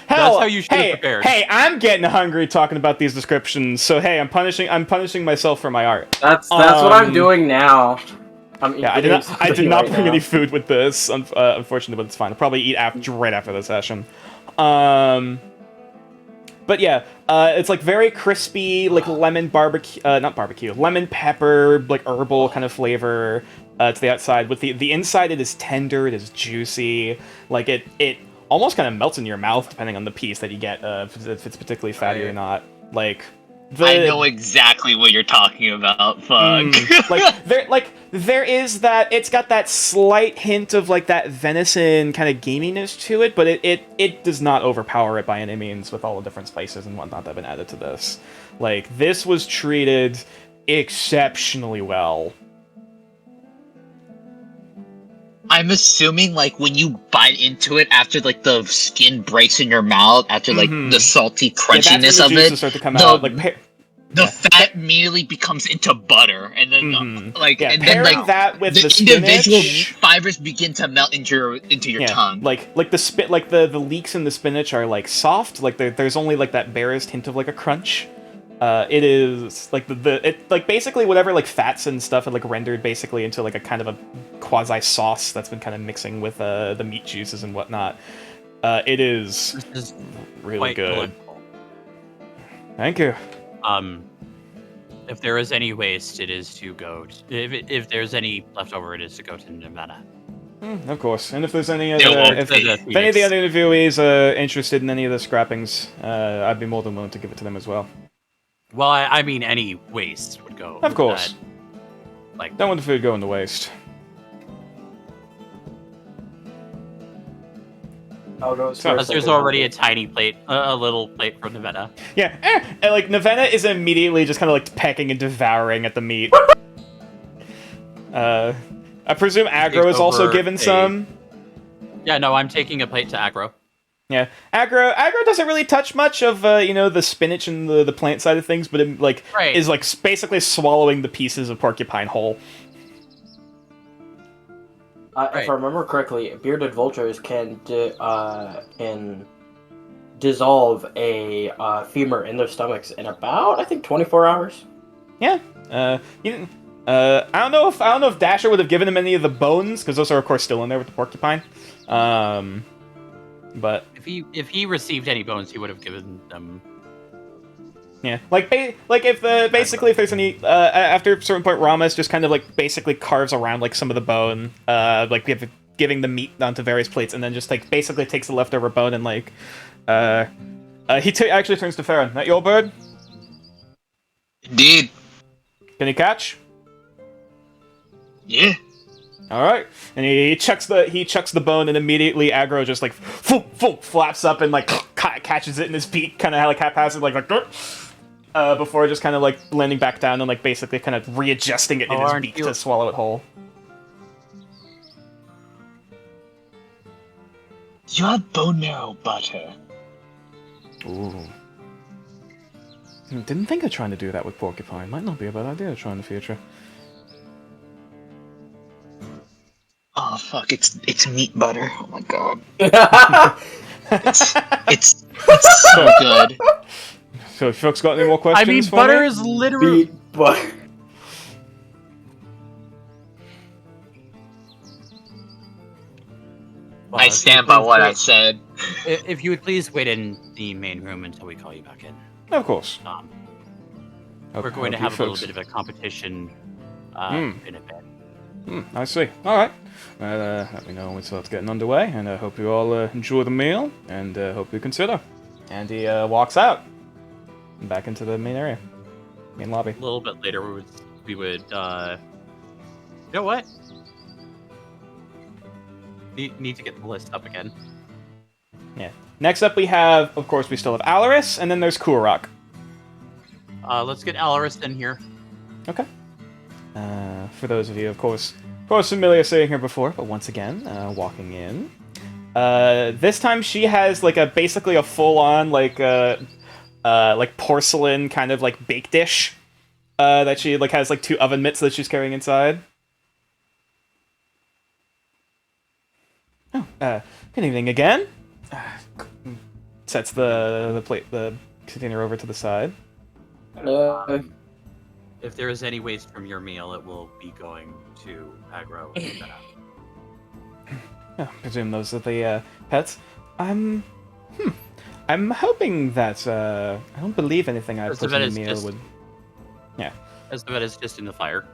Hell, That's how you should have hey, prepared. Hey, I'm getting hungry talking about these descriptions. So hey, I'm punishing myself for my art. That's what I'm doing now. Yeah, I did not bring any food with this, unfortunately, but it's fine. I'll probably eat right after the session. But yeah, it's like very crispy, like lemon lemon pepper, like herbal kind of flavor to the outside. With the inside, it is tender, it is juicy. Like it almost kind of melts in your mouth depending on the piece that you get, if it's particularly fatty or not. Like I know exactly what you're talking about. Fuck. there is that. It's got that slight hint of like that venison kind of gaminess to it, but it does not overpower it by any means with all the different spices and whatnot that have been added to this. Like this was treated exceptionally well. I'm assuming like when you bite into it after like the skin breaks in your mouth after like the salty crunchiness that's when the of juices it, start to come out. Like the fat immediately becomes into butter, and then and then pairing like that with the the individual spinach, meat fibers begin to melt into your tongue. like the leeks in the spinach are like soft. Like there's only like that barest hint of like a crunch. It is like it basically whatever like fats and stuff are like rendered basically into like a kind of a quasi sauce that's been kind of mixing with the meat juices and whatnot. It is really Quite good. delightful. Thank you. If there is any waste, it is to go. If there's any leftover, it is to go to Nevada. Of course. And if there's any There other, won't if be. any of the other interviewees are interested in any of the scrappings, I'd be more than willing to give it to them as well. Well, I mean, any waste would go. Of course. Like, Don't want the food going to waste. I'll go So- Plus, there's already a tiny plate, a little plate from Nevada. Yeah, and like Nevena is immediately just kind of like pecking and devouring at the meat. I presume Aggro is also over given a- some. Yeah, no, I'm taking a plate to Aggro. Yeah, Aggro doesn't really touch much of the spinach and the plant side of things, but it like Right. is like basically swallowing the pieces of porcupine whole. If I remember correctly, bearded vultures can dissolve a femur in their stomachs in about, I think, 24 hours. Yeah. I don't know if Dasher would have given him any of the bones because those are of course still in there with the porcupine. But If he received any bones, he would have given them. yeah, like if basically if there's any after a certain point, Ramos just kind of like basically carves around like some of the bone, like giving the meat onto various plates, and then just like basically takes the leftover bone and like he actually turns to Farron. That your bird? Indeed. Can you catch? Yeah. All right, and he chucks the bone, and immediately Aggro just like flaps up and like catches it in his beak, kind of like haphazard, like before just kind of like landing back down and like basically kind of readjusting it in his aren't beak you- to swallow it whole. You have bone marrow butter. Ooh. Didn't think of trying to do that with porcupine. Might not be a bad idea to try in the future. Oh fuck! It's meat butter. Oh my god. It's so good. So, folks, got any more questions? I mean, for butter me? is literally. Beat butter. Well, I if you stand would by please what I wait- said. If you would please wait in the main room until we call you back in. Of course. We're going to have a little bit of a competition in a bit. I see. All right. Let me know when we start getting underway, and I hope you all enjoy the meal, and hope you consider. And he walks out, back into the main area, main lobby. A little bit later, we would you know what? Need to get the list up again. Yeah. Next up, we have, of course, we still have Alaris, and then there's Kurok. Let's get Alaris in here. Okay. For those of you, of course, familiar seeing her before, but once again, walking in. This time she has like basically a full-on like porcelain kind of like bake dish that she like has like 2 oven mitts that she's carrying inside. Oh, good evening again. Sets the container over to the side. If there is any waste from your meal, it will be going to Aggro. I presume those are the pets. I'm hoping that I don't believe anything I Most put of it in is the meal just- would. As the bed is just in the fire.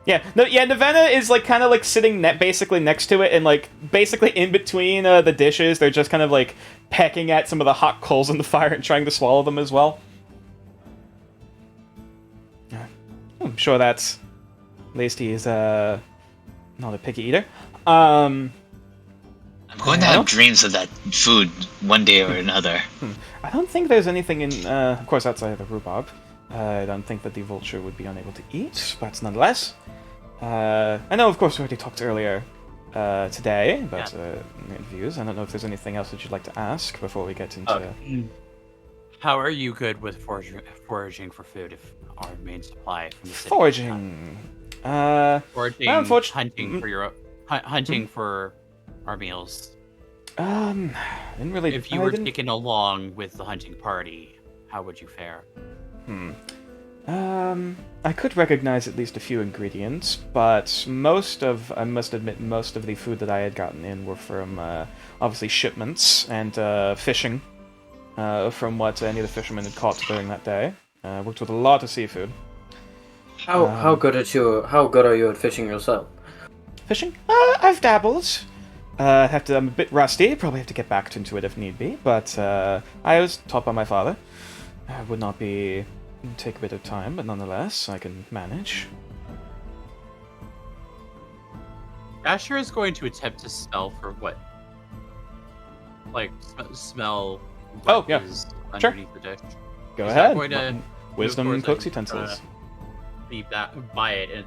Yeah, no, yeah. Nevena is like kind of like sitting basically next to it, and like basically in between the dishes, they're just kind of like pecking at some of the hot coals in the fire and trying to swallow them as well. I'm sure that's at least he's not a picky eater. I'm going to Well? have dreams of that food one day or another. I don't think there's anything in, of course, outside of the rhubarb. I don't think that the vulture would be unable to eat, but nonetheless. I know, of course, we already talked earlier today about interviews. I don't know if there's anything else that you'd like to ask before we get into... How are you good with foraging for food if our main supply from the city? Foraging. Foraging, hunting for your hunting for our meals. Didn't really... If you were taken along with the hunting party, how would you fare? I could recognize at least a few ingredients, but I must admit, most of the food that I had gotten in were from, obviously, shipments and fishing, from what any of the fishermen had caught during that day. Worked with a lot of seafood. How good are you at fishing yourself? Fishing? I've dabbled. I'm a bit rusty. Probably have to get back into it if need be. But I was taught by my father. Would not be take a bit of time, but nonetheless, I can manage. Asher is going to attempt to smell for what? Like, smell what yeah. is Sure. underneath the dish. Go He's ahead. not going to Wisdom move and towards cooks it, utensils. Be by it, and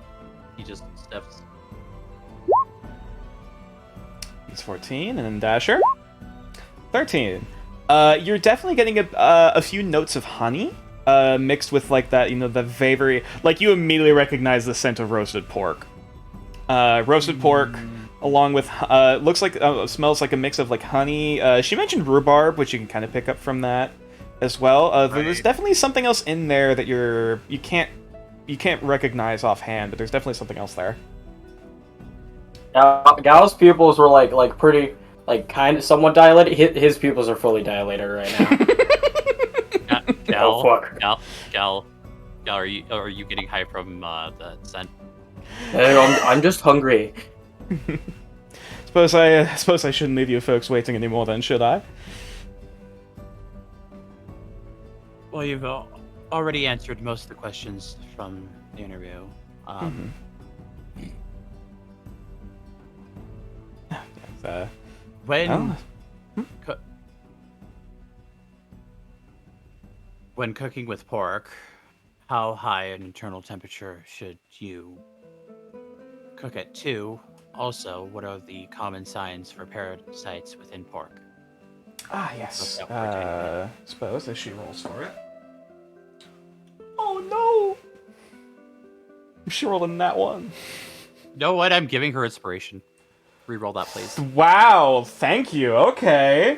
he just steps. He's 14, and then Dasher. 13. You're definitely getting a few notes of honey, mixed with like that, the very like you immediately recognize the scent of roasted pork. Roasted pork, along with looks like smells like a mix of like honey. She mentioned rhubarb, which you can kind of pick up from that as well. There's definitely something else in there that you can't recognize offhand, but there's definitely something else there. Gal's pupils were like pretty kind of somewhat dilated. His pupils are fully dilated right now. Gal, Oh fuck! Gal, are you getting high from the scent? I'm just hungry. Suppose I shouldn't leave you folks waiting anymore then, should I? Well, you've already answered most of the questions from the interview. When cooking with pork, how high an internal temperature should you cook at? 2. Also, what are the common signs for parasites within pork? Yes. Suppose as she rolls for it. Oh no! She rolled in that one. You know what? I'm giving her inspiration. Reroll that, please. Wow, thank you. Okay.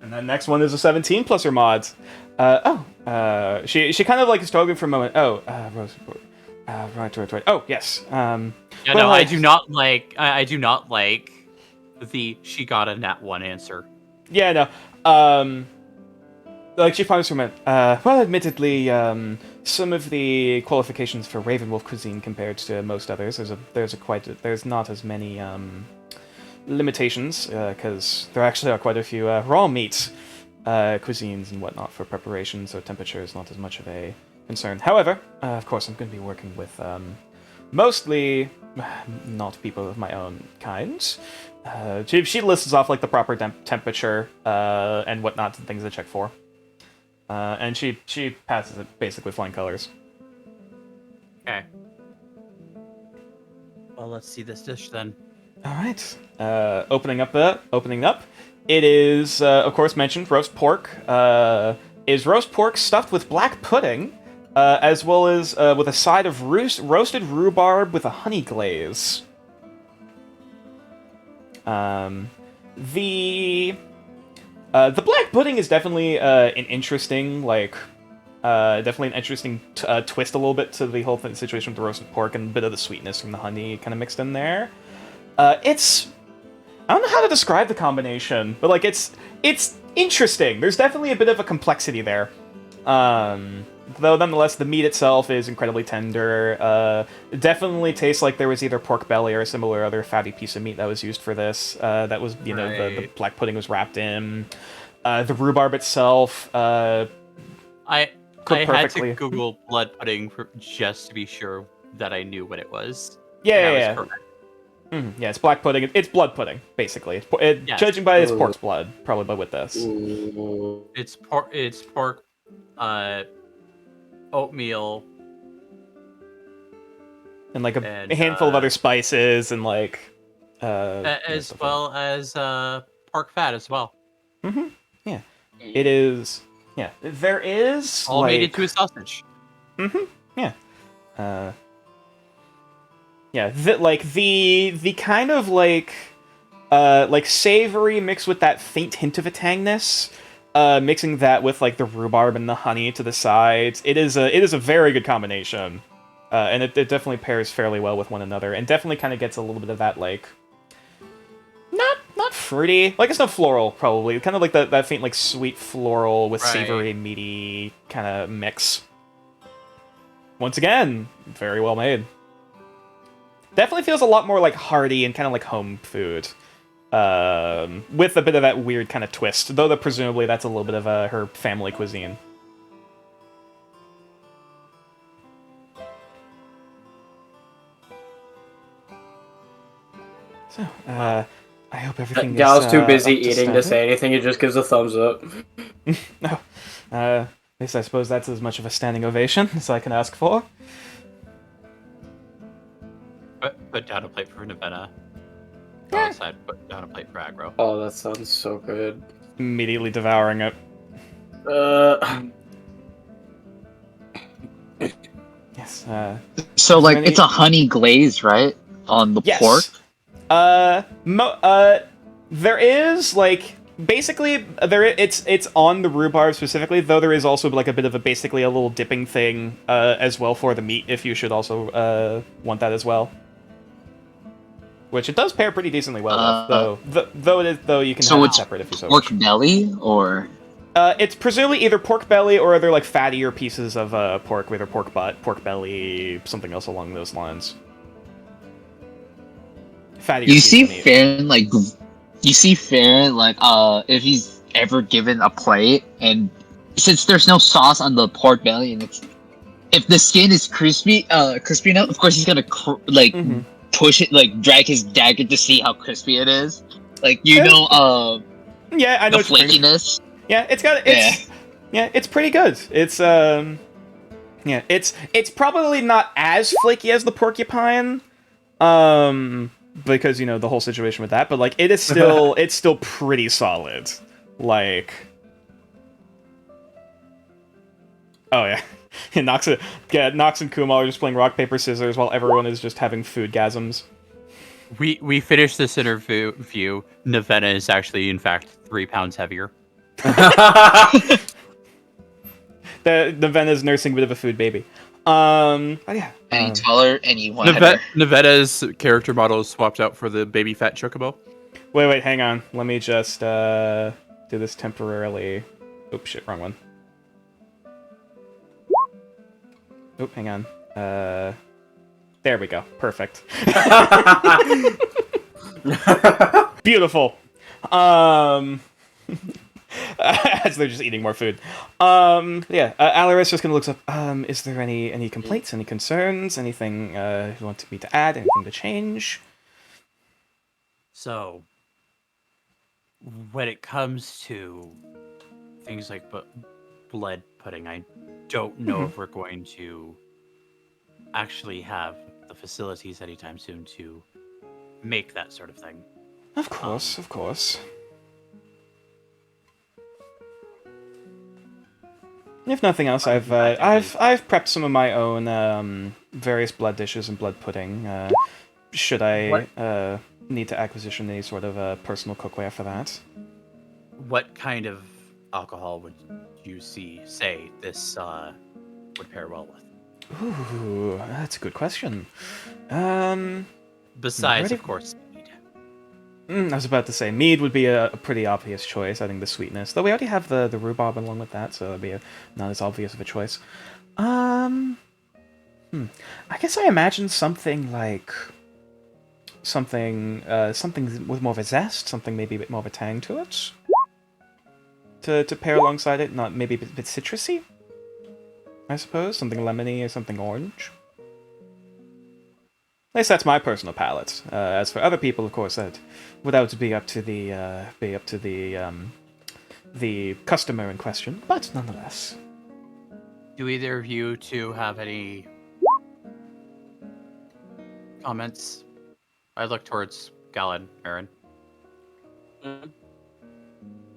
And then next one is a 17 plus her mods. She kind of like is struggling for a moment. Rose. Right. Oh, yes. I do not like. I do not like the she got a nat 1 answer. Yeah, no. Like she finds for a moment. Well, admittedly, some of the qualifications for Ravenwolf cuisine compared to most others, there's not as many limitations because there actually are quite a few raw meat cuisines and whatnot for preparation, so temperature is not as much of a concern. However, of course, I'm going to be working with mostly not people of my own kind. She lists off like the proper temperature and whatnot and things to check for. And she passes it basically flying colors. Okay. Well, let's see this dish then. All right. Opening up. It is, of course, mentioned roast pork. Is roast pork stuffed with black pudding, as well as with a side of roasted rhubarb with a honey glaze. The black pudding is definitely an interesting, twist a little bit to the whole situation with the roasted pork, and a bit of the sweetness from the honey kind of mixed in there. I don't know how to describe the combination, but it's interesting. There's definitely a bit of a complexity there. Though nonetheless, the meat itself is incredibly tender. It definitely tastes like there was either pork belly or a similar other fatty piece of meat that was used for this. That was, the black pudding was wrapped in. The rhubarb itself, I cooked had perfectly. to Google blood pudding just to be sure that I knew what it was. Yeah. Yeah, it's black pudding. It's blood pudding, basically. Judging by its pork's blood, probably with this. It's pork, oatmeal, And like a handful of other spices and as well as pork fat as well. Mm-hmm. Yeah. It is. Yeah. There is All made into a sausage. Mm-hmm. Yeah. Yeah. The kind of like savory mixed with that faint hint of a tangness. Mixing that with like the rhubarb and the honey to the sides. It is a very good combination. And it definitely pairs fairly well with one another, and definitely kind of gets a little bit of that not fruity, it's not floral probably, kind of like that faint sweet floral with savory meaty kind of mix. once again, very well made. Definitely feels a lot more like hearty and kind of like home food. With a bit of that weird kind of twist, though presumably that's a little bit of her family cuisine. So, I hope everything is Gal's too busy up to eating to standard. say anything. He just gives a thumbs up. No. At least I suppose that's as much of a standing ovation as I can ask for. Put down a plate for Nevena. Go outside, put down a plate for Aggro. Oh, that sounds so good. Immediately devouring it. Yes. So like Any- it's a honey glaze, right? On the Yes. pork. There is like basically it's on the rhubarb specifically, though there is also like a bit of a basically a little dipping thing as well for the meat if you should also want that as well. Which it does pair pretty decently well with, though you can So have it it's separate if you so pork wish. belly or It's presumably either pork belly or other like fattier pieces of pork, whether pork butt, pork belly, something else along those lines. Fattier you piece see of meat. Farron like if he's ever given a plate and since there's no sauce on the pork belly and it's if the skin is crispy enough, of course he's gonna Mhm. push it like drag his dagger to see how crispy it is. Like Yeah, I know the what you're thinking. flakiness. Yeah, it's pretty good. It's it's probably not as flaky as the porcupine, because you know the whole situation with that, but like it is still it's still pretty solid. Like, oh yeah, Nox and Kuma are just playing rock paper scissors while everyone is just having food gasms. We finished this interview. Nevena is actually, in fact, 3 pounds heavier. The Vena's nursing a bit of a food baby. Oh yeah. Any taller, any wider. Nevetta's character model is swapped out for the baby fat chocobo. Wait, hang on. Let me just do this temporarily. Oops, shit, wrong one. Oop, hang on. There we go. Perfect. Beautiful. As they're just eating more food. Alaris just gonna look up. Is there any complaints, any concerns, anything you want me to add, anything to change? So, when it comes to things like blood pudding, I don't know if we're going to actually have the facilities anytime soon to make that sort of thing. Of course, of course. If nothing else, I've prepped some of my own various blood dishes and blood pudding. Should I need to acquisition any sort of personal cookware for that? What kind of alcohol would you say this would pair well with? Ooh, that's a good question. Besides, Ready? of course, mead. I was about to say mead would be a pretty obvious choice. I think the sweetness, though we already have the rhubarb along with that, so it'd be not as obvious of a choice. I guess I imagine something like something with more of a zest, something maybe a bit more of a tang to it. To pair alongside it, not maybe a bit citrusy. I suppose something lemony or something orange. At least that's my personal palate. As for other people, of course, that would have to be up to the customer in question. But nonetheless, Do either of you two have any comments? I look towards Galen, Aaron.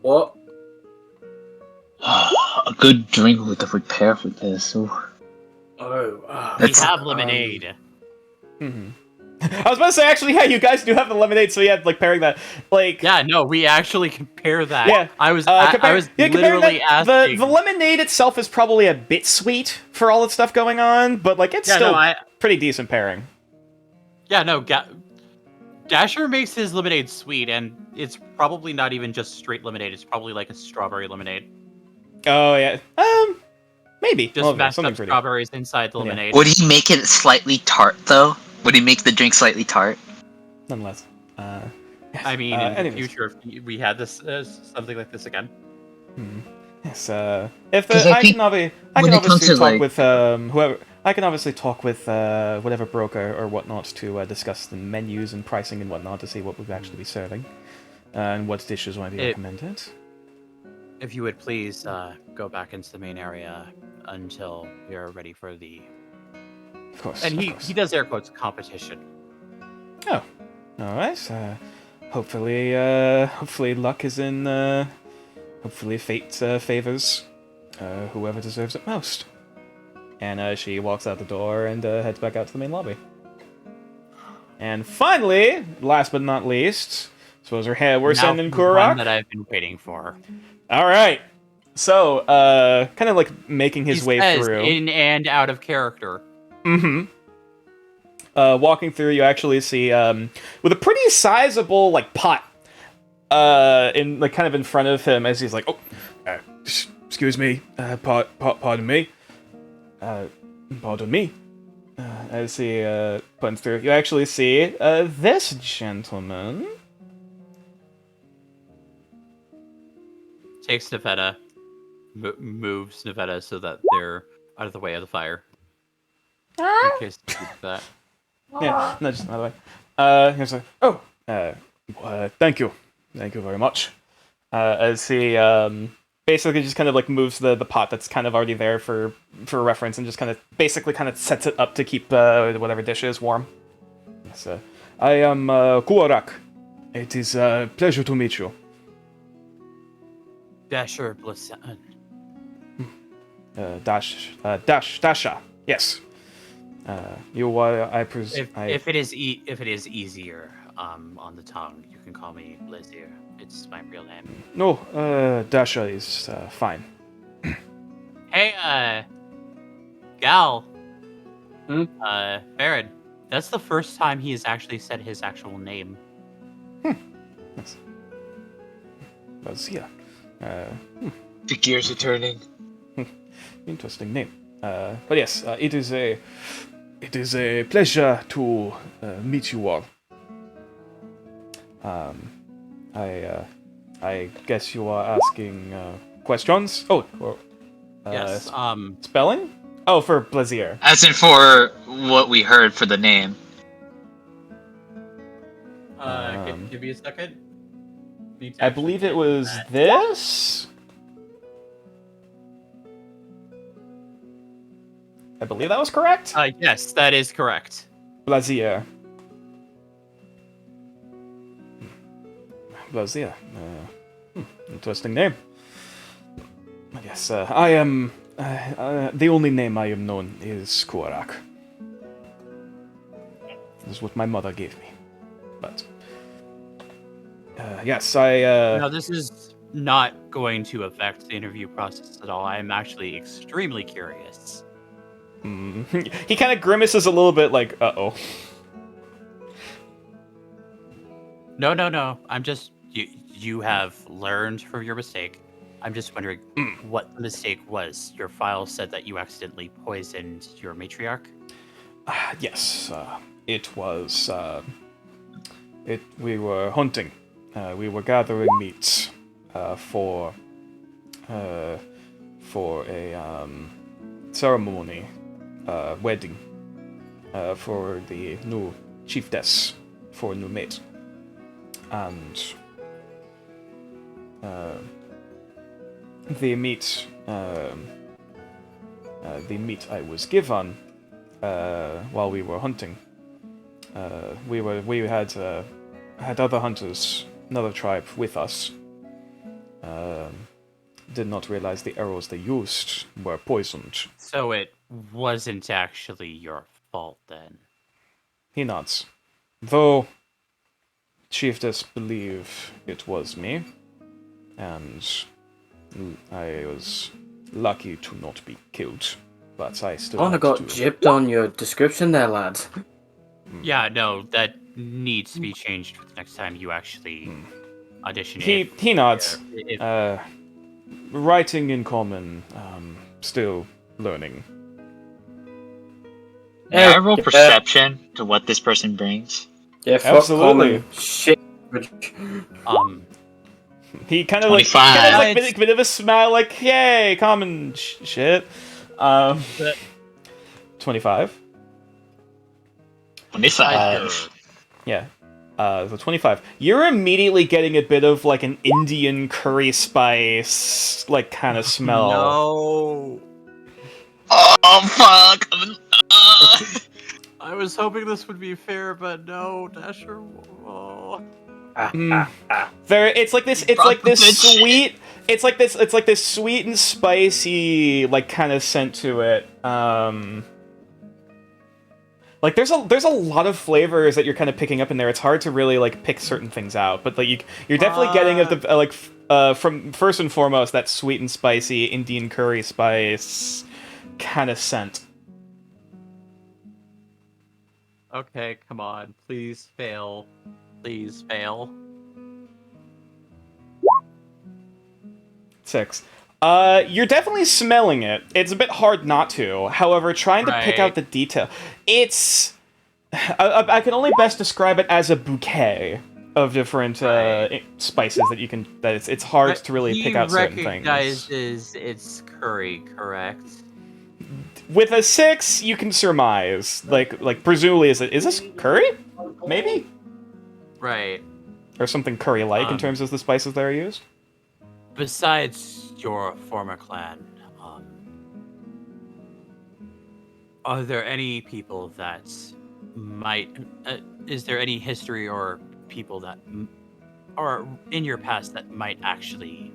What? A good drink we could prepare for this. Ooh. Oh. We That's- have lemonade. I was about to say, actually, yeah, you guys do have the lemonade, so yeah, like pairing that, like Yeah, no, we actually compare that. Yeah, I was comparing literally that, asking. the lemonade itself is probably a bit sweet for all the stuff going on, but like it's still pretty decent pairing. Dasher makes his lemonade sweet, and it's probably not even just straight lemonade. It's probably like a strawberry lemonade. Oh yeah, Maybe. Just Well, yeah, mashed something up pretty. strawberries inside the Yeah. lemonade. Would he make it slightly tart though? Would he make the drink slightly tart? Nonetheless. Yes. I mean, in the anyways. future, if we had this something like this again. Yes. If 'Cause I I think can obviously, when it comes to, talk like- with whoever. I can obviously talk with whatever broker or whatnot to discuss the menus and pricing and whatnot to see what we'll actually be serving, and what dishes might be recommended. If you would please go back into the main area until we are ready for the. Of course. And of he course. does air quotes competition. Oh, all right. Hopefully luck is in. Hopefully fate favors whoever deserves it most. And she walks out the door and heads back out to the main lobby. And finally, last but not least, suppose we're Now sending for the one Kurak. that I've been waiting for. All right. So, kind of like making his He way says through. in and out of character. Mm-hmm. Walking through, you actually see with a pretty sizable like pot, in like kind of in front of him as he's like, oh, excuse me, pardon me, pardon me. As he punts through, you actually see this gentleman. Takes Nevada, moves Nevada so that they're out of the way of the fire. In case that. Yeah, no, just another way. Here's like, oh, thank you very much. As he basically just kind of like moves the pot that's kind of already there for reference, and just kind of basically kind of sets it up to keep whatever dish is warm. Yes, I am Kuarak. It is a pleasure to meet you. Dasher Bliss. Dasha. Yes. You are, If it is easier on the tongue, you can call me Blizzir. It's my real name. No, Dasha is fine. Hey, Gal. Hmm? Baron. That's the first time he has actually said his actual name. Yes. Vazia. The gears are turning. Interesting name. But yes, it is a pleasure to meet you all. I guess you are asking questions. Oh, Yes. spelling? Oh, for Blazier. As in for what we heard for the name. Give me a second. I believe it was this. I believe that was correct. Yes, that is correct. Blazier. Blazier. Interesting name. Yes, I am. The only name I am known is Kuarak. This is what my mother gave me. But. Yes, Now, this is not going to affect the interview process at all. I am actually extremely curious. He kind of grimaces a little bit like, uh-oh. No. I'm just... You have learned from your mistake. I'm just wondering what the mistake was. Your file said that you accidentally poisoned your matriarch? Yes, it was, we were hunting. We were gathering meat, for a, ceremony, wedding, for the new chiefess, for a new mate. And, the meat I was given, while we were hunting, we had other hunters, another tribe with us. Did not realize the arrows they used were poisoned. So it wasn't actually your fault then? He nods. Though, chiefess believe it was me, and I was lucky to not be killed. But I still Oh, I had got to... gypped on your description there, lad. Yeah, no, that needs to be changed for the next time you actually audition. He nods. If Writing in common, still learning. May I roll Yeah. perception to what this person brings? Yeah, fuck Absolutely. common shit. He kind of like 25. has like It's- bit of a smile, like yay, common shit. 25. 25. Yeah. So 25. You're immediately getting a bit of like an Indian curry spice, like kind of smell. No. Oh fuck! I was hoping this would be fair, but no, Dasher. Oh. It's like this. It's Brought like the this bitch. sweet. It's like this. It's like this sweet and spicy, like kind of scent to it. Like there's a lot of flavors that you're kind of picking up in there. It's hard to really like pick certain things out, but like you're definitely getting at the from first and foremost that sweet and spicy Indian curry spice kind of scent. Okay, come on. Please fail. Please fail. 6. You're definitely smelling it. It's a bit hard not to. However, trying to pick Right. out the detail, it's I can only best describe it as a bouquet of different Right. spices that you can. That it's hard to really He pick out certain things. recognizes it's curry, correct? With a 6, you can surmise. Like presumably, is this curry? Maybe, Right. or something curry-like in Um, terms of the spices that are used. Besides your former clan, are there any people that might? Is there any history or people that are in your past that might actually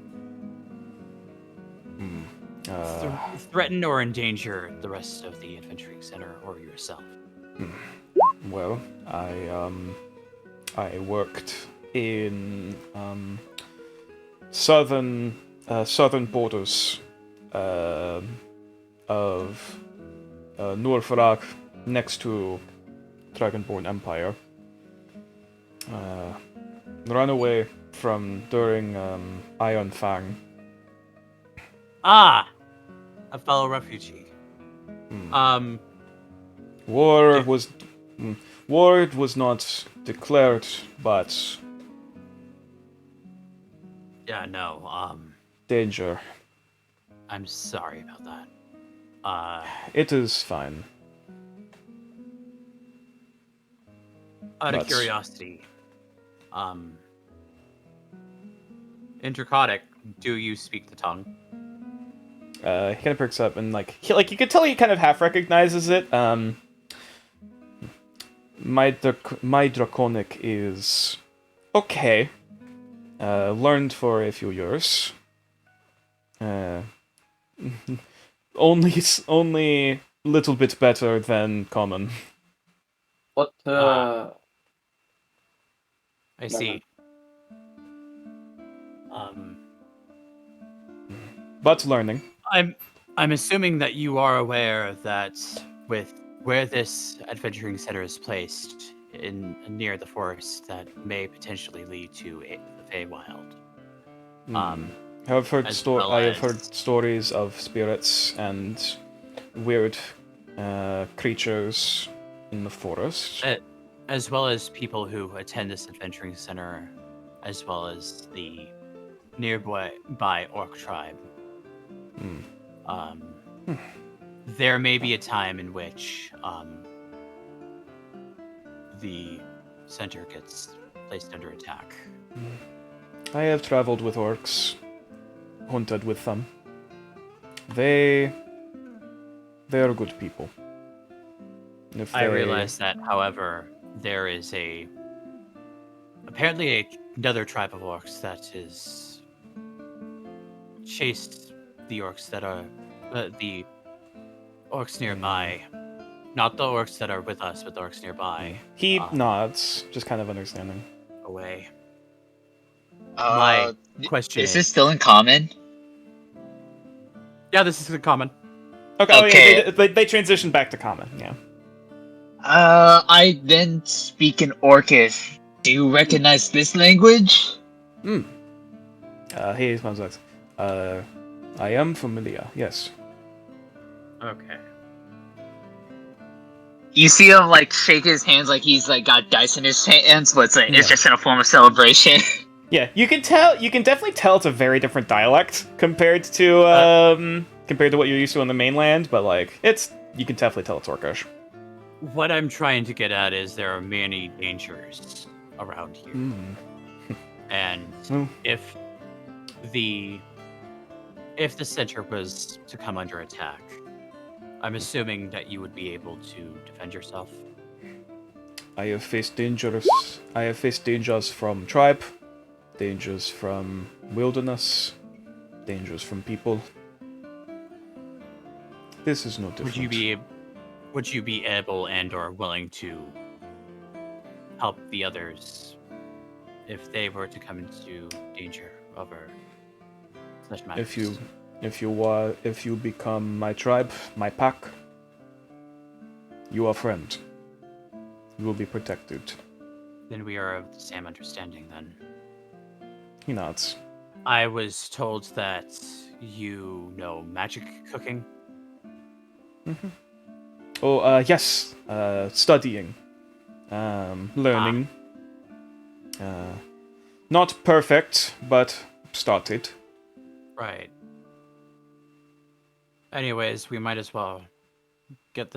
threaten or endanger the rest of the adventuring center or yourself? Well, I worked in southern borders of Norfarak, next to Dragonborn Empire. Ran away from during Iron Fang. Ah, a fellow refugee. War Yeah. was not declared, but Yeah, no. danger. I'm sorry about that. It is fine. Out of But- curiosity, in Draconic, do you speak the tongue? He kind of perks up and like you could tell he kind of half recognizes it. My Draconic is okay. Learned for a few years. Only little bit better than common. What? I see. But learning. I'm assuming that you are aware that with where this adventuring center is placed in near the forest, that may potentially lead to the Feywild. I've heard as well I have as- heard stories of spirits and weird creatures in the forest. As well as people who attend this adventuring center, as well as the nearby orc tribe. There may be a time in which the center gets placed under attack. I have traveled with orcs, hunted with them. They are good people. If I they- realize that, however, there is apparently another tribe of orcs that is chased the orcs that are the orcs nearby, not the orcs that are with us, but the orcs nearby He nods, just kind of understanding. away. Uh, Question is this still in common? Yeah, this is a common. Okay, oh, Okay. yeah, they transitioned back to common, yeah. I then speak in Orcish. Do you recognize this language? He smiles back. I am familiar, yes. Okay. You see him like shake his hands like he's like got dice in his hands, but it's like Yeah. it's just in a form of celebration. Yeah, you can tell. You can definitely tell it's a very different dialect compared to what you're used to on the mainland. But like, you can definitely tell it's Orcish. What I'm trying to get at is there are many dangers around here, and Well. if the center was to come under attack, I'm assuming that you would be able to defend yourself. I have faced dangers. I have faced dangers from tribe, dangers from wilderness, dangers from people. This is no different. Would you be able and or willing to help the others if they were to come into danger over such matters? If you become my tribe, my pack, you are friend. You will be protected. Then we are of the same understanding then. He nods. I was told that you know magic cooking. Oh, yes. Studying. Learning. Not perfect, but started. Right. Anyways, we might as well get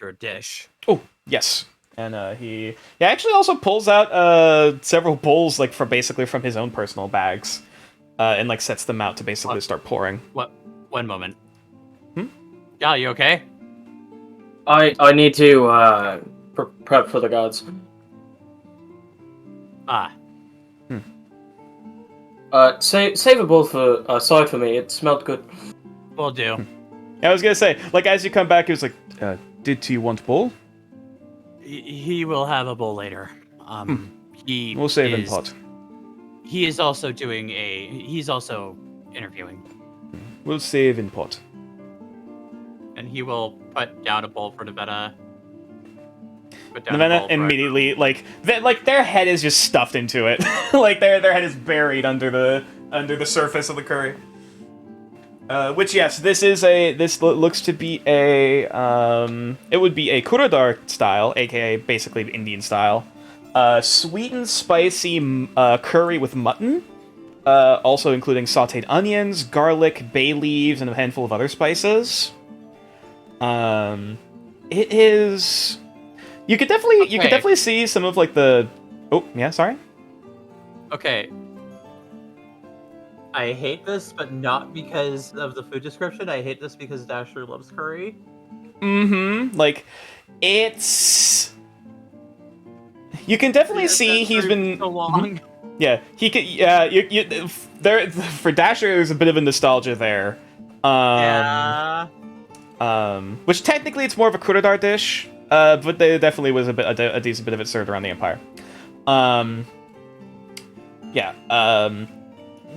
your dish. Oh, yes. And he actually also pulls out several bowls like from his own personal bags, and like sets them out to basically start pouring. What? One moment. Yeah, you okay? I need to prep for the gods. Save a bowl for aside for me. It smelled good. Will do. I was gonna say, like, as you come back, he was like, "Did you want bowl? He will have a bowl later. We'll save in pot. He is also he's also interviewing. We'll save in pot." And he will put down a bowl for Nevada. Nevada immediately, their head is just stuffed into it. Like their head is buried under the surface of the curry. Which, yes, this looks to be it would be a Kuradar style, aka basically Indian style, sweet and spicy curry with mutton, also including sautéed onions, garlic, bay leaves, and a handful of other spices. It is. You could definitely see some of like the. Oh yeah, sorry. Okay. I hate this, but not because of the food description. I hate this because Dasher loves curry. Like, it's. You can definitely see he's been so long. Yeah, he could. Yeah, there for Dasher. There's a bit of a nostalgia there. Yeah. Which technically it's more of a Kuradar dish, but there definitely was a decent bit of it served around the Empire.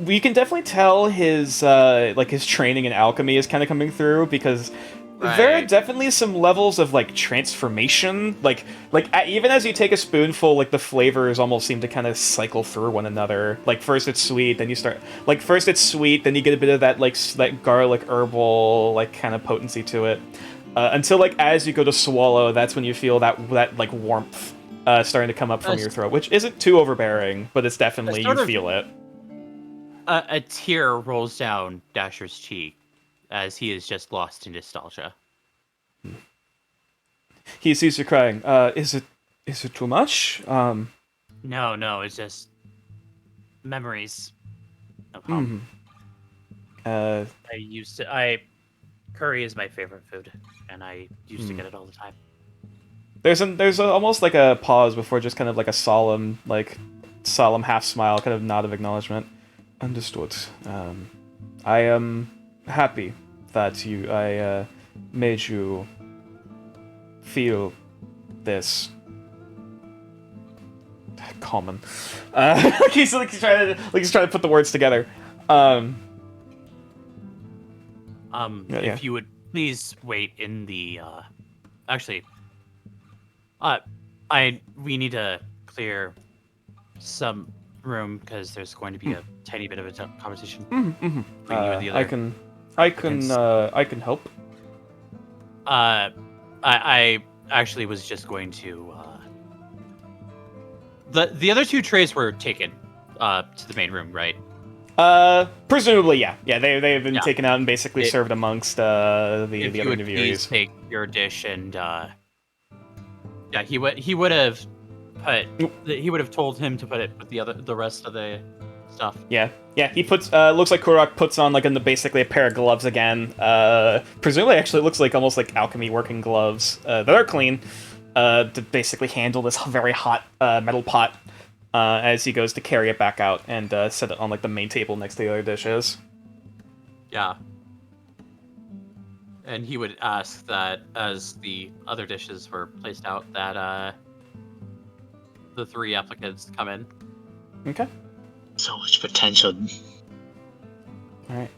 We can definitely tell his his training in alchemy is kind of coming through because there are definitely some levels of like transformation. Like even as you take a spoonful, like the flavors almost seem to kind of cycle through one another. Like first it's sweet, then you get a bit of that garlic herbal like kind of potency to it. Until like as you go to swallow, that's when you feel that like warmth starting to come up from your throat, which isn't too overbearing, but it's definitely you feel it. A tear rolls down Dasher's cheek as he is just lost in nostalgia. He sees you crying. Is it too much? No, it's just memories of home. Curry is my favorite food, and I used to get it all the time. There's almost like a pause before just kind of like a solemn half smile, kind of nod of acknowledgement. Understood. I am happy that I made you feel this common. He's trying to put the words together. If you would please wait in the we need to clear some room because there's going to be a tiny bit of a conversation between you and the other. I can help. I actually was just going to. The other 2 trays were taken to the main room, right? Presumably, yeah. They have been Yeah. taken out and basically served amongst the If other you would please interviewees. take your dish and yeah, he would have told him to put it with the rest of the stuff. Yeah. He puts. Looks like Kurok puts on basically a pair of gloves again. Presumably, actually, looks like almost like alchemy working gloves that are clean. To basically handle this very hot metal pot. As he goes to carry it back out and set it on like the main table next to the other dishes. Yeah. And he would ask that as the other dishes were placed out, that the 3 applicants come in. Okay. So much potential. All right.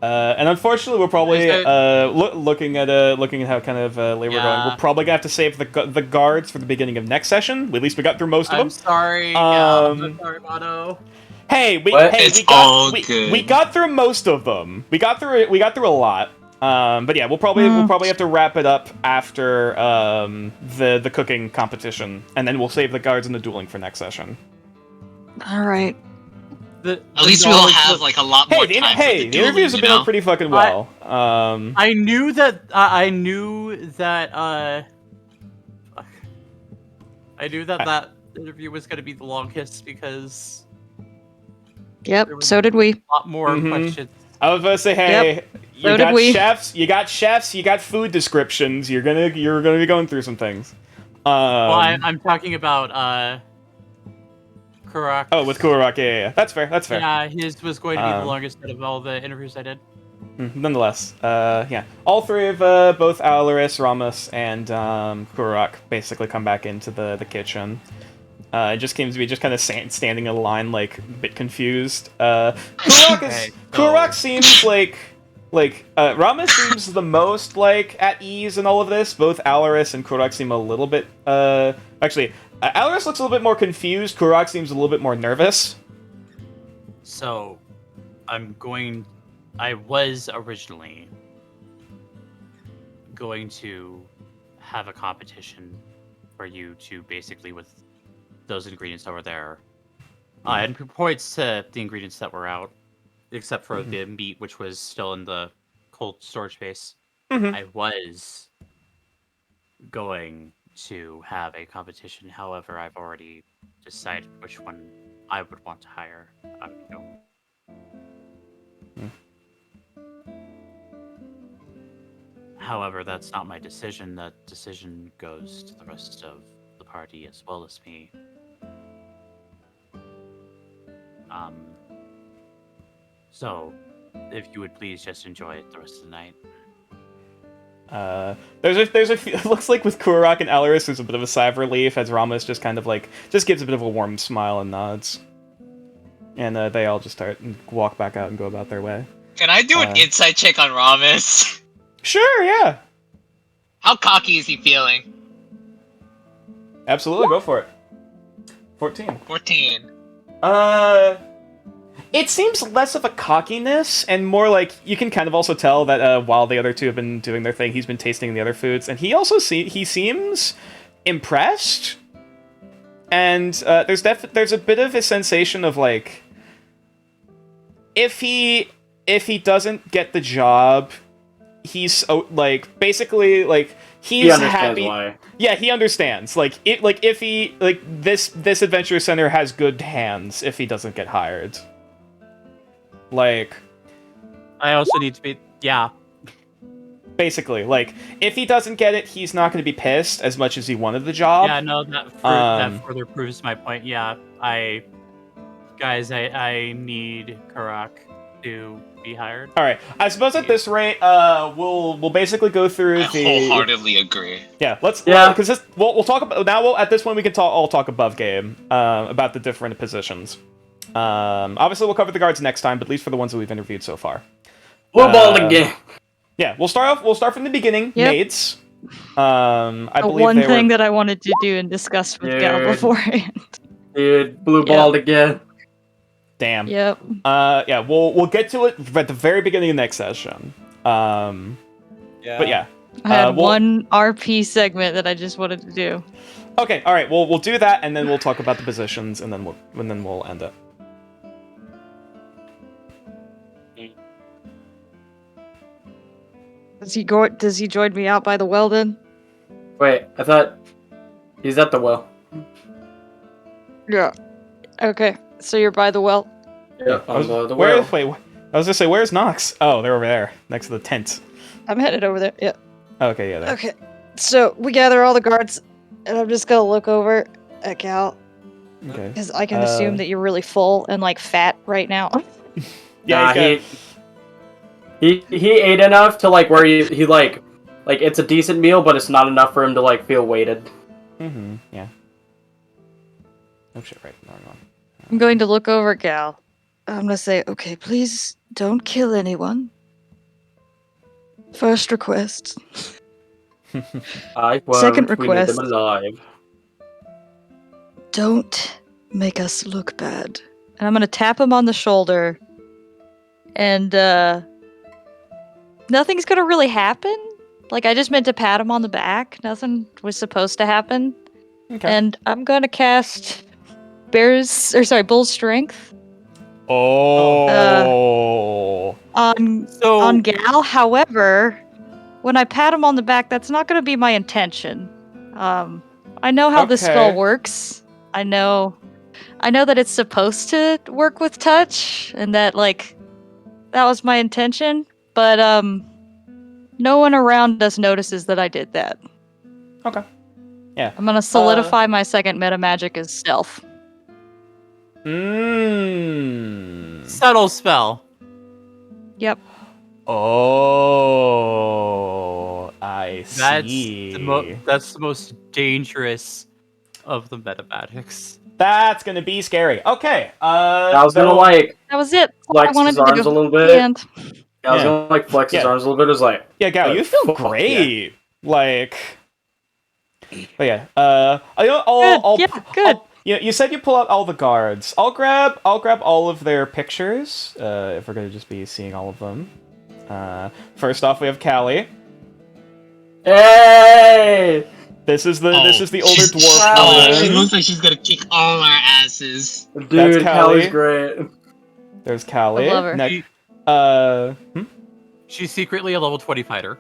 And unfortunately, we're probably looking at how kind of late we're going. We're probably gonna have to save the guards for the beginning of next session. At least we got through most of them. I'm sorry. I'm sorry, Mono. Hey, we got through most of them. We got through a lot. But yeah, we'll probably have to wrap it up after the cooking competition, and then we'll save the guards and the dueling for next session. All right. At least we'll have like a lot more time. The interviews have been going pretty fucking well. I knew that. I knew that that interview was going to be the longest because. Yep. So did we. A lot more questions. I was about to say, hey, you got chefs, you got food descriptions. You're gonna be going through some things. Well, I'm talking about Kurok. Oh, with Kurok, yeah. That's fair. Yeah, his was going to be the longest out of all the interviews I did. Nonetheless, yeah. All 3 of both Alaris, Ramos, and Kurok basically come back into the kitchen. It just seems to be just kind of standing in a line, like, a bit confused. Kurok seems like Ramos seems the most, like, at ease in all of this. Both Alaris and Kurok seem a little bit, actually, Alaris looks a little bit more confused. Kurok seems a little bit more nervous. So, I was originally going to have a competition for you to basically, with those ingredients that were there, and points to the ingredients that were out, except for the meat, which was still in the cold storage space. I was going to have a competition. However, I've already decided which one I would want to hire. However, that's not my decision. That decision goes to the rest of the party as well as me. So, if you would please just enjoy it the rest of the night. It looks like with Kurok and Alaris, there's a bit of a sigh of relief as Ramos just kind of just gives a bit of a warm smile and nods. And they all just start and walk back out and go about their way. Can I do an insight check on Ramos? Sure, yeah. How cocky is he feeling? Absolutely, go for it. 14. 14. It seems less of a cockiness and more like you can kind of also tell that while the other 2 have been doing their thing, he's been tasting the other foods, and he also he seems impressed. And there's a bit of a sensation of like if he doesn't get the job, he's like basically like he's happy. Why. Yeah, he understands. If he this adventure center has good hands if he doesn't get hired. Like, I also need to be basically, like, if he doesn't get it, he's not going to be pissed as much as he wanted the job. Yeah, no, that further proves my point. Yeah, I need Kurok to be hired. All right, I suppose at this rate, we'll basically go through I wholeheartedly agree. Yeah, because we'll talk about now. At this point, we can all talk above game about the different positions. Obviously, we'll cover the guards next time, but at least for the ones that we've interviewed so far. Blue ball again. Yeah, we'll start from the beginning. Yep. Maids. I believe one thing that I wanted to do and discuss with Gal beforehand. Dude, blue balled again. Damn. Yep. Yeah, we'll get to it at the very beginning of next session. Yeah. But yeah. I had we'll- one RP segment that I just wanted to do. Okay, all right. Well, we'll do that, and then we'll talk about the positions, and then we'll end it. Does he join me out by the well then? Wait, I thought he's at the well. Yeah. Okay, so you're by the well. Yeah, I was, on the where? well. Wait, I was gonna say, where's Nox? Oh, they're over there, next to the tent. I'm headed over there. Yeah. Okay, yeah, there. Okay. So we gather all the guards, and I'm just gonna look over at Cal Okay. because I can assume that you're really full and like fat right now. Yeah, Nah, he ate enough to like where he like it's a decent meal, but it's not enough for him to like feel weighted. Mm-hmm. Yeah. Oh shit! Right. No, no. I'm going to look over at Cal. I'm gonna say, okay, please don't kill anyone. First request. I won't. Second We need request. them alive. Don't make us look bad. And I'm gonna tap him on the shoulder. And nothing's gonna really happen. Like I just meant to pat him on the back. Nothing was supposed to happen. Okay. And I'm gonna cast Bull's Strength Oh. on Gal. However, when I pat him on the back, that's not gonna be my intention. I know how this spell Okay. works. I know that it's supposed to work with touch, and that like that was my intention. But no one around us notices that I did that. Okay. Yeah. I'm gonna solidify my second meta magic as stealth. Subtle spell. Yep. Oh, I That's see. that's the most dangerous of the metamatics. That's gonna be scary. Okay. I was gonna so- like That was it. All flex I wanted his to arms do. a little bit. And I was Yeah. gonna like flex his Yeah. arms a little bit. Just like Yeah, Gal, you feel fuck great. Like, but yeah. I'll Good, yeah, good. You said you pull out all the guards. I'll grab all of their pictures. If we're gonna just be seeing all of them. First off, we have Callie. Hey! This is the older she's- dwarf Oh, she woman. looks like she's gonna kick all our asses. Dude, Callie. Callie's great. There's Callie. I love her. She's secretly a level 20 fighter.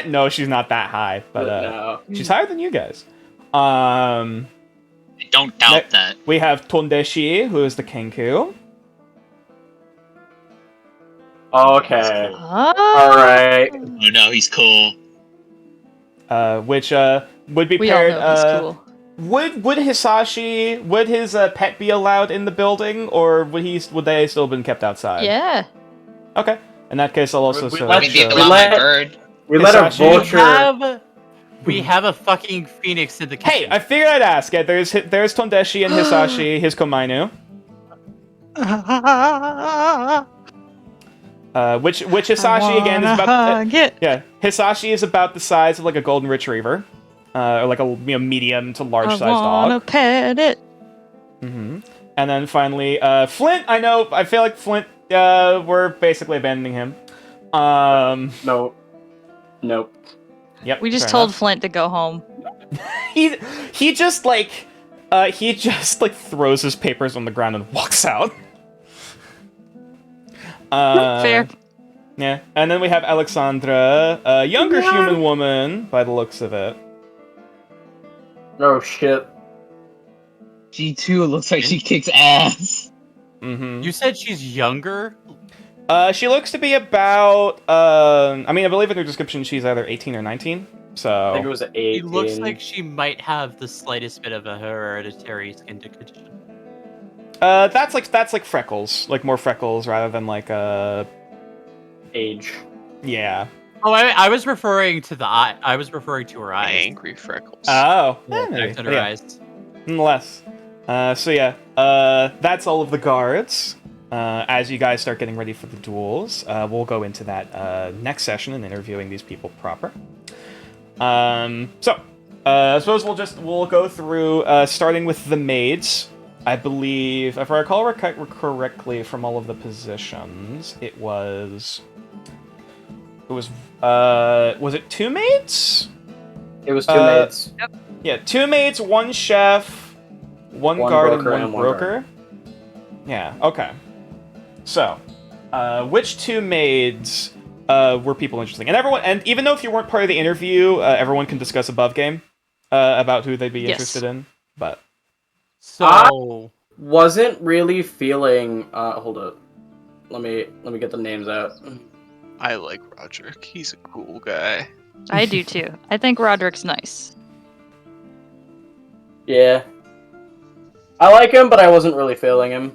No, she's not that high, but no. she's higher than you guys. I don't doubt Ne- that. We have Tondeshi, who is the Kenku. Okay. Ah. Alright. Oh no, he's cool. Which would be We all paired. know he's cool. Would Hisashi, would his pet be allowed in the building, or would they still have been kept outside? Yeah. Okay. In that case, I'll also We- so, I mean, they so- allow my bird. We let a Hisashi. vulture. We have a fucking phoenix in the kitchen. Hey, I figured I'd ask. Yeah, there's Tondeshi and Hisashi, his Komainu. Which Hisashi again is about. Yeah, Hisashi is about the size of like a golden retriever, or like a medium to large sized I wanna dog. pet it. Mm-hmm. And then finally, Flint. I feel like Flint. We're basically abandoning him. Nope. Nope. Yep. We just fair told enough. Flint to go home. he just like throws his papers on the ground and walks out. Fair. Yeah, and then we have Alexandra, a younger human woman by the looks of it. Oh shit. She too looks like she kicks ass. Mm-hmm. You said she's younger? She looks to be about. I believe in her description she's either 18 or 19. I think it So. was an She 18. looks like she might have the slightest bit of a hereditary skin condition. That's like freckles, like more freckles rather than like age. yeah. Oh, I was referring to the eye. I was referring to her eyes. Angry freckles. Oh. Yeah, maybe. to her Yeah. eyes. Nonetheless. So yeah, that's all of the guards. As you guys start getting ready for the duels, we'll go into that next session and interviewing these people proper. I suppose we'll go through starting with the maids. I believe, if I recall correctly from all of the positions, it was It was it 2 maids? It was 2 Uh, mates. Yeah, 2 maids, 1 chef, 1 One guard, and broker 1 and one broker. Yeah, okay. So, which 2 maids were people interesting? And everyone, and even though if you weren't part of the interview, everyone can discuss above game about who they'd be Yes. interested in. But So Wasn't really feeling. Hold up. Let me get the names out. I like Roderick. He's a cool guy. I do too. I think Roderick's nice. Yeah. I like him, but I wasn't really feeling him.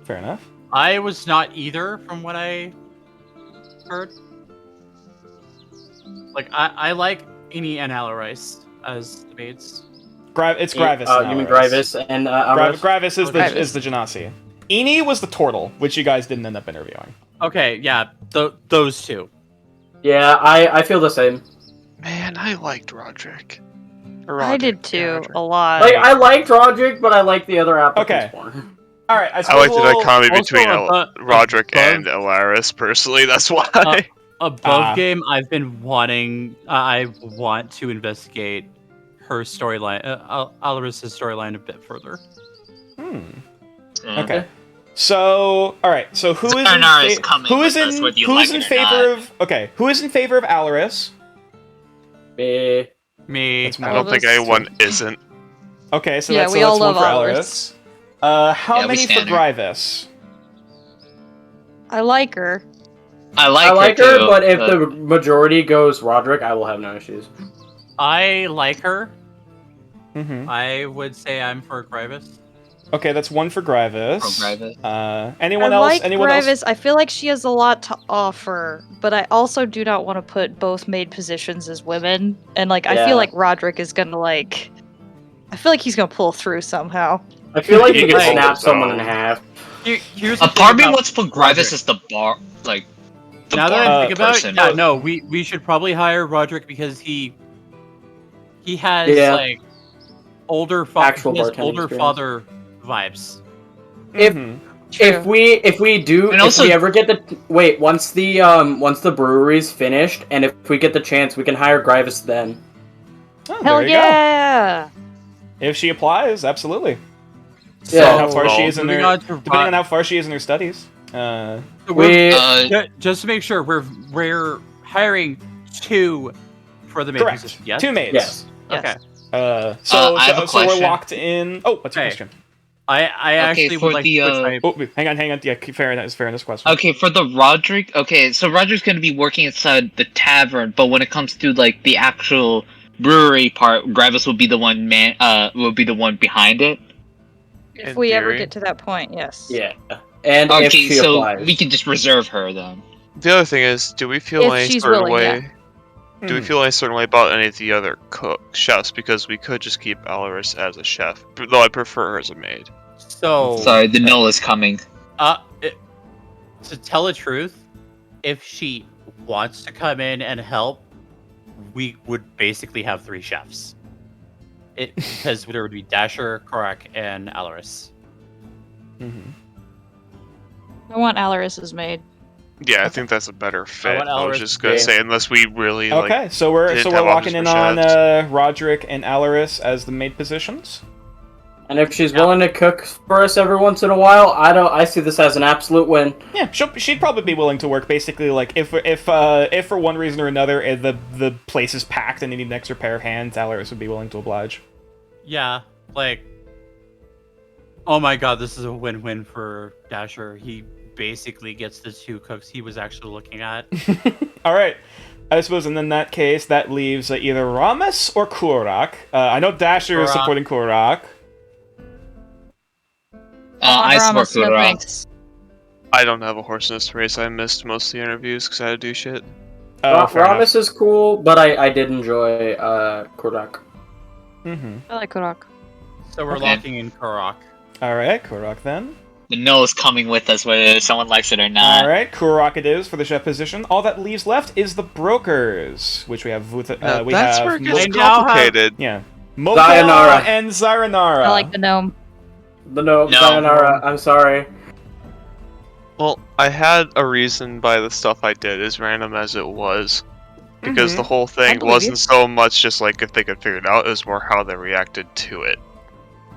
fair enough. I was not either, from what I heard. Like I like Ini and Alarice as the maids. It's Gravis. and You mean Alaris. Gravis and Alarice? Gravis is the Gravis. is the Genasi. Eni was the turtle, which you guys didn't end up interviewing. Okay, yeah, those 2. Yeah, I feel the same. Man, I liked Roderick. Or I did Roderick, too, yeah, Roderick. a lot. Like, I liked Roderick, but I like the other applicants Okay. more. All right, I I suppose like the we'll- dichotomy also between Roderick above- and Alaris, personally, that's why. Above game, I've been wanting. I want to investigate her storyline, Alarice's storyline a bit further. Okay. So, all right. So who is in Zaranara is coming who is with us, in whether you who like is in it or favor not. of who is in favor of Alaris? Me. Me. That's I one. don't think us. anyone isn't. Okay, so Yeah, that's, we so all that's one love for Alaris. Alaris. How Yeah, we many for stand her. Grivis? I like her. I I like her, her, too, but if the majority goes Roderick, I will have no issues. I like her. Mm-hmm. I would say I'm for Grivis. Okay, that's one for Grivis. Pro Grivis. Anyone I else? like Anyone Grivis. else? I feel like she has a lot to offer, but I also do not want to put both maid positions as women. And like, I Yeah. feel like Roderick is gonna like. I feel like he's gonna pull through somehow. I feel like you can Like- snap someone in half. Here's A the part of thing me about wants to put Roderick. Grivis as the bar, like the Now that I bar think about person. it, yeah, no, we should probably hire Roderick because he has Yeah. like older Actual he has bartending older experience. father vibes. If- Mhm. If we do, And if also- we ever get the once the brewery's finished, and if we get the chance, we can hire Grivis then. Oh, Hell there you go. yeah! If she applies, absolutely. Yeah. Depending on how far she Well, is in moving her, on to depending on how far she is in her studies. So we're- We just to make sure we're hiring 2 for the main Correct. position. Yes. 2 maids. yes. Okay. So I have a so we're question. locked in. Oh, what's your Hey. question? I actually for would like the, to switch my Oh, hang on. Yeah, fair enough question. Okay, for the Roderick. Okay, so Roderick's gonna be working inside the tavern, but when it comes to like the actual brewery part, Grivis will be the one behind it. If In we ever theory. get to that point, yes. Yeah. And if Okay, she so applies, we can just reserve her then. The other thing is, do we feel If any she's certain willing, way? yeah. Do we feel any certain way about any of the other chefs? Because we could just keep Alaris as a chef, though I prefer her as a maid. So Sorry, the null is coming. To tell the truth, if she wants to come in and help, we would basically have 3 chefs. Because there would be Dasher, Korak, and Alaris. Mhm. I want Alaris's maid. Yeah, I think that's a better fit. want I was Alaris just gonna to say, unless we really like. Okay, so we're didn't so we're have locking options in for on chefs. Roderick and Alaris as the maid positions. and if she's willing to cook for us every once in a while, I see this as an absolute win. Yeah, she'd probably be willing to work. Basically, like if for one reason or another the place is packed and they need an extra pair of hands, Alaris would be willing to oblige. Yeah, like, oh my god, this is a win-win for Dasher. He basically gets the 2 cooks he was actually looking at. All right. I suppose, and in that case, that leaves either Ramus or Kurak. I know Dasher is Kurak. supporting Kurak. I support Ramos, no Kudra. thanks. I don't have a horse in this race. I missed most of the interviews because I had to do shit. Fair Ramis is cool, but I did enjoy Kodak. Mm-hmm. I like Korak. So we're Okay. locking in Korak. All right, Kurak then. The null is coming with us, whether someone likes it or not. All right, Kurak it is for the chef position. All that leaves left is the brokers, which we have. Now, We that's have where it Mo- gets They now have- complicated. yeah, Moka Sayonara. and Zaranara. I like the gnome. No, No. Sayonara, I'm sorry. Well, I had a reason by the stuff I did, as random as it was. Because the whole thing believe you. wasn't so much just like if they could figure it out, it was more how they reacted to it.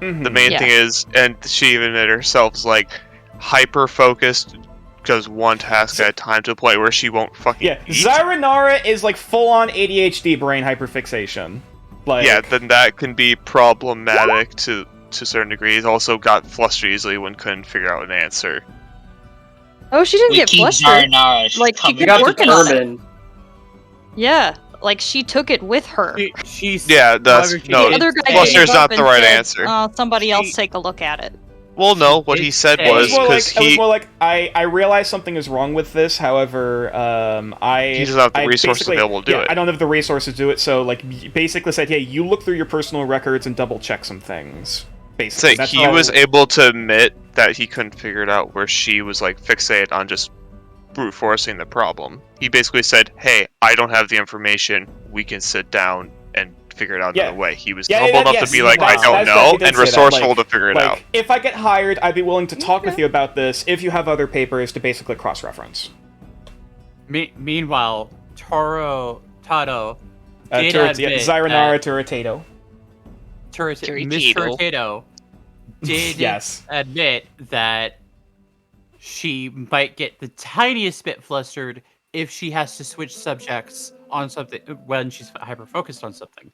The main Yeah. thing is, and she even admitted herself, is like hyper-focused, does one task at a time to the point where she won't fucking Yeah, eat. Zyronara is like full-on ADHD brain hyperfixation. Like, Yeah, then that can be problematic to a certain degree. He's also got flustered easily when couldn't figure out an answer. Oh, she didn't We get keep flustered. Zaranara. She's Like, she coming You kept got working on it. determined. Yeah, like she took it with her. She's Yeah, that's however, she no. The did other guy say- Fluster's gave not up the and right said, answer. Somebody else She- take a look at it. Well, no. What he said It was It was more like, because it was he more like I realize something is wrong with this. However, He doesn't have the I resources basically- available to do yeah, it. I don't have the resources to do it. So like, basically said, hey, you look through your personal records and double check some things. Basically, say that's he all- was able to admit that he couldn't figure it out, where she was like fixated on just brute forcing the problem. He basically said, "Hey, I don't have the information. We can sit down and figure it out Yeah. another way." He was Yeah, humble yeah, enough yes, to be like, "I that's- don't that's- know," he did and say that, resourceful like- to figure it like, out. if I get hired, I'd be willing to talk with you about this if you have other papers to basically cross-reference. Meanwhile, Taro Tado did Turret, admit Zyronara Turretato. Miss Turretato did Yes. admit that she might get the tiniest bit flustered if she has to switch subjects on something when she's hyper focused on something.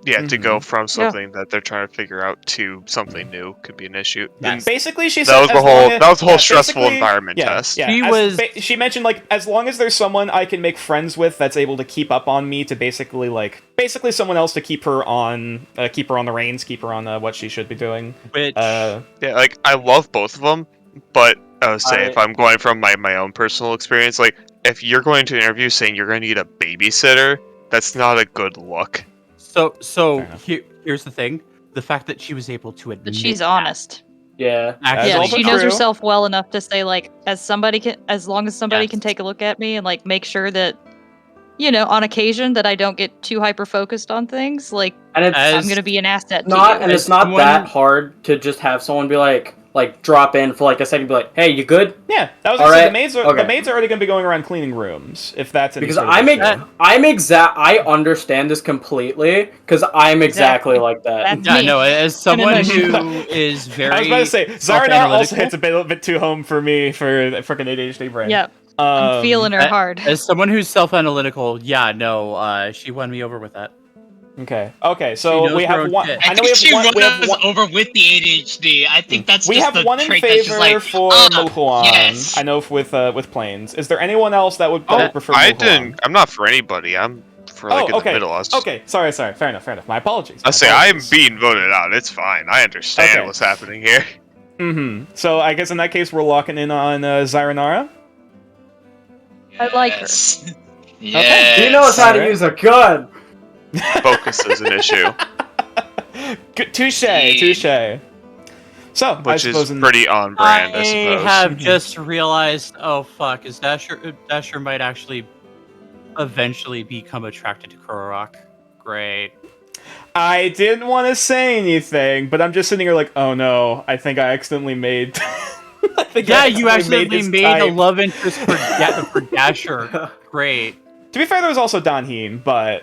Yeah, to go Mhm. from something that they're trying to figure out to something new could be an issue. And Basically, she that said was the as long whole as- that was the whole yeah, stressful basically- environment yeah, test. Yeah, She as- was- She mentioned like as long as there's someone I can make friends with that's able to keep up on me to basically someone else to keep her on the reins, keep her on what she should be doing. Which Yeah, like I love both of them, but I would say if I'm going from my own personal experience, like if you're going to an interview saying you're going to need a babysitter, that's not a good look. so Fair enough. here's the thing: the fact that she was able to admit But she's that honest. Yeah. That's Yeah, also she knows true. herself well enough to say like, as long as somebody Yes. can take a look at me and like make sure that, on occasion that I don't get too hyper focused on things, like And it's As- I'm gonna be an asset to not, you. and As it's not someone- that hard to just have someone be like drop in for like a second, be like, "Hey, you good?" Yeah, that was All gonna say, right, the okay. maids are already going to be going around cleaning rooms if that's any Because sort of I understand this completely because I'm exactly Exactly. like that. That's Yeah, me. no. As someone nutshell. who is very, I was about to say, Zyronar self-analytical, also hits a bit too home for me for freaking ADHD brain. Yep, I'm feeling her a- hard. As someone who's self-analytical, yeah, no, she won me over with that. Okay, She so knows we her have own one. shit. I I know we think she have one. We have runs one. over with the ADHD. I think that's We just have the one in trait that's just favor like, for Mohuan. yes. I know with Plains. Is there anyone else that would prefer I Mohuan? didn't. I'm not for anybody. I'm for like in okay. the middle. I was just, Okay, sorry. Fair enough. My apologies. I say I'm being voted out. It's fine. I understand Okay. what's happening here. Mm-hmm. So I guess in that case we're locking in on Zyronara. I like her. Yes. He knows how to Alright. use a gun. Focus is an issue, Good, touche. So I which is suppose in- pretty on brand, I I suppose. have just realized, oh fuck, is Dasher might actually eventually become attracted to Korok. Great. I didn't want to say anything, but I'm just sitting here like, oh no, I think I accidentally made. I think I Yeah, you accidentally this made a type. love interest for Dasher. Great. To be fair, there was also Don Heen, but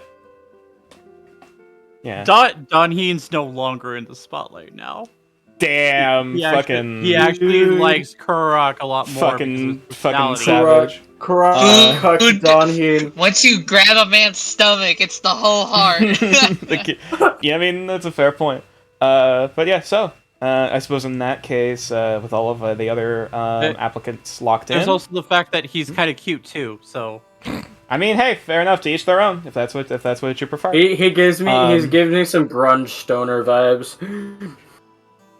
yeah. Don Heen's no longer in the spotlight now. Damn, He actually likes Korok a lot more. because of his fucking personality. savage. Karate, Dude. Don Heen. Once you grab a man's stomach, it's the whole heart. Yeah, I mean that's a fair point. But yeah, so I suppose in that case, with all of the other applicants locked in, There's also the fact that he's kind of cute too. So I mean, hey, fair enough. To each their own. If that's what you prefer. He gives me he's Um, giving me some grunge stoner vibes.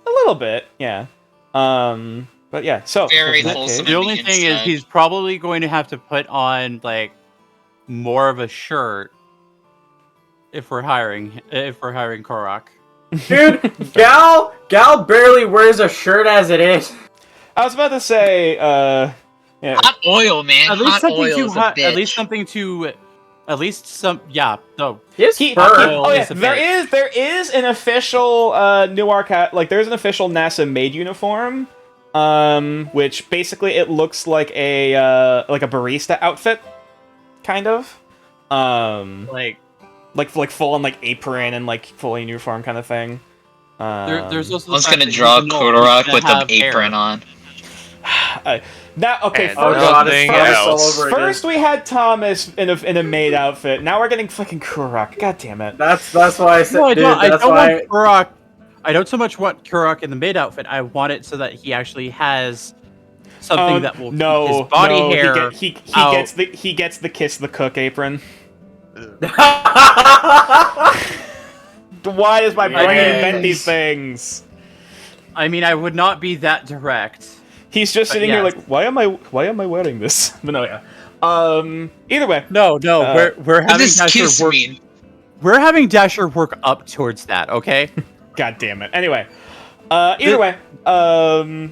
A little bit, yeah. But yeah, so Very in that wholesome. case- the only the thing is, inside. he's probably going to have to put on like more of a shirt if we're hiring Korok. Dude, Gal barely wears a shirt as it is. I was about to say, yeah. Hot oil, man. At least Hot something oil to is a bitch. at least something to at least some no. His He- fur. Oil oh yeah, is a there is an official Newark there's an official NASA made uniform. which basically it looks like a barista outfit, kind of. Like full on like apron and like fully uniform kind of thing. There's also. I was gonna draw Kodorak with the apron on. Now, okay. And nothing else. First we had Thomas in a maid outfit. Now we're getting fucking Kodorak. God damn it. That's why I said. No, I dude, don't. I that's don't why. want Kurok. I don't so much want Kurok in the maid outfit. I want it so that he actually has something that will keep his body hair. He out. gets the kiss the cook apron. Why does my brain invent these things? I mean, I would not be that direct. He's just sitting here like, why am I wearing this? But no, yeah. Either way. No, we're What having does Dasher kiss work. mean? We're having Dasher work up towards that. Okay. God damn it. Anyway. Either way.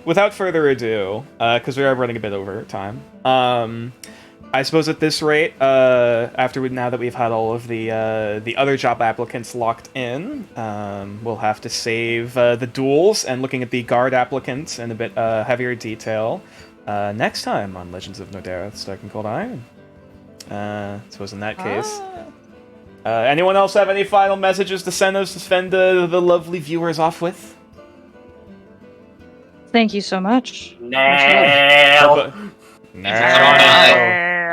Without further ado, because we are running a bit over time. I suppose at this rate, now that we've had all of the other job applicants locked in, we'll have to save the duels and looking at the guard applicants in a bit heavier detail next time on Legends of Nodera: Stark and Cold Iron. I suppose in that case, anyone else have any final messages to send the lovely viewers off with? Thank you so much. Nail.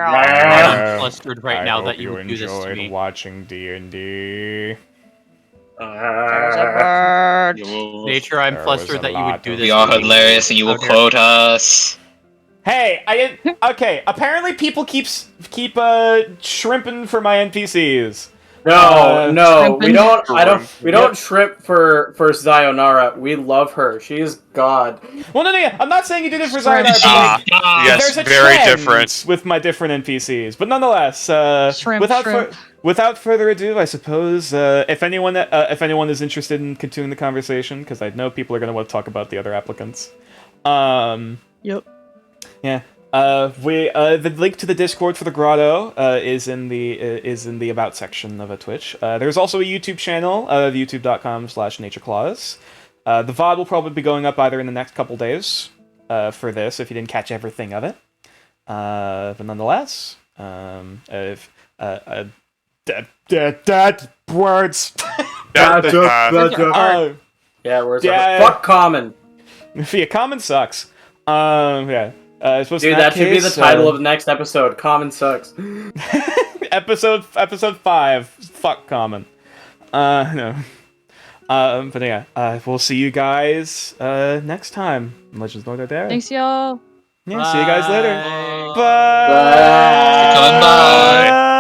I'm flustered right now that you would do this to me. Watching D&D. Nature, I'm flustered that you would do this. We are hilarious and you will quote us. Hey, I didn't. Okay, apparently people keep shrimping for my NPCs. No, we don't. shrimp. We don't shrimp for Sayonara. We love her. She is God. Well, no, I'm not saying you did it for Sayonara. Ah, yes, There's a very trend different. with my different NPCs, but nonetheless, Shrimp. without further ado, I suppose if anyone is interested in continuing the conversation, because I know people are going to want to talk about the other applicants. Yep. Yeah. The link to the Discord for the Grotto is in the about section of a Twitch. There's also a YouTube channel, youtube.com/natureclaws. The VOD will probably be going up either in the next couple days for this, if you didn't catch everything of it. But nonetheless, if words. Yeah, where's Yeah. fuck common? Yeah, common sucks. Yeah. I suppose Dude, in that should be the case, title of the next episode. Common sucks. episode 5. Fuck common. No. But yeah, we'll see you guys next time. Legends of Nodera. Thanks, y'all. Yeah, see you guys later. Bye. Bye. Coming by.